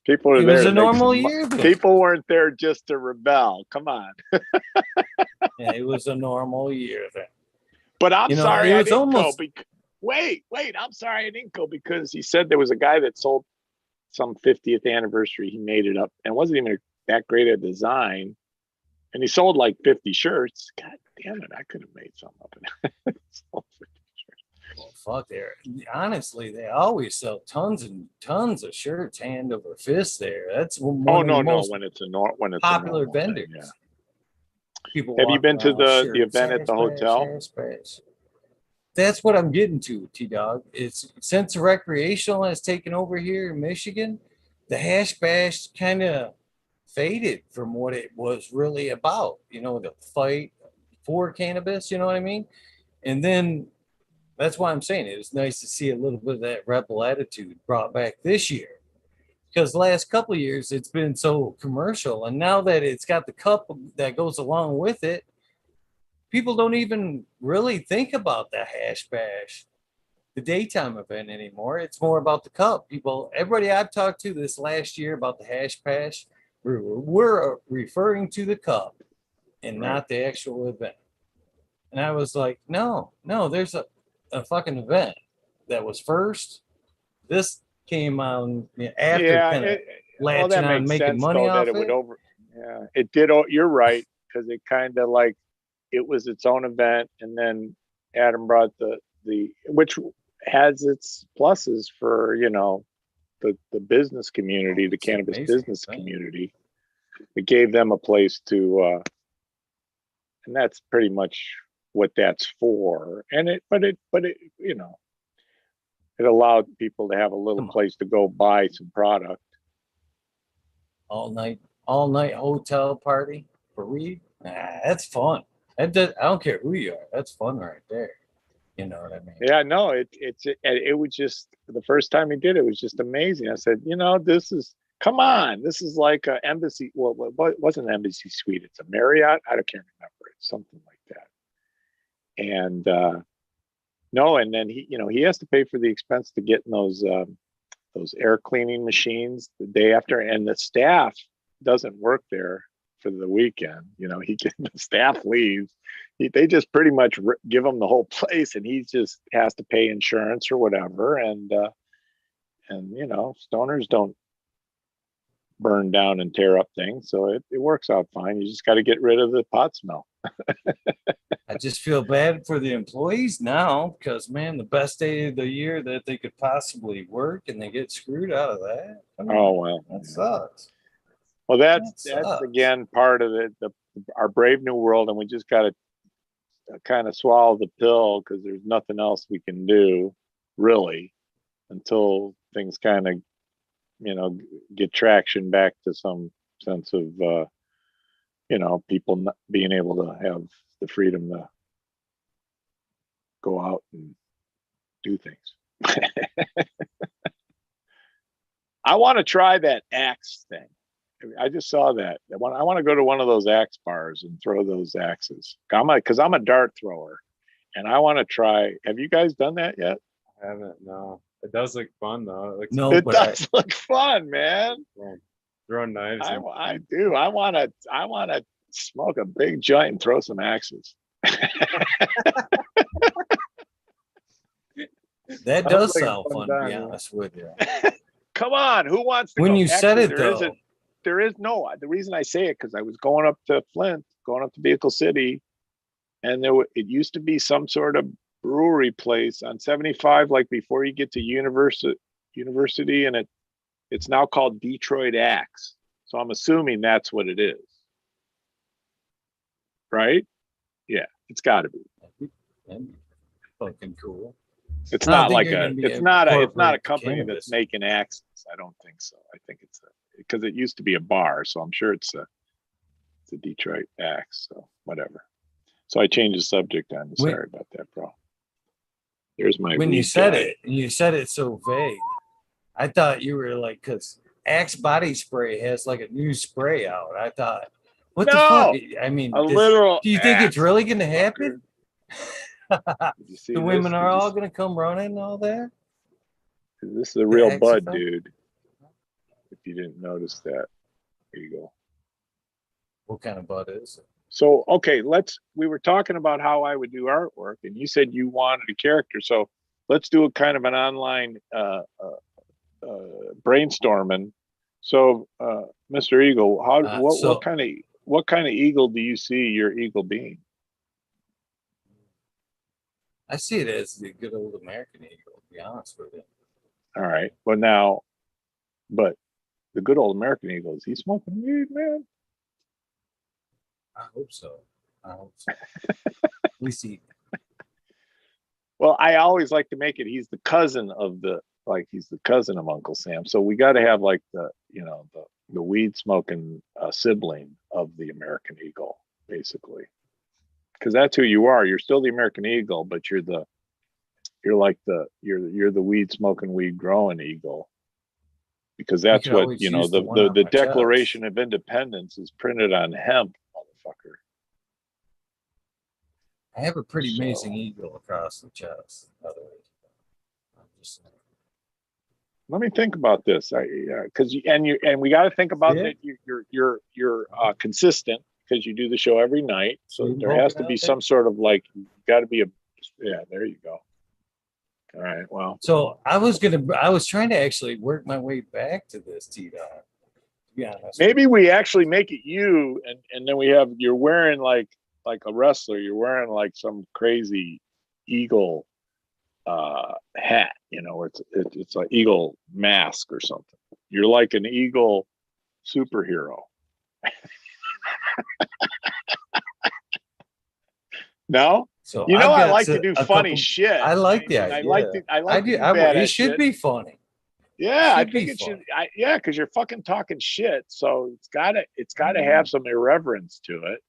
People were there. It was a normal year. People weren't there just to rebel. Come on. Yeah, it was a normal year then. But I'm sorry I didn't go. Wait, I'm sorry I didn't go because he said there was a guy that sold some 50th anniversary. He made it up and it wasn't even that great a design. And he sold like 50 shirts. God damn it, I could have made some of it. Sold 50 shirts. Well, fuck there. Honestly, they always sell tons and tons of shirts hand over fist there. That's one of the most when it's popular a normal vendors. thing, yeah. People Have you been to the shirts, event at the hotel? That's what I'm getting to, TDog. It's since recreational has taken over here in Michigan, the hash bash kind of faded from what it was really about. You know, the fight for cannabis, you know what I mean? And then that's why I'm saying it was nice to see a little bit of that rebel attitude brought back this year. Because the last couple of years it's been so commercial, and now that it's got the cup that goes along with it, people don't even really think about the hash bash, the daytime event anymore. It's more about the cup. Everybody I've talked to this last year about the hash bash, we're referring to the cup and not the actual event. And I was like, no, there's a fucking event that was first. This came on after kind of latching on making money off it. It did. You're right, because it kind of like it was its own event, and then Adam brought the which has its pluses for the business community, the cannabis business community. It gave them a place to, and that's pretty much what that's for. And it allowed people to have a little place to go buy some product. All night hotel party for weed. That's fun. I don't care who you are. That's fun right there. You know what I mean? Yeah, no, it was just the first time he did it was just amazing. I said, this is like an embassy. Well, it wasn't an embassy suite. It's a Marriott. I can't remember. It's something like that. And no, and then he has to pay for the expense to get in those air cleaning machines the day after, and the staff doesn't work there for the weekend. The staff leaves. They just pretty much give him the whole place, and he just has to pay insurance or whatever. And stoners don't burn down and tear up things, so it works out fine. You just got to get rid of the pot smell. I just feel bad for the employees now, because man, the best day of the year that they could possibly work, and they get screwed out of that. That sucks. Well, that's again part of our brave new world, and we just got to kind of swallow the pill, because there's nothing else we can do really until things kind of get traction back to some sense of people not being able to have the freedom to go out and do things. I want to try that axe thing. I just saw that. I want to go to one of those axe bars and throw those axes. Because I'm a dart thrower, and I want to try. Have you guys done that yet? I haven't. No. It does look fun though. It does look fun, man. Throwing knives. I do. I want to smoke a big joint and throw some axes. That does sound fun, to be honest with you. Come on, who wants to when go? You said it though. There is no. The reason I say it, because I was going up to Flint, going up to Vehicle City, and it used to be some sort of brewery place on 75, like before you get to university, and it's now called Detroit Axe. So I'm assuming that's what it is, right? Yeah, it's got to be. That'd be fucking cool. It's not a company that's making axes. I don't think so. I think it's because it used to be a bar, so I'm sure it's a Detroit Axe. So whatever. So I changed the subject on you. Sorry about that, bro. There's my. When you said it so vague, I thought you were like, because Axe body spray has like a new spray out. I thought, what the fuck? I mean, do you think it's really going to happen? The women are all going to come running and all that? This is a real bud, dude. If you didn't notice that. Here you go. What kind of bud is it? So, okay, we were talking about how I would do artwork, and you said you wanted a character. So let's do a kind of an online brainstorming. So, Mr. Eagle, what kind of eagle do you see your eagle being? I see it as the good old American eagle, to be honest with you. All right. Well, now, but the good old American eagle, is he smoking weed, man? I hope so. I hope so. At least he. Well, I always like to make it. He's the cousin of he's the cousin of Uncle Sam. So we got to have like the weed smoking sibling of the American eagle, basically, because that's who you are. You're still the American eagle, but you're the weed smoking, weed growing eagle, because that's what the Declaration of Independence is printed on hemp, motherfucker. I have a pretty amazing eagle across the chest, by the way. I'm just saying. Let me think about this, because we got to think about that. You're consistent because you do the show every night, so there has to be some sort of like, got to be there you go. All right, well. So I was trying to actually work my way back to this TDog. To be honest, maybe we actually make it you, and then you're wearing like a wrestler. You're wearing like some crazy eagle hat, it's like eagle mask or something. You're like an eagle superhero. No, so I like to do funny shit. I like the idea. I like to do it should be funny. Yeah, I think it should. Because you're fucking talking shit, so it's gotta have some irreverence to it,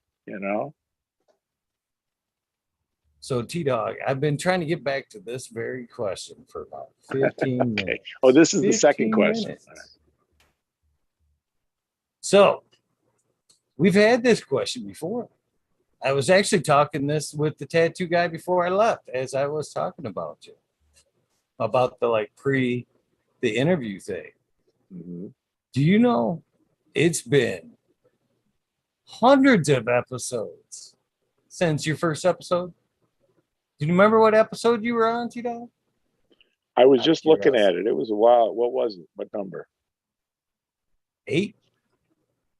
So TDog, I've been trying to get back to this very question for about 15 minutes. Oh, this is the second question. So we've had this question before. I was actually talking this with the tattoo guy before I left, as I was talking about you, about the interview thing. Mm-hmm. Do you know it's been hundreds of episodes since your first episode? Do you remember what episode you were on, T-Dog? I was just looking at it. It was a while. What was it? What number? 8.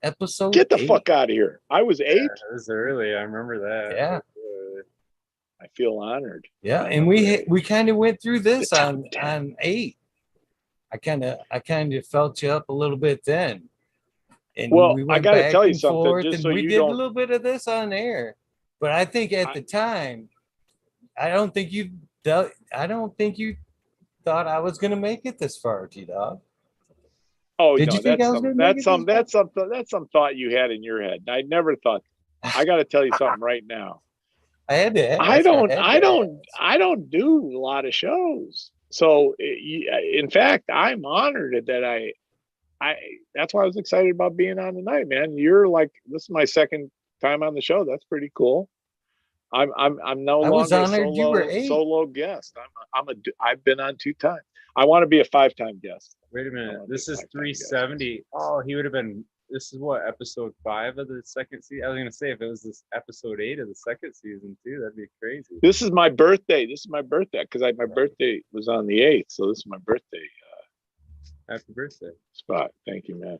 Episode. Get the fuck out of here. I was 8. Yeah, it was early. I remember that. Yeah. I feel honored. Yeah, and we kind of went through this on 8. I kind of felt you up a little bit then. And we went I got to back tell you and something. forth, Just and so we you did don't... a little bit of this on air. But I think at the time, I don't think you thought I was going to make it this far, T-Dog. Oh, did you think I was going to make it? That's some thought you had in your head. I never thought. I got to tell you something right now. I had to. I don't do a lot of shows. So, in fact, I'm honored that that's why I was excited about being on tonight, man. This is my second time on the show. That's pretty cool. I'm no longer a solo guest. I've been on 2 times. I want to be a 5-time guest. Wait a minute. This is 370. Oh, he would have been. This is what, episode 5 of the second season? I was gonna say, if it was this episode 8 of the second season too, that'd be crazy. This is my birthday. Because my birthday was on the 8th, so this is my birthday. Happy birthday. Spot. Thank you, man.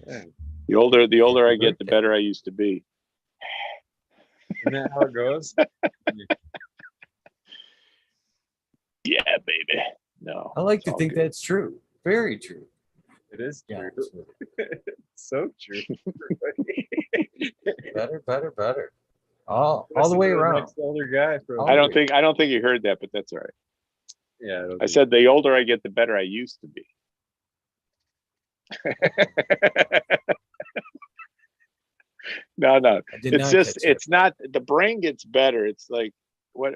Yeah. The older I get, the better I used to be. Isn't that how it goes? Yeah, baby. No. I like to think that's true. Very true. It is true. So true. better. All the way around. Next older guy. I don't think you heard that, but that's all right. Yeah. I said the older I get, the better I used to be. No. It's not, the brain gets better. It's like what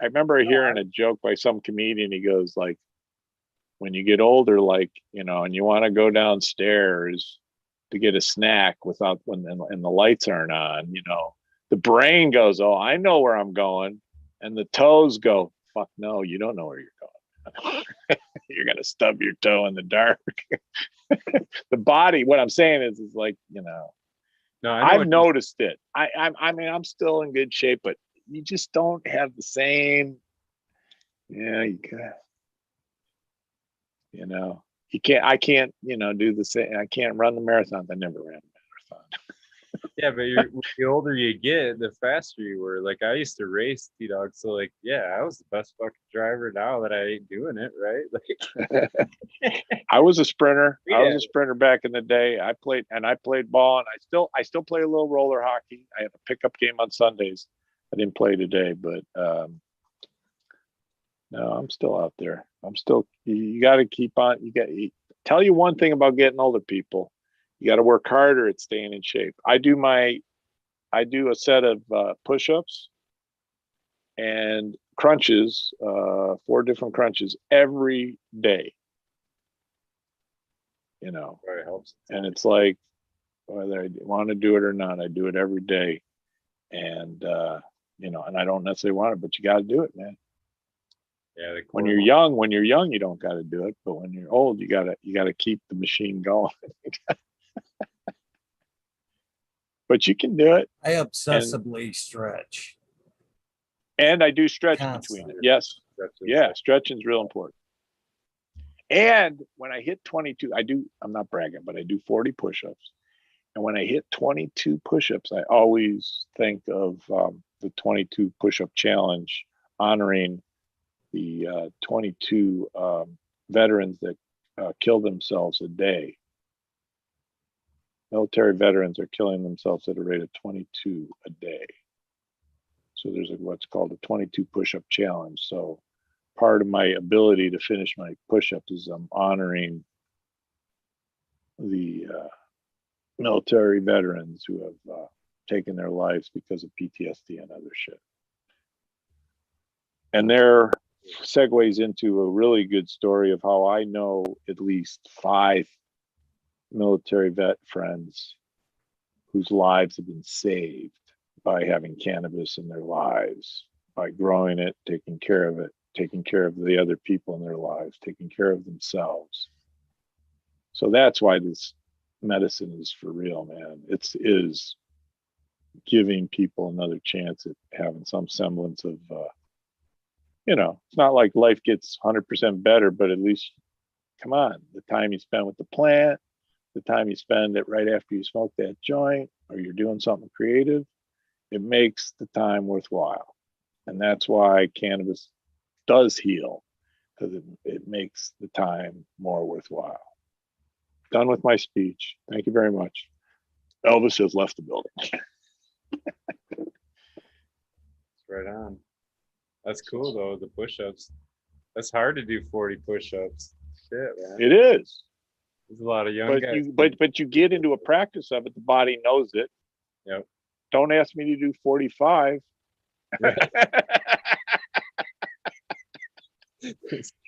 I remember hearing a joke by some comedian. He goes like, when you get older, and you want to go downstairs to get a snack and the lights aren't on, the brain goes, oh, I know where I'm going. And the toes go, fuck no, you don't know where you're going. You're going to stub your toe in the dark. The body, what I'm saying is like, No, I've noticed it. I mean, I'm still in good shape, but you just don't have the same, you can't. I can't, do the same. I can't run the marathons. I never ran a marathon. Yeah, but the older you get, the faster you were. Like I used to race TDog, so like, yeah, I was the best fucking driver. Now that I ain't doing it, right? Like, I was a sprinter. Yeah. I was a sprinter back in the day. I played ball, and I still play a little roller hockey. I have a pickup game on Sundays. I didn't play today, but no, I'm still out there. I'm still. You got to keep on. Tell you one thing about getting older, people. You got to work harder at staying in shape. I do a set of push-ups and crunches, 4 different crunches every day. You know, Very helps. And it's like whether I want to do it or not, I do it every day. And you know, and I don't necessarily want it, but you got to do it, man. Yeah. When you're young, you don't got to do it. But when you're old, you gotta keep the machine going. But you can do it. I obsessively stretch. And I do stretch Constantly. between it. Yes. Yeah, stretching is real important. And when I hit 22, I'm not bragging, but I do 40 push-ups. And when I hit 22 push-ups, I always think of the 22 push-up challenge, honoring the 22 veterans that kill themselves a day. Military veterans are killing themselves at a rate of 22 a day. So there's what's called a 22 push-up challenge. So part of my ability to finish my push-ups is I'm honoring the military veterans who have taken their lives because of PTSD and other shit. And there segues into a really good story of how I know at least 5 military vet friends whose lives have been saved by having cannabis in their lives, by growing it, taking care of it, taking care of the other people in their lives, taking care of themselves. So that's why this medicine is for real, man. It is giving people another chance at having some semblance of, you know, it's not like life gets 100% better, but at least, come on, the time you spend with the plant, the time you spend it right after you smoke that joint, or you're doing something creative, it makes the time worthwhile. And that's why cannabis does heal, because it makes the time more worthwhile. Done with my speech. Thank you very much. Elvis has left the building. Right on. That's cool though, the push-ups. That's hard to do 40 push-ups. Shit, man. It is. There's a lot of young guys. But you get into a practice of it, the body knows it. Yep. Don't ask me to do 45.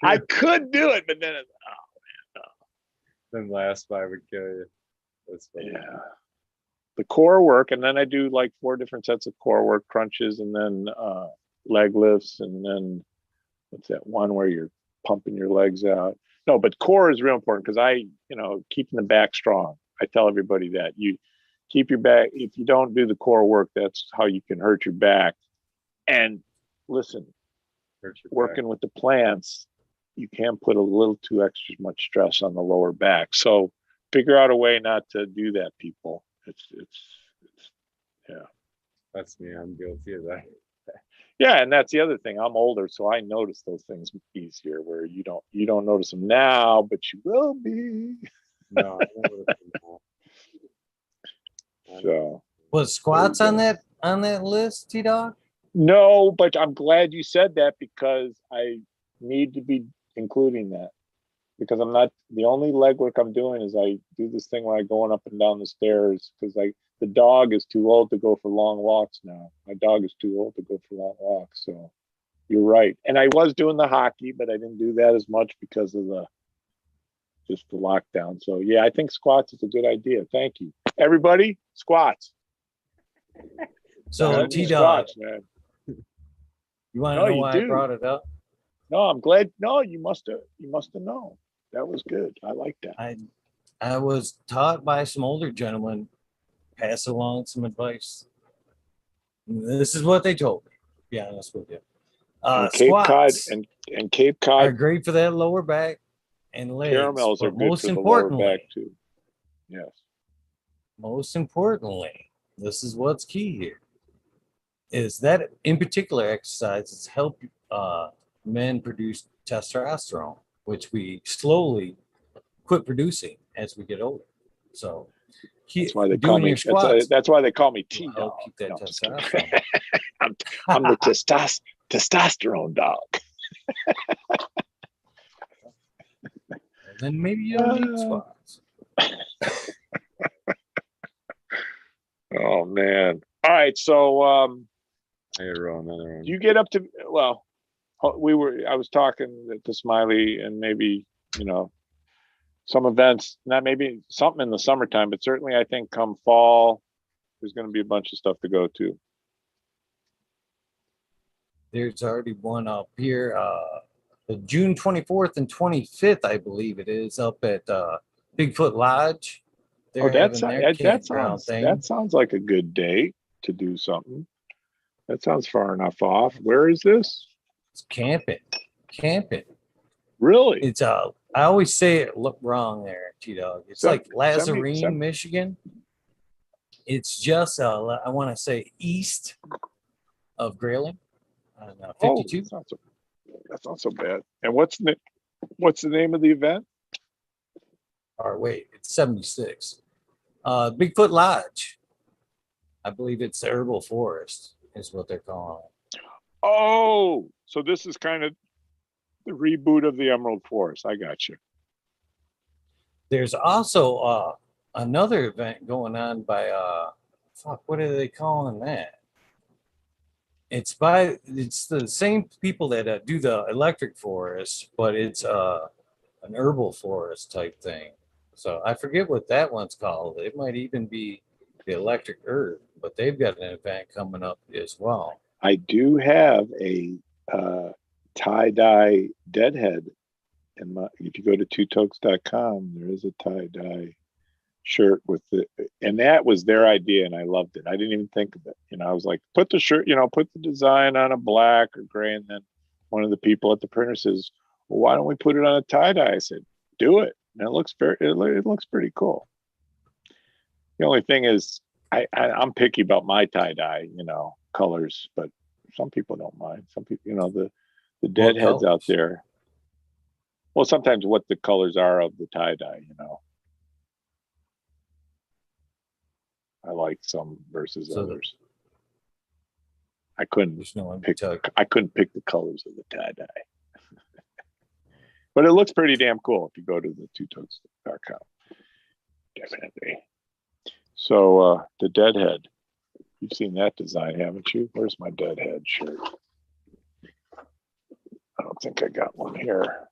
I could do it, but then it's, oh man, no. Then last 5 would kill you. That's funny. Yeah. The core work, and then I do like 4 different sets of core work, crunches, and then leg lifts, and then what's that one where you're pumping your legs out? No, but core is real important because keeping the back strong. I tell everybody that you keep your back. If you don't do the core work, that's how you can hurt your back. And listen, working with the plants, you can put a little too extra much stress on the lower back. So figure out a way not to do that, people. It's yeah. That's me. I'm guilty of that. Yeah, and that's the other thing. I'm older, so I notice those things easier. Where you don't notice them now, but you will be. No, I don't notice them now. So was squats on that list, TDog? No, but I'm glad you said that because I need to be including that. Because I'm not, the only leg work I'm doing is I do this thing where I going up and down the stairs because the dog is too old to go for long walks now. My dog is too old to go for long walks. So you're right. And I was doing the hockey, but I didn't do that as much because of the lockdown. So yeah, I think squats is a good idea. Thank you. Everybody, squats. So TDog, man. You want to know why I brought it up? No, I'm glad. No, you must have known. That was good. I like that. I was taught by some older gentlemen, pass along some advice. This is what they told me, to be honest with you. Cape Cod Squats and Cape Cod are great for that lower back and legs. Caramels are good most for the importantly, lower back too. Yes. Most importantly, this is what's key here, is that in particular exercises help men produce testosterone, which we slowly quit producing as we get older. So that's why they call me. That's why they call me TDog. Keep that testosterone. I'm the testosterone dog. Then maybe you don't need squats. Oh man! All right, so I gotta roll another one. You get up to I was talking to Smiley, and maybe some events, not maybe something in the summertime, but certainly I think come fall, there's going to be a bunch of stuff to go to. There's already one up here, the June 24th and 25th, I believe it is, up at Bigfoot Lodge. That sounds like a good day to do something. That sounds far enough off. Where is this? It's camping. Really? It's I always say it look wrong there, TDog. It's like Lazarine, Michigan. It's just I want to say east of Grayling on 52. That's not so bad. And what's the name of the event? Or wait, it's 76. Bigfoot Lodge. I believe it's the Herbal Forest is what they're calling it. Oh, so this is kind of the reboot of the Emerald Forest. I got you. There's also another event going on by what are they calling that? It's the same people that do the electric forest, but it's an herbal forest type thing. So I forget what that one's called. It might even be the electric herb, but they've got an event coming up as well. I do have a tie-dye deadhead. If you go to twotokes.com, there is a tie-dye shirt with and that was their idea, and I loved it. I didn't even think of it. I was like, put the shirt, put the design on a black or gray, and then one of the people at the printer says, well, why don't we put it on a tie-dye? I said, do it. And it looks pretty cool. The only thing is I'm picky about my tie-dye, colors, but some people don't mind. Some people, the deadheads out there. Well, sometimes what the colors are of the tie-dye, I like some versus others. I couldn't pick the colors of the tie-dye. But it looks pretty damn cool if you go to the twotokes.com. Definitely. So the deadhead. You've seen that design, haven't you? Where's my deadhead shirt? I don't think I got one here.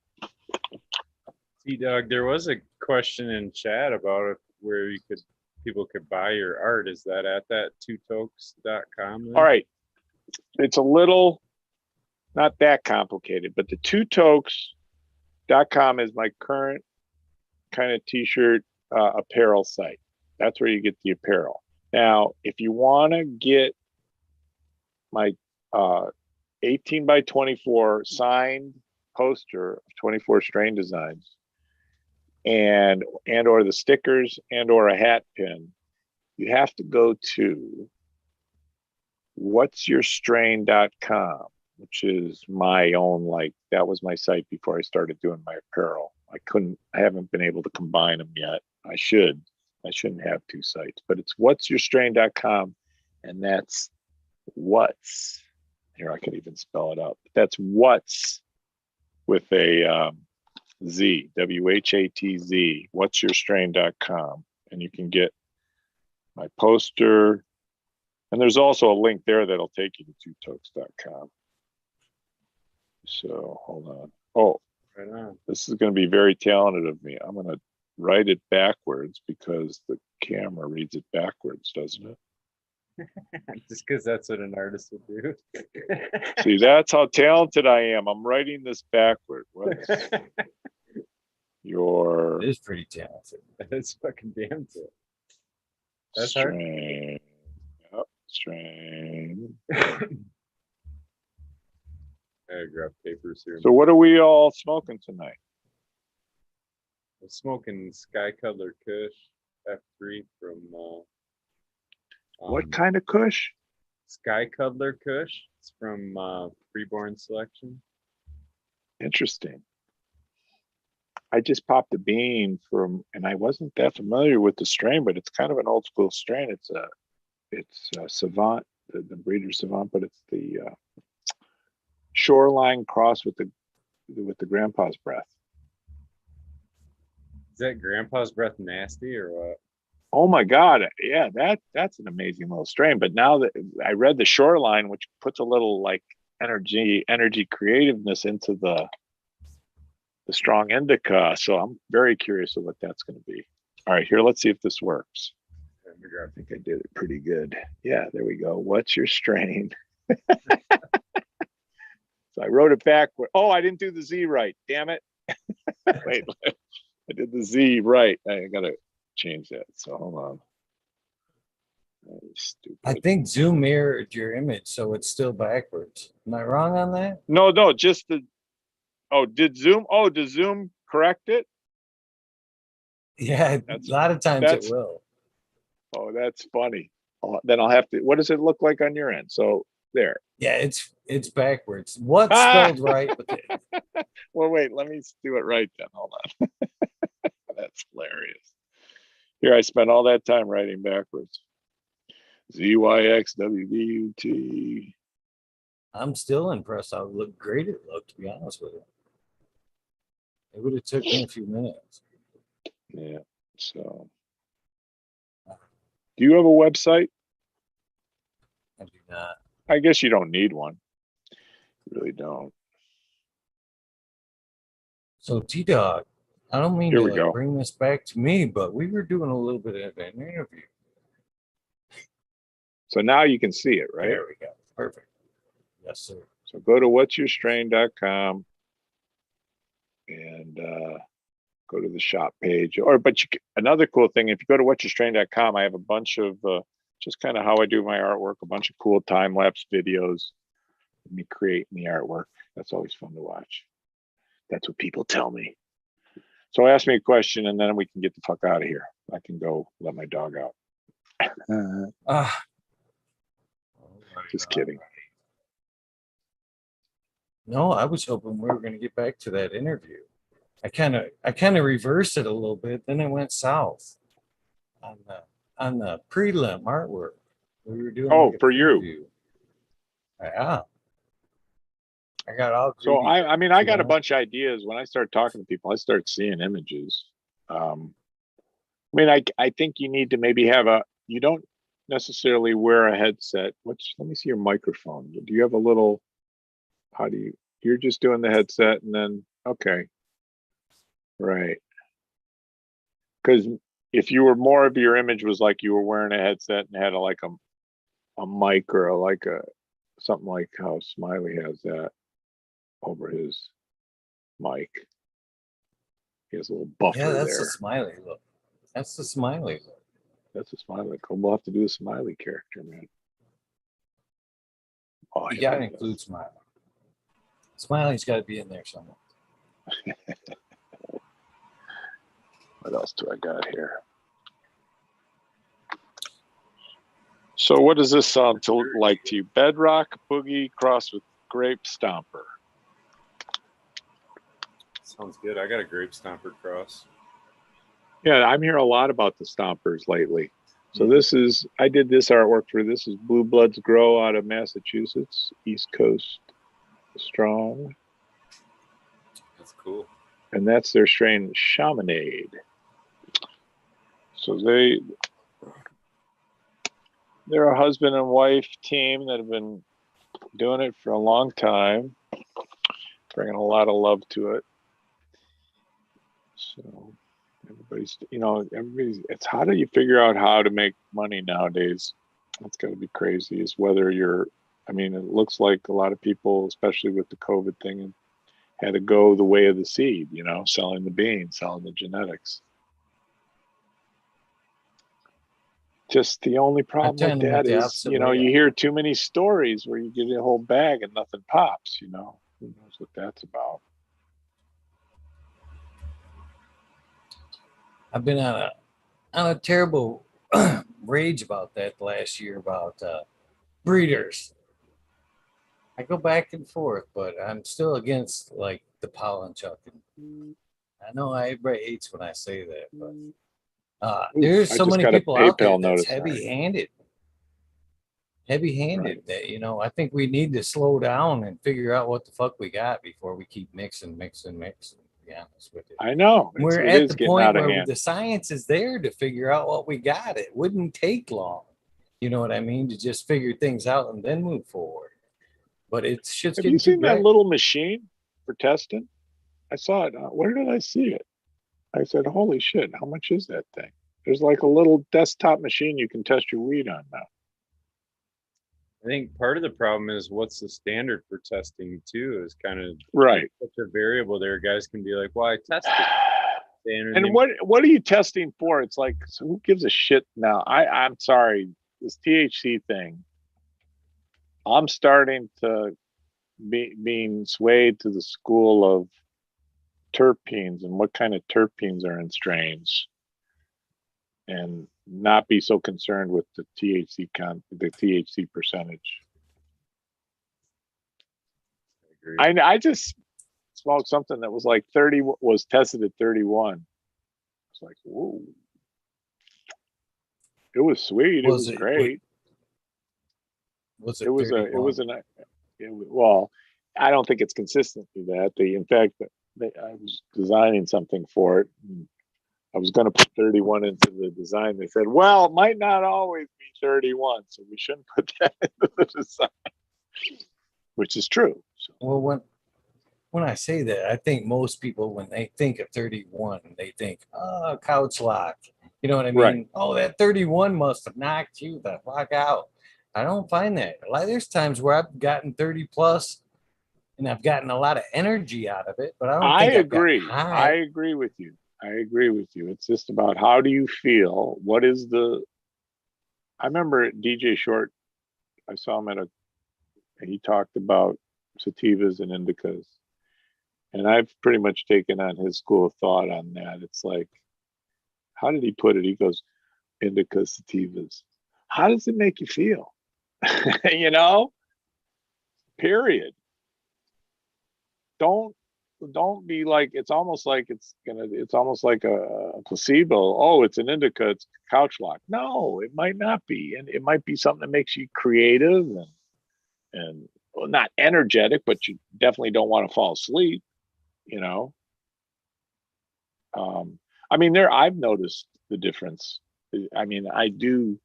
TDog, there was a question in chat about it where people could buy your art. Is that at that twotokes.com? All right. It's a little not that complicated, but the twotokes.com is my current kind of t-shirt apparel site. That's where you get the apparel. Now, if you want to get my 18 by 24 signed poster of 24 strain designs and or the stickers and or a hat pin, you have to go to whatsyourstrain.com, which is my own, that was my site before I started doing my apparel. I haven't been able to combine them yet. I shouldn't have two sites, but it's whatsyourstrain.com, and that's what's here. I can even spell it out. That's what's with a Z, WHATZ, whatsyourstrain.com, and you can get my poster. And there's also a link there that'll take you to twotokes.com. So hold on. Oh, right on. This is going to be very talented of me. I'm going to write it backwards because the camera reads it backwards, doesn't it? Just because that's what an artist would do. See, that's how talented I am. I'm writing this backward. It is pretty talented. That's fucking damn good. That's strain. Hard. Yep, strain. I grab papers here. So what are we all smoking tonight? I'm smoking Sky Color Kush F3 from What kind of Kush? Sky Cuddler Kush. It's from Freeborn Selection. Interesting. I just popped a bean from, and I wasn't that familiar with the strain, but it's kind of an old school strain. It's a Savant, the breeder Savant, but it's the Shoreline cross with the Grandpa's Breath. Is that Grandpa's Breath nasty or what? Oh my God. Yeah, that's an amazing little strain. But now that I read the Shoreline, which puts a little like energy creativeness into the strong indica. So I'm very curious of what that's going to be. All right, here, let's see if this works. I think I did it pretty good. Yeah, there we go. What's your strain? So I wrote it backward. Oh, I didn't do the Z right. Damn it. Wait, I did the Z right. I got to change that. So hold on. That is stupid. I think Zoom mirrored your image, so it's still backwards. Am I wrong on that? No, just the. Oh, does Zoom correct it? Yeah, a lot of times it will. Oh, that's funny. Then I'll have to. What does it look like on your end? So there. Yeah, it's backwards. What's spelled right with it? Well, wait. Let me do it right then. Hold on. That's hilarious. Here, I spent all that time writing backwards. ZYXWDUT. I'm still impressed how great it looked, to be honest with you. It would have took me a few minutes. Yeah. So, do you have a website? I do not. I guess you don't need one. You really don't. So, TDog, I don't mean to bring this back to me, but we were doing a little bit of an interview. So now you can see it, right? There we go. Perfect. Yes, sir. So go to whatsyourstrain.com and go to the shop page. Another cool thing, if you go to whatsyourstrain.com, I have a bunch of just kind of how I do my artwork, a bunch of cool time-lapse videos of me creating the artwork. That's always fun to watch. That's what people tell me. So ask me a question and then we can get the fuck out of here. I can go let my dog out. Just kidding. No, I was hoping we were going to get back to that interview. I kind of reversed it a little bit. Then it went south on the prelim artwork. We were doing. Oh, for you. Yeah. I got all. So I got a bunch of ideas. When I start talking to people, I start seeing images. I think you need to maybe have you don't necessarily wear a headset. Let me see your microphone. Do you have a little, you're just doing the headset and then, okay. Right. Because if you were more of your image was like you were wearing a headset and had a mic or something like how Smiley has that over his mic. He has a little buffer there. Yeah, that's the Smiley look. That's the Smiley look. That's a Smiley. We'll have to do a Smiley character, man. Oh, you gotta include Smiley. Smiley's got to be in there somewhere. What else do I got here? So what does this sound like to you? Bedrock Boogie crossed with Grape Stomper. Sounds good. I got a Grape Stomper cross. Yeah, I'm hearing a lot about the Stompers lately. So I did this artwork this is Blue Bloods Grow out of Massachusetts, East Coast Strong. That's cool. And that's their strain Shamanade. So they're a husband and wife team that have been doing it for a long time, bringing a lot of love to it. So everybody's, it's how do you figure out how to make money nowadays? That's got to be crazy. Is whether it looks like a lot of people, especially with the COVID thing, had to go the way of the seed, selling the beans, selling the genetics. Just the only problem with that is, you hear too many stories where you get a whole bag and nothing pops, Who knows what that's about? I've been on a terrible rage about that last year about breeders. I go back and forth, but I'm still against like the pollen chucking. I know everybody hates when I say that, but there's so many people out there that's heavy-handed. Heavy-handed that, you know, I think we need to slow down and figure out what the fuck we got before we keep mixing, to be honest with you. I know. We're at the point where the science is there to figure out what we got. It wouldn't take long, you know what I mean, to just figure things out and then move forward. But it's just Have you seen that little machine for testing? I saw it. Where did I see it? I said, holy shit, how much is that thing? There's like a little desktop machine you can test your weed on now. I think part of the problem is what's the standard for testing too is kind of right. Such a variable there. Guys can be like, well, I tested. And what are you testing for? It's like, so who gives a shit now? I'm sorry, this THC thing. I'm starting to being swayed to the school of terpenes and what kind of terpenes are in strains, and not be so concerned with the THC percentage. I just smoked something that was like 30, was tested at 31. It's like, whoa. It was sweet. It was great. Well, I don't think it's consistently that. In fact, I was designing something for it. I was going to put 31 into the design. They said, well, it might not always be 31, so we shouldn't put that into the design, which is true. So. Well, when I say that, I think most people, when they think of 31, they think, oh, couch lock. You know what I mean? Right. Oh, that 31 must have knocked you the fuck out. I don't find that. Like, there's times where I've gotten 30 plus and I've gotten a lot of energy out of it, but I don't think I agree with you. I agree with you. It's just about how do you feel? What is I remember DJ Short, I saw him he talked about sativas and indicas. And I've pretty much taken on his school of thought on that. It's like, how did he put it? He goes, indicas, sativas. How does it make you feel? You know? Period. Don't be like, it's almost like it's almost like a placebo. Oh, it's an indica, it's couch lock. No, it might not be. And it might be something that makes you creative and well, not energetic, but you definitely don't want to fall asleep, you know? I mean, I've noticed the difference. I mean, I do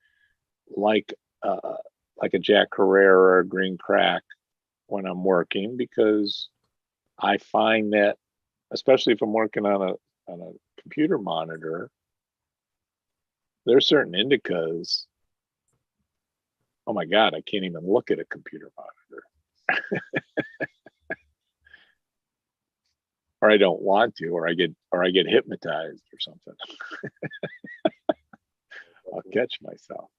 like a Jack Herrera or a green crack when I'm working, because I find that, especially if I'm working on a computer monitor, there's certain indicas. Oh my God, I can't even look at a computer monitor. Or I don't want to, or I get hypnotized or something. I'll catch myself.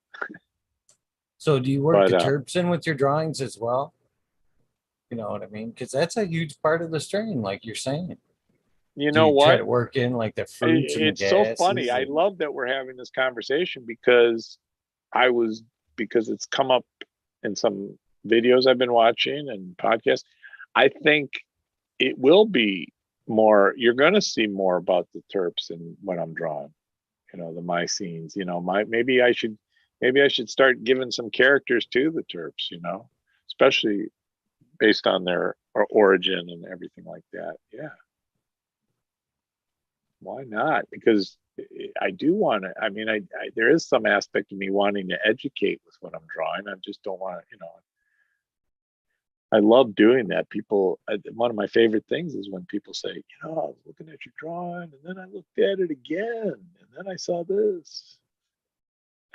So do you work the terps in with your drawings as well? You know what I mean? Because that's a huge part of the strain, like you're saying. You know what? Try to work in like the fruits and the gases. It's so funny. I love that we're having this conversation because it's come up in some videos I've been watching and podcasts. I think it will be more, you're going to see more about the terps and when I'm drawing, you know, the mycenes, you know, maybe I should start giving some characters to the terps, you know, especially based on their origin and everything like that. Yeah. Why not? Because I do want to, I mean, there is some aspect of me wanting to educate with what I'm drawing. I just don't want to, you know, I love doing that. One of my favorite things is when people say, you know, I was looking at your drawing and then I looked at it again and then I saw this.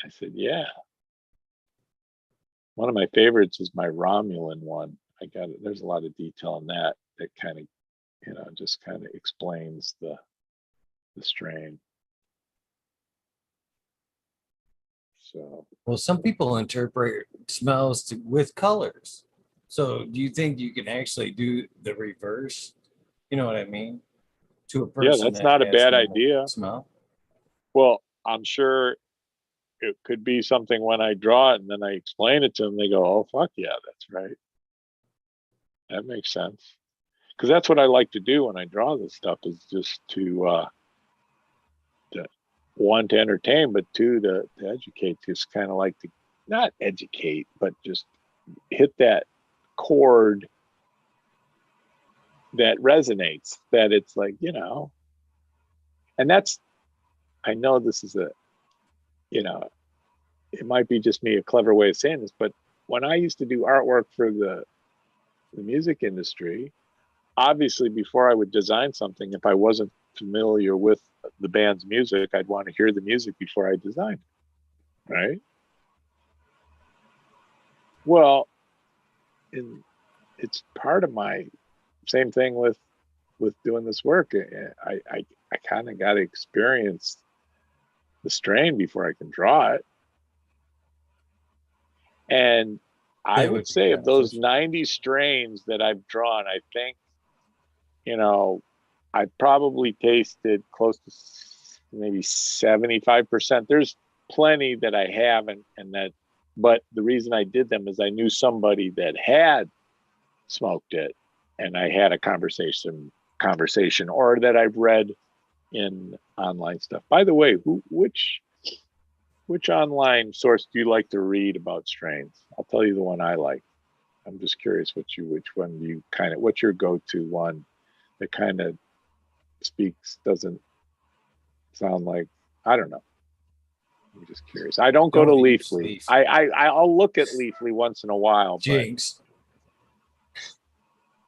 I said, yeah. One of my favorites is my Romulan one. There's a lot of detail in that kind of, you know, just kind of explains the strain. So, well, some people interpret smells with colors. So do you think you can actually do the reverse? You know what I mean? To a person. Yeah, that's not a bad idea. Smell. Well, I'm sure it could be something when I draw it and then I explain it to them, they go, oh, fuck yeah, that's right. That makes sense. Because that's what I like to do when I draw this stuff, is just to one, to entertain, but two, to educate. Just kind of like to not educate, but just hit that chord that resonates, that it's like, you know, and that's, I know this is a, you know, it might be just me, a clever way of saying this, but when I used to do artwork for the music industry, obviously before I would design something, if I wasn't familiar with the band's music, I'd want to hear the music before I designed it, right? Well, it's part of my same thing with doing this work. I kind of got to experience the strain before I can draw it. And I would say of those 90 strains that I've drawn, I think, you know, I probably tasted close to maybe 75%. There's plenty that I haven't, and that, but the reason I did them is I knew somebody that had smoked it, and I had a conversation, or that I've read in online stuff. By the way, which online source do you like to read about strains? I'll tell you the one I like. I'm just curious which one you kind of, what's your go-to one that kind of speaks, doesn't sound like, I don't know. I'm just curious. I don't go to Leafly. I'll look at Leafly once in a while. Jinx.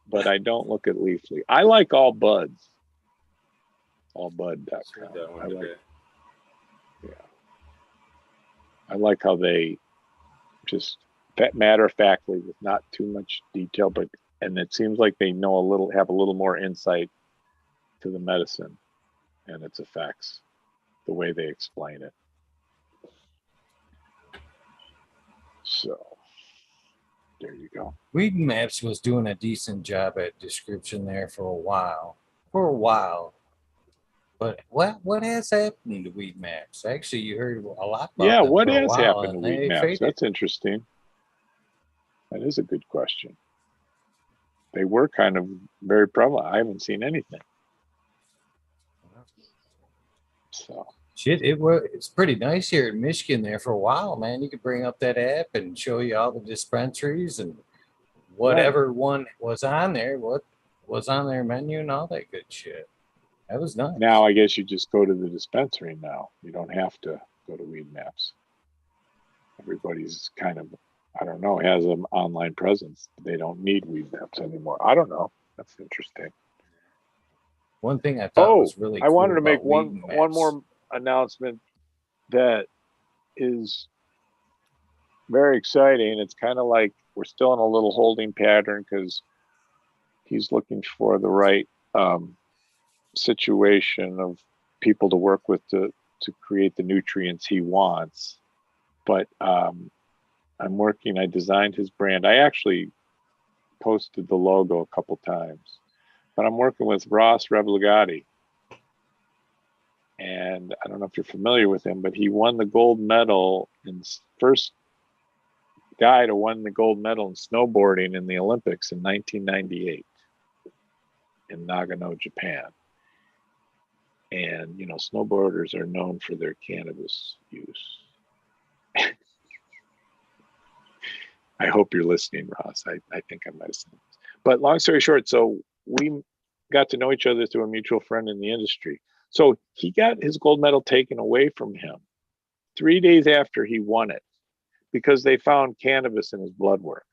But I don't look at Leafly. I like All Buds. Allbud.com. I like how they just matter of factly, with not too much detail, but, and it seems like they know have a little more insight to the medicine and its effects, the way they explain it. So there you go. Weed Maps was doing a decent job at description there for a while. But what has happened to Weed Maps? Actually, you heard a lot about them what for a has while, happened to Weed Maps? faded. That's interesting. That is a good question. They were kind of very prevalent. I haven't seen anything. So shit, it's pretty nice here in Michigan there for a while, man. You could bring up that app and show you all the dispensaries and whatever one was on there, what was on their menu and all that good shit. That was nice. Now I guess you just go to the dispensary now. You don't have to go to Weed Maps. Everybody's kind of, I don't know, has an online presence. They don't need Weed Maps anymore. I don't know. That's interesting. One thing I thought was really cool, I wanted to make one more announcement that is very exciting. It's kind of like we're still in a little holding pattern because he's looking for the right situation of people to work with to create the nutrients he wants. But I designed his brand. I actually posted the logo a couple times, but I'm working with Ross Revelagati. And I don't know if you're familiar with him, but he won the gold medal first guy to win the gold medal in snowboarding in the Olympics in 1998 in Nagano, Japan. And, you know, snowboarders are known for their cannabis use. I hope you're listening, Ross. I think I might have said this. But long story short, so we got to know each other through a mutual friend in the industry. So he got his gold medal taken away from him 3 days after he won it because they found cannabis in his blood work.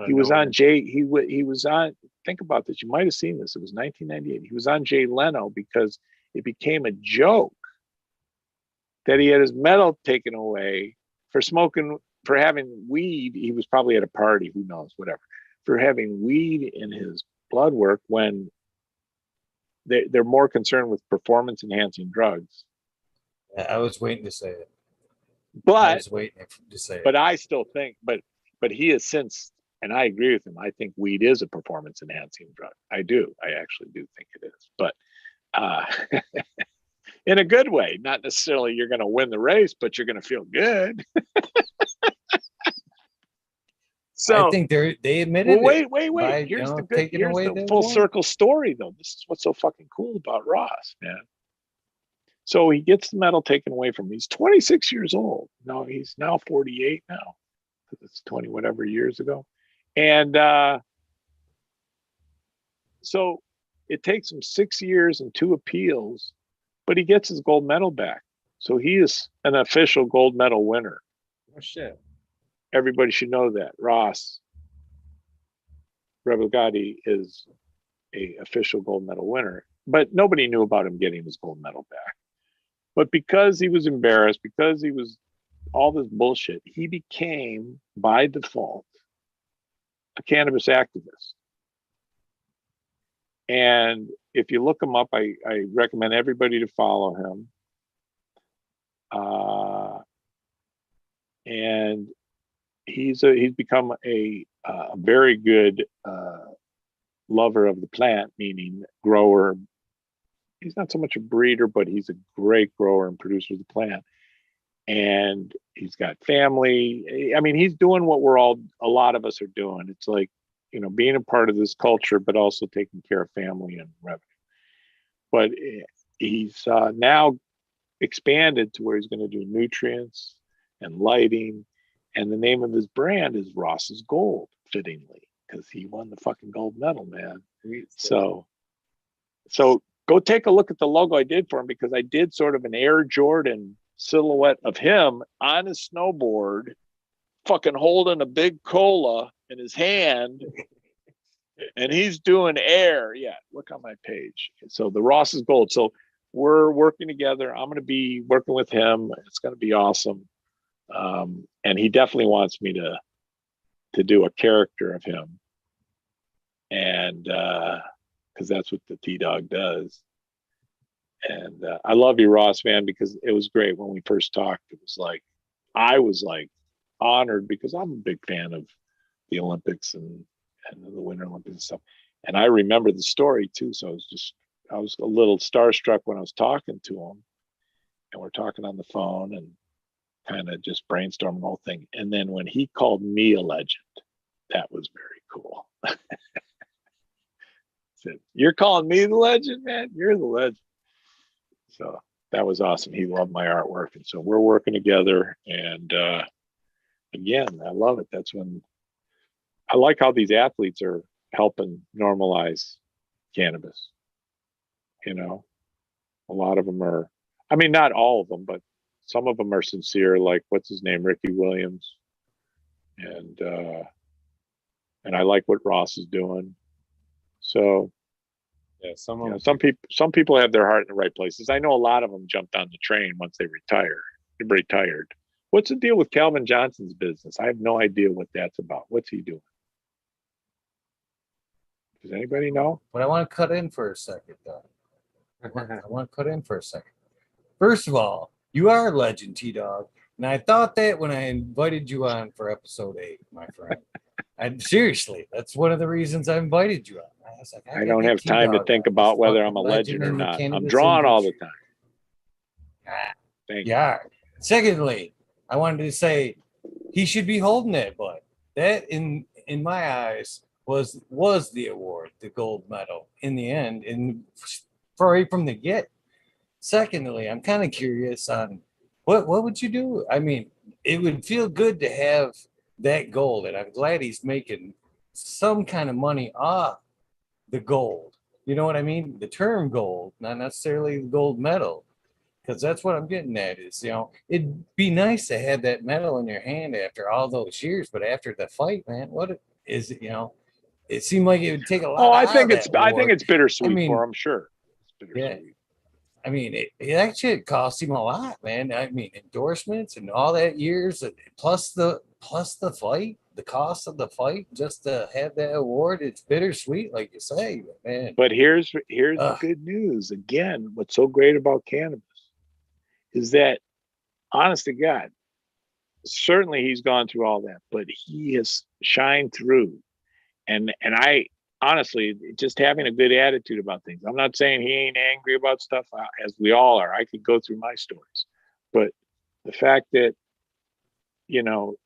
He was on think about this, you might have seen this, it was 1998. He was on Jay Leno because it became a joke that he had his medal taken away for having weed. He was probably at a party, who knows, whatever, for having weed in his blood work, when they're more concerned with performance enhancing drugs. I was waiting to say it. But I still think, but he has since, and I agree with him, I think weed is a performance enhancing drug. I actually do think it is. But in a good way. Not necessarily you're going to win the race, but you're going to feel good. So I think they admitted. Well, wait. Here's the full circle story, though. This is what's so fucking cool about Ross, man. So he gets the medal taken away from him. He's 26 years old. No, he's now 48 now. It's 20 whatever years ago. And so it takes him 6 years and 2 appeals, but he gets his gold medal back. So he is an official gold medal winner. Oh, shit. Everybody should know that. Ross Revelgati is a official gold medal winner, but nobody knew about him getting his gold medal back. But because he was embarrassed, because he was all this bullshit, he became, by default, a cannabis activist. And if you look him up, I recommend everybody to follow him. And he's become a very good lover of the plant, meaning grower. He's not so much a breeder, but he's a great grower and producer of the plant. And he's got family. I mean, he's doing what a lot of us are doing. It's like, being a part of this culture, but also taking care of family and revenue. But he's now expanded to where he's going to do nutrients and lighting. And the name of his brand is Ross's Gold, fittingly, because he won the fucking gold medal, man. So go take a look at the logo I did for him, because I did sort of an Air Jordan silhouette of him on his snowboard, fucking holding a big cola in his hand, and he's doing air. Yeah, look on my page. So the Ross's Gold. So we're working together. I'm going to be working with him. It's going to be awesome. And he definitely wants me to do a character of him, and because that's what the TDog does. And I love you, Ross, man, because it was great when we first talked. It was like, I was like honored, because I'm a big fan of the Olympics and the Winter Olympics and stuff. And I remember the story too. So I was a little starstruck when I was talking to him, and we're talking on the phone and kind of just brainstorming the whole thing. And then when he called me a legend, that was very cool. Said, "You're calling me the legend, man? You're the legend." So that was awesome. He loved my artwork. And so we're working together. And again, I love it. That's when I like how these athletes are helping normalize cannabis. A lot of them are, I mean, not all of them, but some of them are sincere, like what's his name, Ricky Williams. And I like what Ross is doing. So yeah, some people have their heart in the right places. I know a lot of them jumped on the train once they retired. What's the deal with Calvin Johnson's business? I have no idea what that's about. What's he doing? Does anybody know? But I want to cut in for a second, though. I want to cut in for a second. First of all, you are a legend, TDog. And I thought that when I invited you on for episode 8, my friend. Seriously, that's one of the reasons I invited you on. I was like, I don't have time to think about whether I'm a legend or not. I'm drawn all the time. Thank you. Yeah. Secondly, I wanted to say he should be holding that, but that in my eyes was the award, the gold medal in the end, and right from the get. Secondly, I'm kind of curious on what would you do? I mean, it would feel good to have that gold, and I'm glad he's making some kind of money off the gold. You know what I mean? The term gold, not necessarily the gold medal, because that's what I'm getting at is, it'd be nice to have that medal in your hand after all those years, but after the fight, man, what is it, it seemed like it would take a lot. Oh, I think it's bittersweet for him, sure. It's bittersweet. Yeah. I mean, that shit cost him a lot, man. I mean, endorsements and all that years, plus the fight, the cost of the fight, just to have that award. It's bittersweet, like you say, man. But here's the good news. Again, what's so great about cannabis is that, honest to God, certainly he's gone through all that, but he has shined through, and honestly, just having a good attitude about things. I'm not saying he ain't angry about stuff, as we all are. I could go through my stories, but the fact that, you know,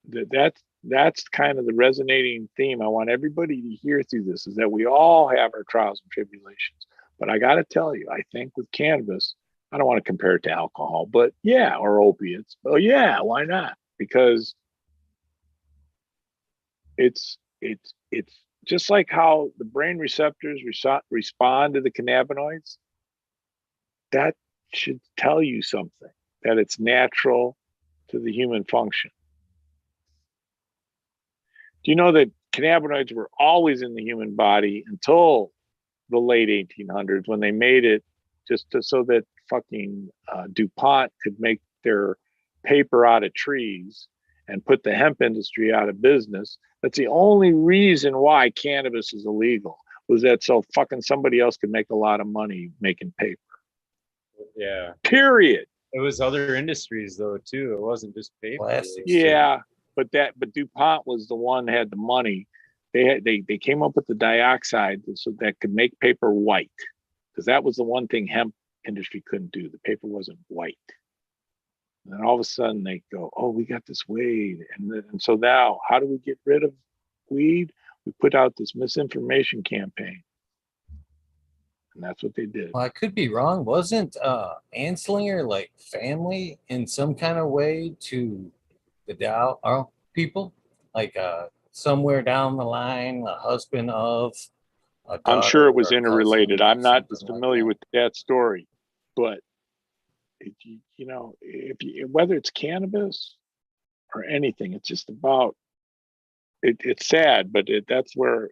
that's kind of the resonating theme I want everybody to hear through this, is that we all have our trials and tribulations. But I got to tell you, I think with cannabis, I don't want to compare it to alcohol, but yeah, or opiates. Oh yeah, why not? Because it's just like how the brain receptors respond to the cannabinoids. That should tell you something, that it's natural to the human function. Do you know that cannabinoids were always in the human body until the late 1800s, when they made it so that fucking DuPont could make their paper out of trees and put the hemp industry out of business? That's the only reason why cannabis is illegal, was that so fucking somebody else could make a lot of money making paper. Yeah. Period. It was other industries though too. It wasn't just paper. Plastics. Yeah, but DuPont was the one that had the money. They came up with the dioxide so that could make paper white, because that was the one thing hemp industry couldn't do. The paper wasn't white. And then all of a sudden they go, oh, we got this weed. And so now, how do we get rid of weed? We put out this misinformation campaign. And that's what they did. Well, I could be wrong. Wasn't Anslinger like family in some kind of way to the Dow people? Like somewhere down the line, a husband of a I'm sure it was daughter or interrelated. cousin, I'm not as something familiar like with that story, but whether it's cannabis or anything, it's just about it's sad, but that's where,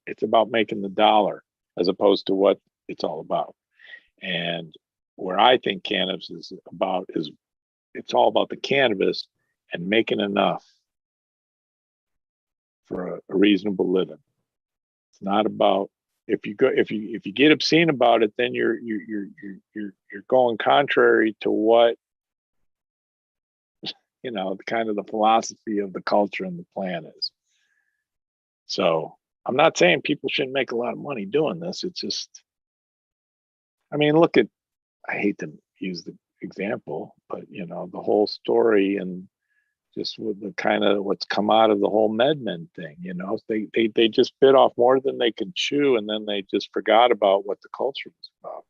it's about making the dollar as opposed to what it's all about. And where I think cannabis is it's all about the cannabis and making enough for a reasonable living. It's not about, if you get obscene about it, then you're going contrary to what, kind of the philosophy of the culture and the plan is. So I'm not saying people shouldn't make a lot of money doing this. It's just, I hate to use the example, but the whole story, and just with the kind of what's come out of the whole MedMen thing, they just bit off more than they could chew, and then they just forgot about what the culture was about.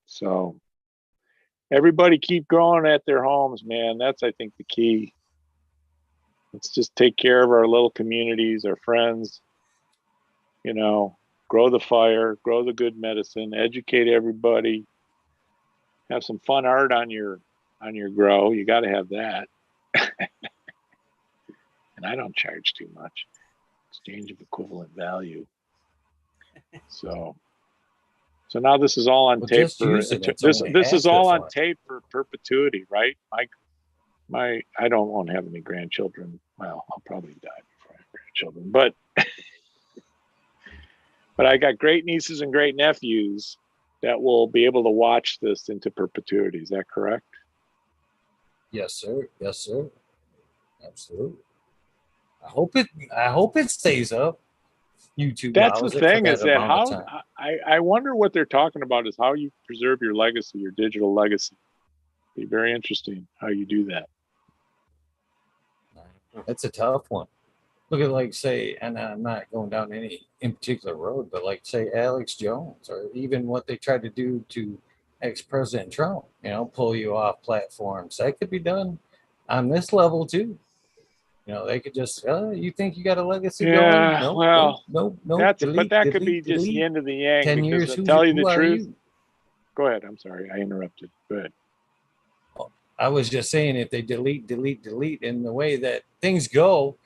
So everybody keep growing at their homes, man. That's, I think, the key. Let's just take care of our little communities, our friends, grow the fire, grow the good medicine, educate everybody, have some fun art on your grow. You got to have that. And I don't charge too much. Exchange of equivalent value. So now this is all on tape for this is all on tape for perpetuity, right? I won't have any grandchildren. Well, I'll probably die before I have grandchildren, but I got great nieces and great nephews that will be able to watch this into perpetuity. Is that correct? Yes, sir. Yes, sir. Absolutely. I hope it stays up. YouTube. That's the thing, is that how I wonder what they're talking about is how you preserve your legacy, your digital legacy. Be very interesting how you do that. That's a tough one. Look at, say, and I'm not going down any in particular road, but say Alex Jones, or even what they tried to do to ex-President Trump, pull you off platforms. That could be done on this level too. They could just, you think you got a legacy going? Nope, well, nope. That could be just yin to the yang. 10 years, to tell you the truth. Go ahead. I'm sorry, I interrupted. Go ahead. I was just saying, if they delete in the way that things go,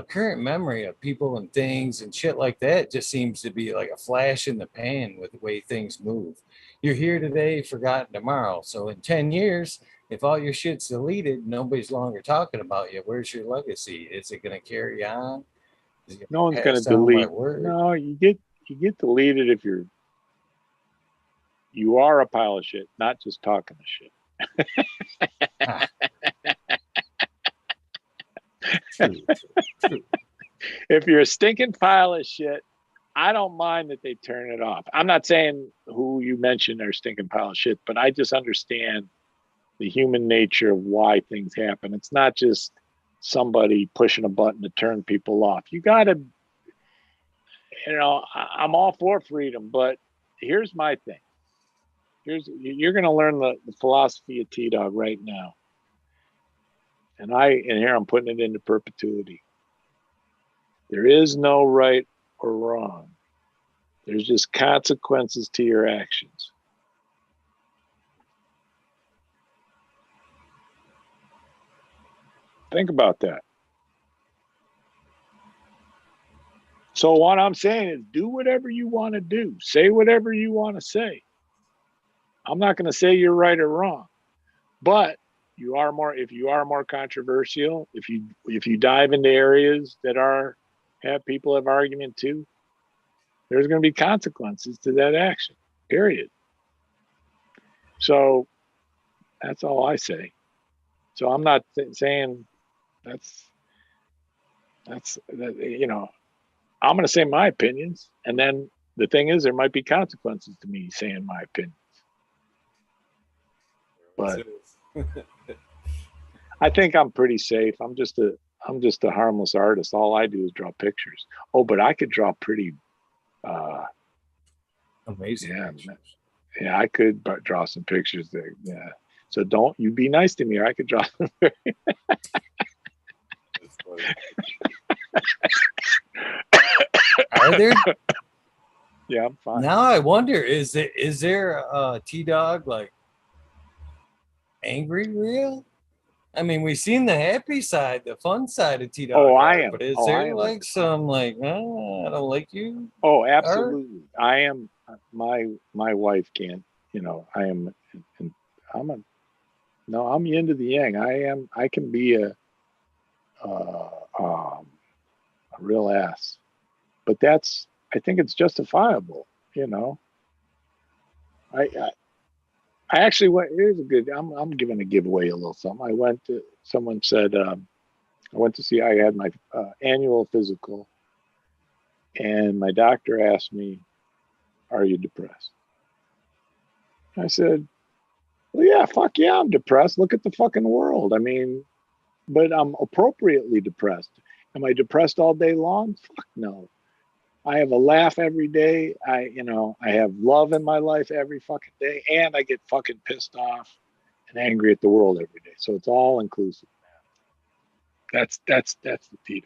current memory of people and things and shit like that just seems to be like a flash in the pan with the way things move. You're here today, forgotten tomorrow. So in 10 years, if all your shit's deleted, nobody's longer talking about you. Where's your legacy? Is it going to carry on? No one's going to delete. No, you get deleted if you are a pile of shit, not just talking of shit. True. If you're a stinking pile of shit, I don't mind that they turn it off. I'm not saying who you mentioned are stinking pile of shit, but I just understand the human nature of why things happen. It's not just somebody pushing a button to turn people off. You got to, I'm all for freedom, but here's my thing. You're going to learn the philosophy of TDog right now. And here I'm putting it into perpetuity. There is no right or wrong. There's just consequences to your actions. Think about that. So what I'm saying is do whatever you want to do. Say whatever you want to say. I'm not going to say you're right or wrong, but if you are more controversial, if you dive into areas that have people have argument too, there's going to be consequences to that action, period. So that's all I say. So I'm not saying that's I'm going to say my opinions, and then the thing is, there might be consequences to me saying my opinions. But I think I'm pretty safe. I'm just a harmless artist. All I do is draw pictures. Oh, but I could draw pretty amazing pictures. Yeah, I could draw some pictures there. Yeah. So don't you be nice to me, or I could draw some. That's funny. Are there? Yeah, I'm fine. Now I wonder, is there a TDog like angry real? I mean, we've seen the happy side, the fun side of TDog. Oh, I am. But is there like some like, I don't like you? Oh, absolutely. I am. My wife can't. I am. I'm yin to the yang. I can be a real ass, but I think it's justifiable. I actually went. Here's a good. I'm giving a giveaway a little something. Someone said I went to see. I had my annual physical, and my doctor asked me, "Are you depressed?" I said, "Well, yeah, fuck yeah, I'm depressed. Look at the fucking world. I mean, but I'm appropriately depressed. Am I depressed all day long? Fuck no. I have a laugh every day. I have love in my life every fucking day, and I get fucking pissed off and angry at the world every day. So it's all inclusive. That's the TDog.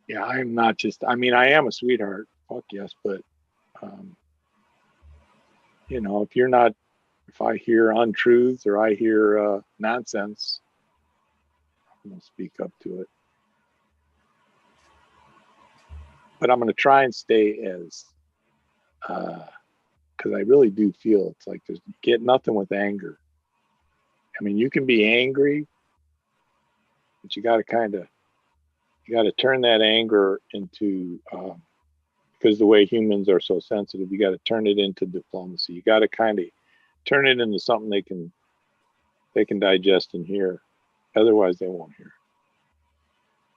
Yeah, I'm not just. I mean, I am a sweetheart. Fuck yes, but if I hear untruths or I hear nonsense, I'm gonna speak up to it. But I'm going to try and stay as, because I really do feel it's like you get nothing with anger. I mean, you can be angry, but you got to turn that anger into, because the way humans are so sensitive, you got to turn it into diplomacy. You got to kind of turn it into something they can digest and hear. Otherwise, they won't hear.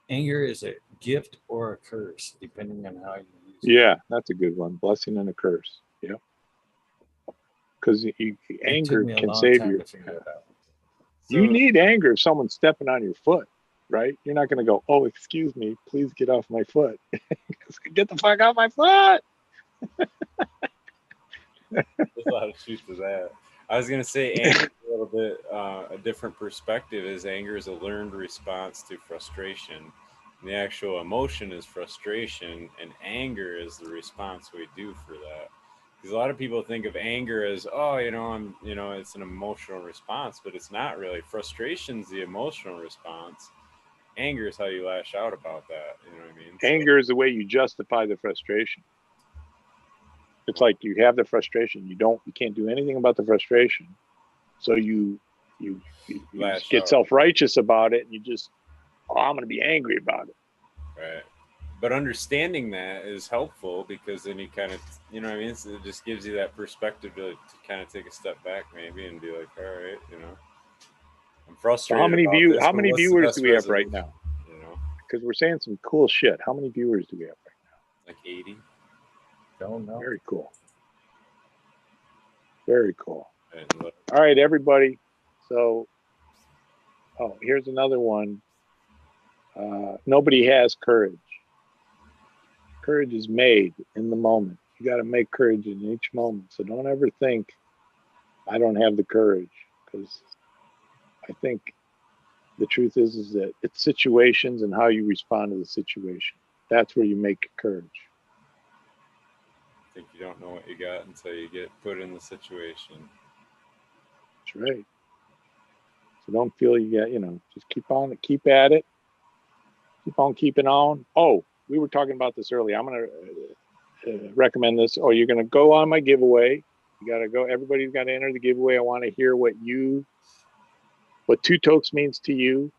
Anger is a gift or a curse, depending on how you use it. Yeah, that's a good one. Blessing and a curse. Yeah. Because anger can save you. You need anger if someone's stepping on your foot, right? You're not going to go, "Oh, excuse me, please get off my foot." Get the fuck off my foot. There's a lot of truth to that. I was going to say anger is a little bit a different perspective. Is anger is a learned response to frustration. And the actual emotion is frustration, and anger is the response we do for that. Because a lot of people think of anger as, it's an emotional response, but it's not really. Frustration's the emotional response. Anger is how you lash out about that. You know what I mean? Anger is the way you justify the frustration. It's like you have the frustration. You can't do anything about the frustration. So you get self-righteous about it, and you just, I'm going to be angry about it. Right. But understanding that is helpful, because then you kind of, so it just gives you that perspective to kind of take a step back maybe and be like, all right, I'm frustrated. So how many about this, How but many what's the viewers best do we have right resolution? now? You know, Because we're saying some cool shit. How many viewers do we have right now? like 80. Don't know. Very cool. Very cool. And All right, everybody. So, oh, here's another one. Nobody has courage. Courage is made in the moment. You got to make courage in each moment. So don't ever think, I don't have the courage. Because I think the truth is that it's situations and how you respond to the situation. That's where you make courage. I think you don't know what you got until you get put in the situation. That's right. So don't feel you got, just keep at it. Keep on keeping on. Oh, we were talking about this earlier. I'm going to recommend this. Oh, you're going to go on my giveaway. You got to go. Everybody's got to enter the giveaway. I want to hear what Two Tokes means to you.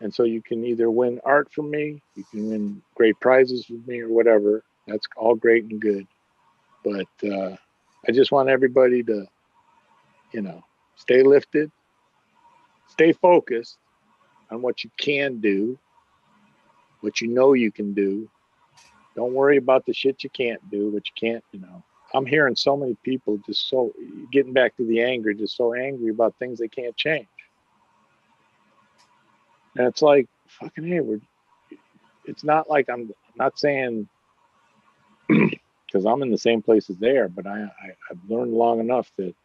And so you can either win art from me, you can win great prizes from me or whatever. That's all great and good. But I just want everybody to, stay lifted, stay focused on what you can do, what you know you can do. Don't worry about the shit you can't do, what you can't, I'm hearing so many people just so getting back to the anger, just so angry about things they can't change. And it's like, fucking hey, it's not like I'm not saying because I'm in the same place as they are, but I've learned long enough that,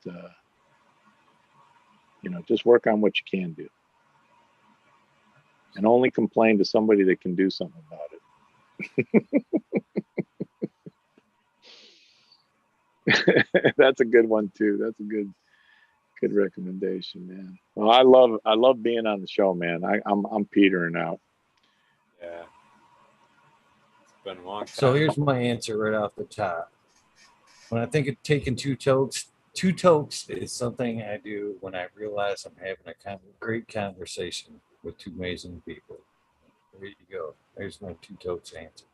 just work on what you can do. And only complain to somebody that can do something about it. That's a good one too. That's a good recommendation, man. Well, I love being on the show, man. I'm petering out. Yeah. It's been a long time. So here's my answer right off the top. When I think of taking two tokes is something I do when I realize I'm having a great conversation with two amazing people. There you go. There's my two tokes answer.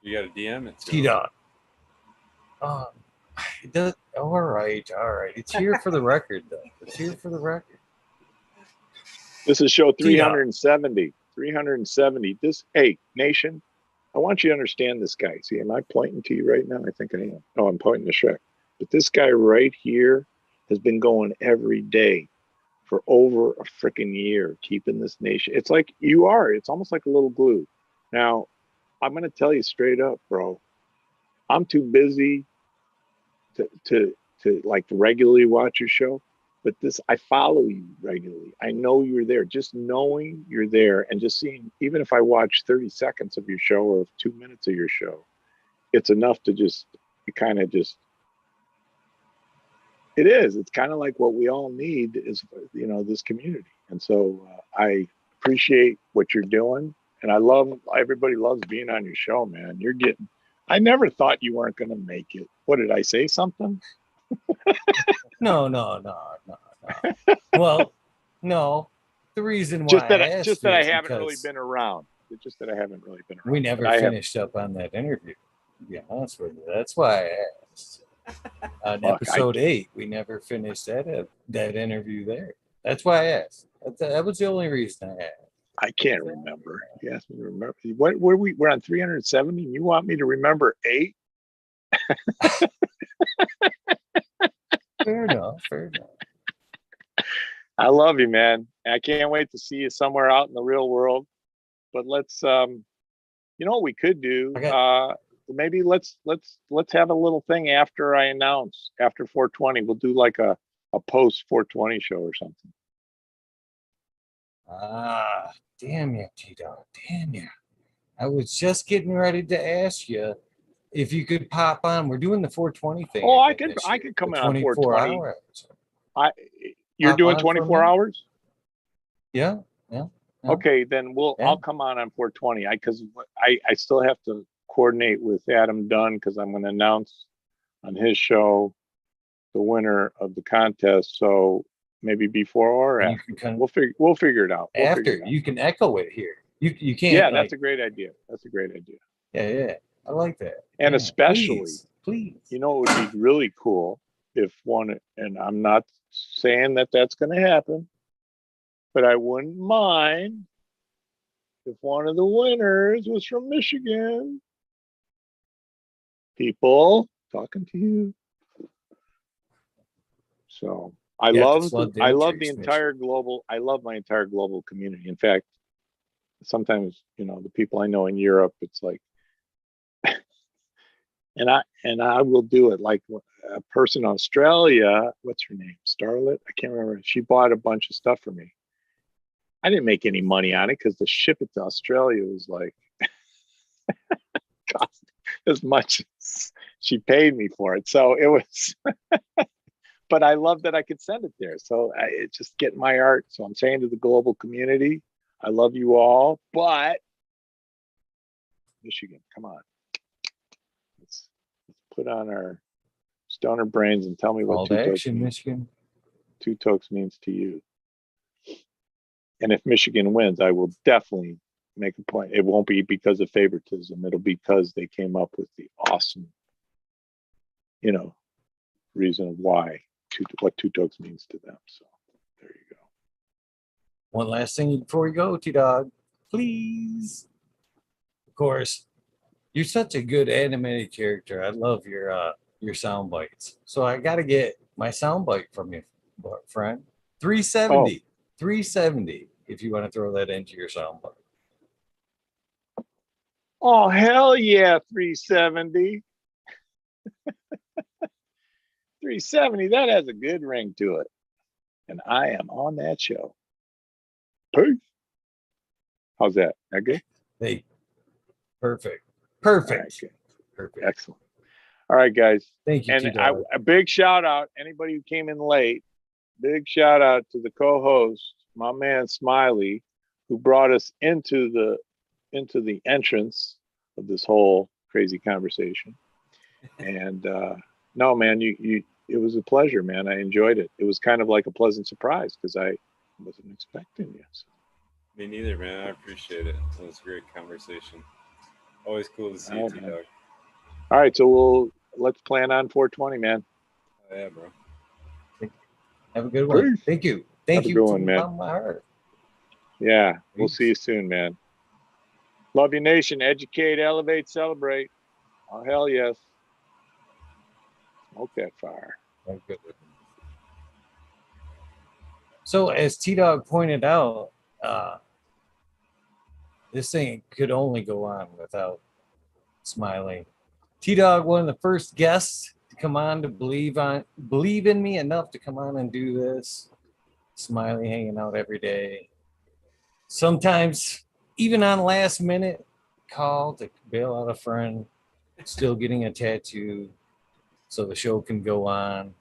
You got a DM it to TDog. It does. All right. It's here for the record, though. It's here for the record. This is show 370. 370. Hey, nation, I want you to understand this guy. See, am I pointing to you right now? I think I am. Oh, I'm pointing to Shrek. But this guy right here has been going every day for over a freaking year, keeping this nation. It's like you are. It's almost like a little glue. Now, I'm going to tell you straight up, bro. I'm too busy to like regularly watch your show. But I follow you regularly. I know you're there. Just knowing you're there and just seeing, even if I watch 30 seconds of your show or 2 minutes of your show, it's enough to it is. It's kind of like what we all need is, this community. And so I appreciate what you're doing. And everybody loves being on your show, man. I never thought you weren't going to make it. What did I say? Something? No. Well, no. The reason why I haven't really been around. It's just that I haven't really been around. We never finished up on that interview, to be honest with you. That's why I asked. On episode 8, we never finished that interview there. That's why I asked. That was the only reason I asked. I can't remember. You asked me to remember. We're on 370 and you want me to remember 8? Fair enough. I love you, man. I can't wait to see you somewhere out in the real world. But let's what we could do? Maybe let's have a little thing after I announce, after 420. We'll do like a post 420 show or something. Damn you, T-Dog. Damn you. I was just getting ready to ask you if you could pop on. We're doing the 420 thing. Oh, I could come in on 420. Hours. You're doing 24 hours? Yeah. Okay, then I'll come on 420. Because I still have to coordinate with Adam Dunn because I'm going to announce on his show the winner of the contest. So maybe before or after. We'll figure it out. You can echo it here. You can't. Yeah, that's a great idea. Yeah. I like that. And especially, please. It would be really cool if one. And I'm not saying that that's going to happen. But I wouldn't mind if one of the winners was from Michigan. People talking to you. So I love the entire global. I love my entire global community. In fact, sometimes, you know, the people I know in Europe, it's like, and I will do it. Like a person in Australia, what's her name? Starlet? I can't remember. She bought a bunch of stuff for me. I didn't make any money on it because the ship it to Australia was like cost as much as she paid me for it. So it was, but I love that I could send it there. So it's just getting my art. So I'm saying to the global community, I love you all, but Michigan, come on. Let's put on our stoner brains and tell me what two tokes means to you. And if Michigan wins, I will definitely make a point. It won't be because of favoritism. It'll be because they came up with the awesome, you know, reason of why what two tokes means to them. So there you go. One last thing before we go, TDog, please. Of course, you're such a good animated character. I love your sound bites. So I got to get my sound bite from you, friend. 370. 370, if you want to throw that into your soundbar. Oh, hell yeah, 370. 370, that has a good ring to it. And I am on that show. Peace. How's that? That good? Hey, perfect. Perfect. Right, perfect. Excellent. All right, guys. Thank you. And a big shout out, anybody who came in late, big shout out to the co-host, my man Smiley, who brought us into the entrance of this whole crazy conversation. And no, man, it was a pleasure, man. I enjoyed it. It was kind of like a pleasant surprise because I wasn't expecting you. So. Me neither, man. I appreciate it. It was a great conversation. Always cool to see you, T-Dog. All right, so let's plan on 420, man. Oh, yeah, bro. Have a good one. Peace. Thank you. Thank you from the bottom of my heart. Yeah, we'll see you soon, man. Love your nation. Educate, elevate, celebrate. Oh, hell yes. Smoke that fire. So as T-Dog pointed out, this thing could only go on without Smiley. T-Dog, one of the first guests to come on to believe in me enough to come on and do this. Smiley hanging out every day. Sometimes even on last minute call to bail out a friend, still getting a tattoo so the show can go on.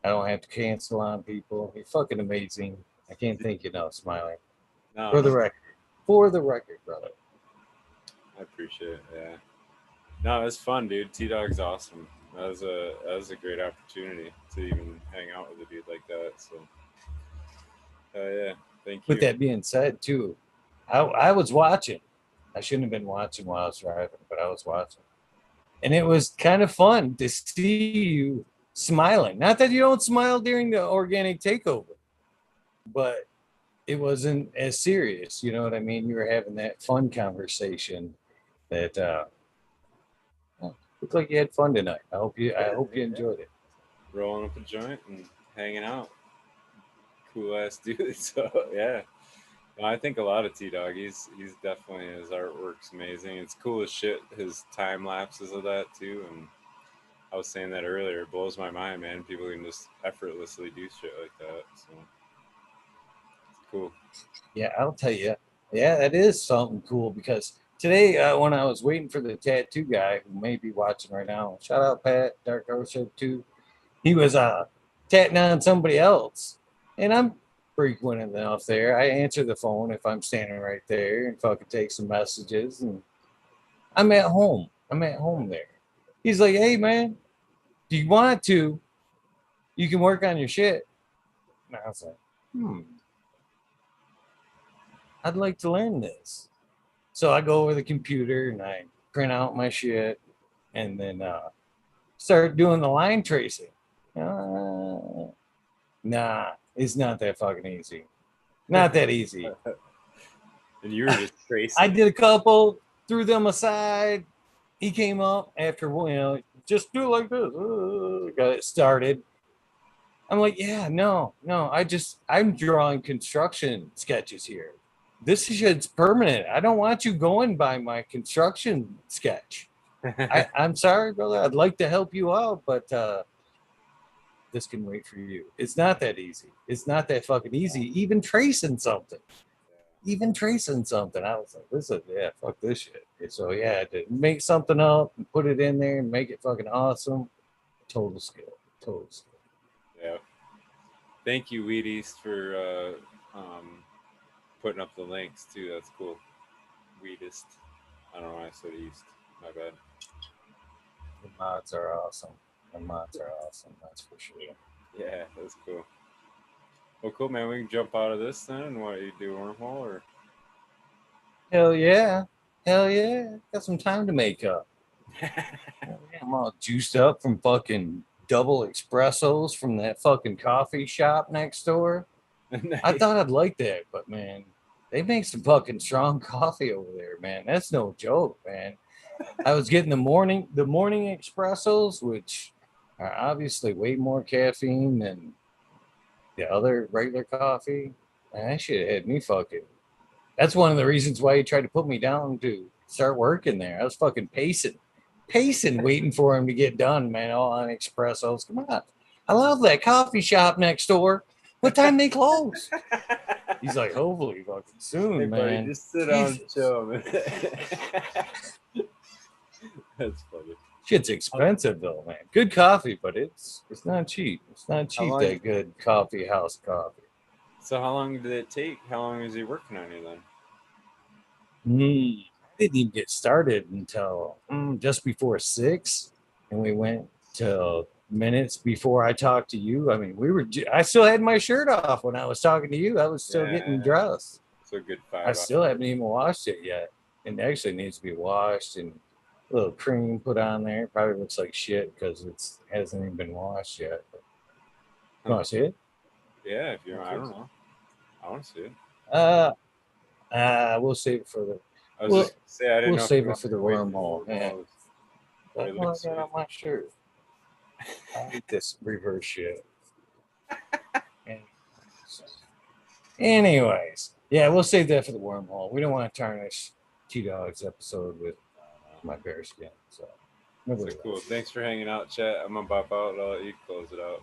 I don't have to cancel on people. You're fucking amazing. I can't thank you enough, Smiley. No, For the record, brother. I appreciate it. Yeah. No, it's fun, dude. T-Dog's awesome. That was a great opportunity to even hang out with a dude like that. So, yeah, thank you. With that being said, too, I was watching. I shouldn't have been watching while I was driving, but I was watching, and it was kind of fun to see you smiling. Not that you don't smile during the organic takeover, but it wasn't as serious. You know what I mean? You were having that fun conversation that looked like you had fun tonight. I hope you enjoyed it. Rolling up a joint and hanging out. Cool ass dude. So yeah. I think a lot of T-Dog. He's definitely, his artwork's amazing. It's cool as shit. His time lapses of that too. And I was saying that earlier. It blows my mind, man. People can just effortlessly do shit like that. So it's cool. Yeah, I'll tell you. Yeah, that is something cool because today when I was waiting for the tattoo guy who may be watching right now, shout out Pat, Dark Hour Show 2, he was tatting on somebody else. And I'm frequent enough there. I answer the phone if I'm standing right there and fucking take some messages. And I'm at home. There. He's like, hey, man, do you want to? You can work on your shit. And I was like, I'd like to learn this. So I go over the computer and I print out my shit and then start doing the line tracing. Nah, it's not that fucking easy. Not that easy. And you were just tracing. I did a couple, threw them aside. He came up after, just do it like this. Got it started. I'm like, yeah, no, I'm drawing construction sketches here. This shit's permanent. I don't want you going by my construction sketch. I'm sorry, brother. I'd like to help you out, but this can wait for you. It's not that easy. It's not that fucking easy. Even tracing something. I was like, fuck this shit. And so yeah, to make something up and put it in there and make it fucking awesome. Total skill. Yeah. Thank you, Wheaties, for putting up the links too. That's cool. Wheatist. I don't know why I said East. My bad. The mods are awesome. That's for sure. Yeah, that's cool. Well, cool, man. We can jump out of this then and what, you do wormhole or? Hell yeah. Got some time to make up. I'm all juiced up from fucking double espressos from that fucking coffee shop next door. Nice. I thought I'd like that, but man, they make some fucking strong coffee over there, man. That's no joke, man. I was getting the morning espressos, which are obviously way more caffeine than the other regular coffee. Man, that shit had me fucking. That's one of the reasons why he tried to put me down to start working there. I was fucking pacing, waiting for him to get done, man. All on espressos. Come on. I love that coffee shop next door. What time they close? He's like, hopefully fucking soon, hey, man. Buddy, just sit down and chill, man. That's funny. Shit's expensive though, man. Good coffee, but it's not cheap. It's not cheap, that good coffee house coffee. So how long did it take? How long was he working on you then? I didn't even get started until just before 6, and we went till minutes before I talked to you. I mean, I still had my shirt off when I was talking to you. I was still getting dressed. So good 5 I still haven't even washed it yet. It actually needs to be washed and a little cream put on there. Probably looks like shit because it hasn't even been washed yet. But you want to see it? Yeah, if you're, I don't know. I want to see it. We'll save it for the. I was just say I didn't know. Save it for the wormhole. Yeah. That's what I got on my shirt. I hate this reverse shit. Anyways, yeah, we'll save that for the wormhole. We don't want to tarnish TDog's episode with my bear skin. So cool. Thanks for hanging out, chat. I'm gonna bop out. I'll let you close it out.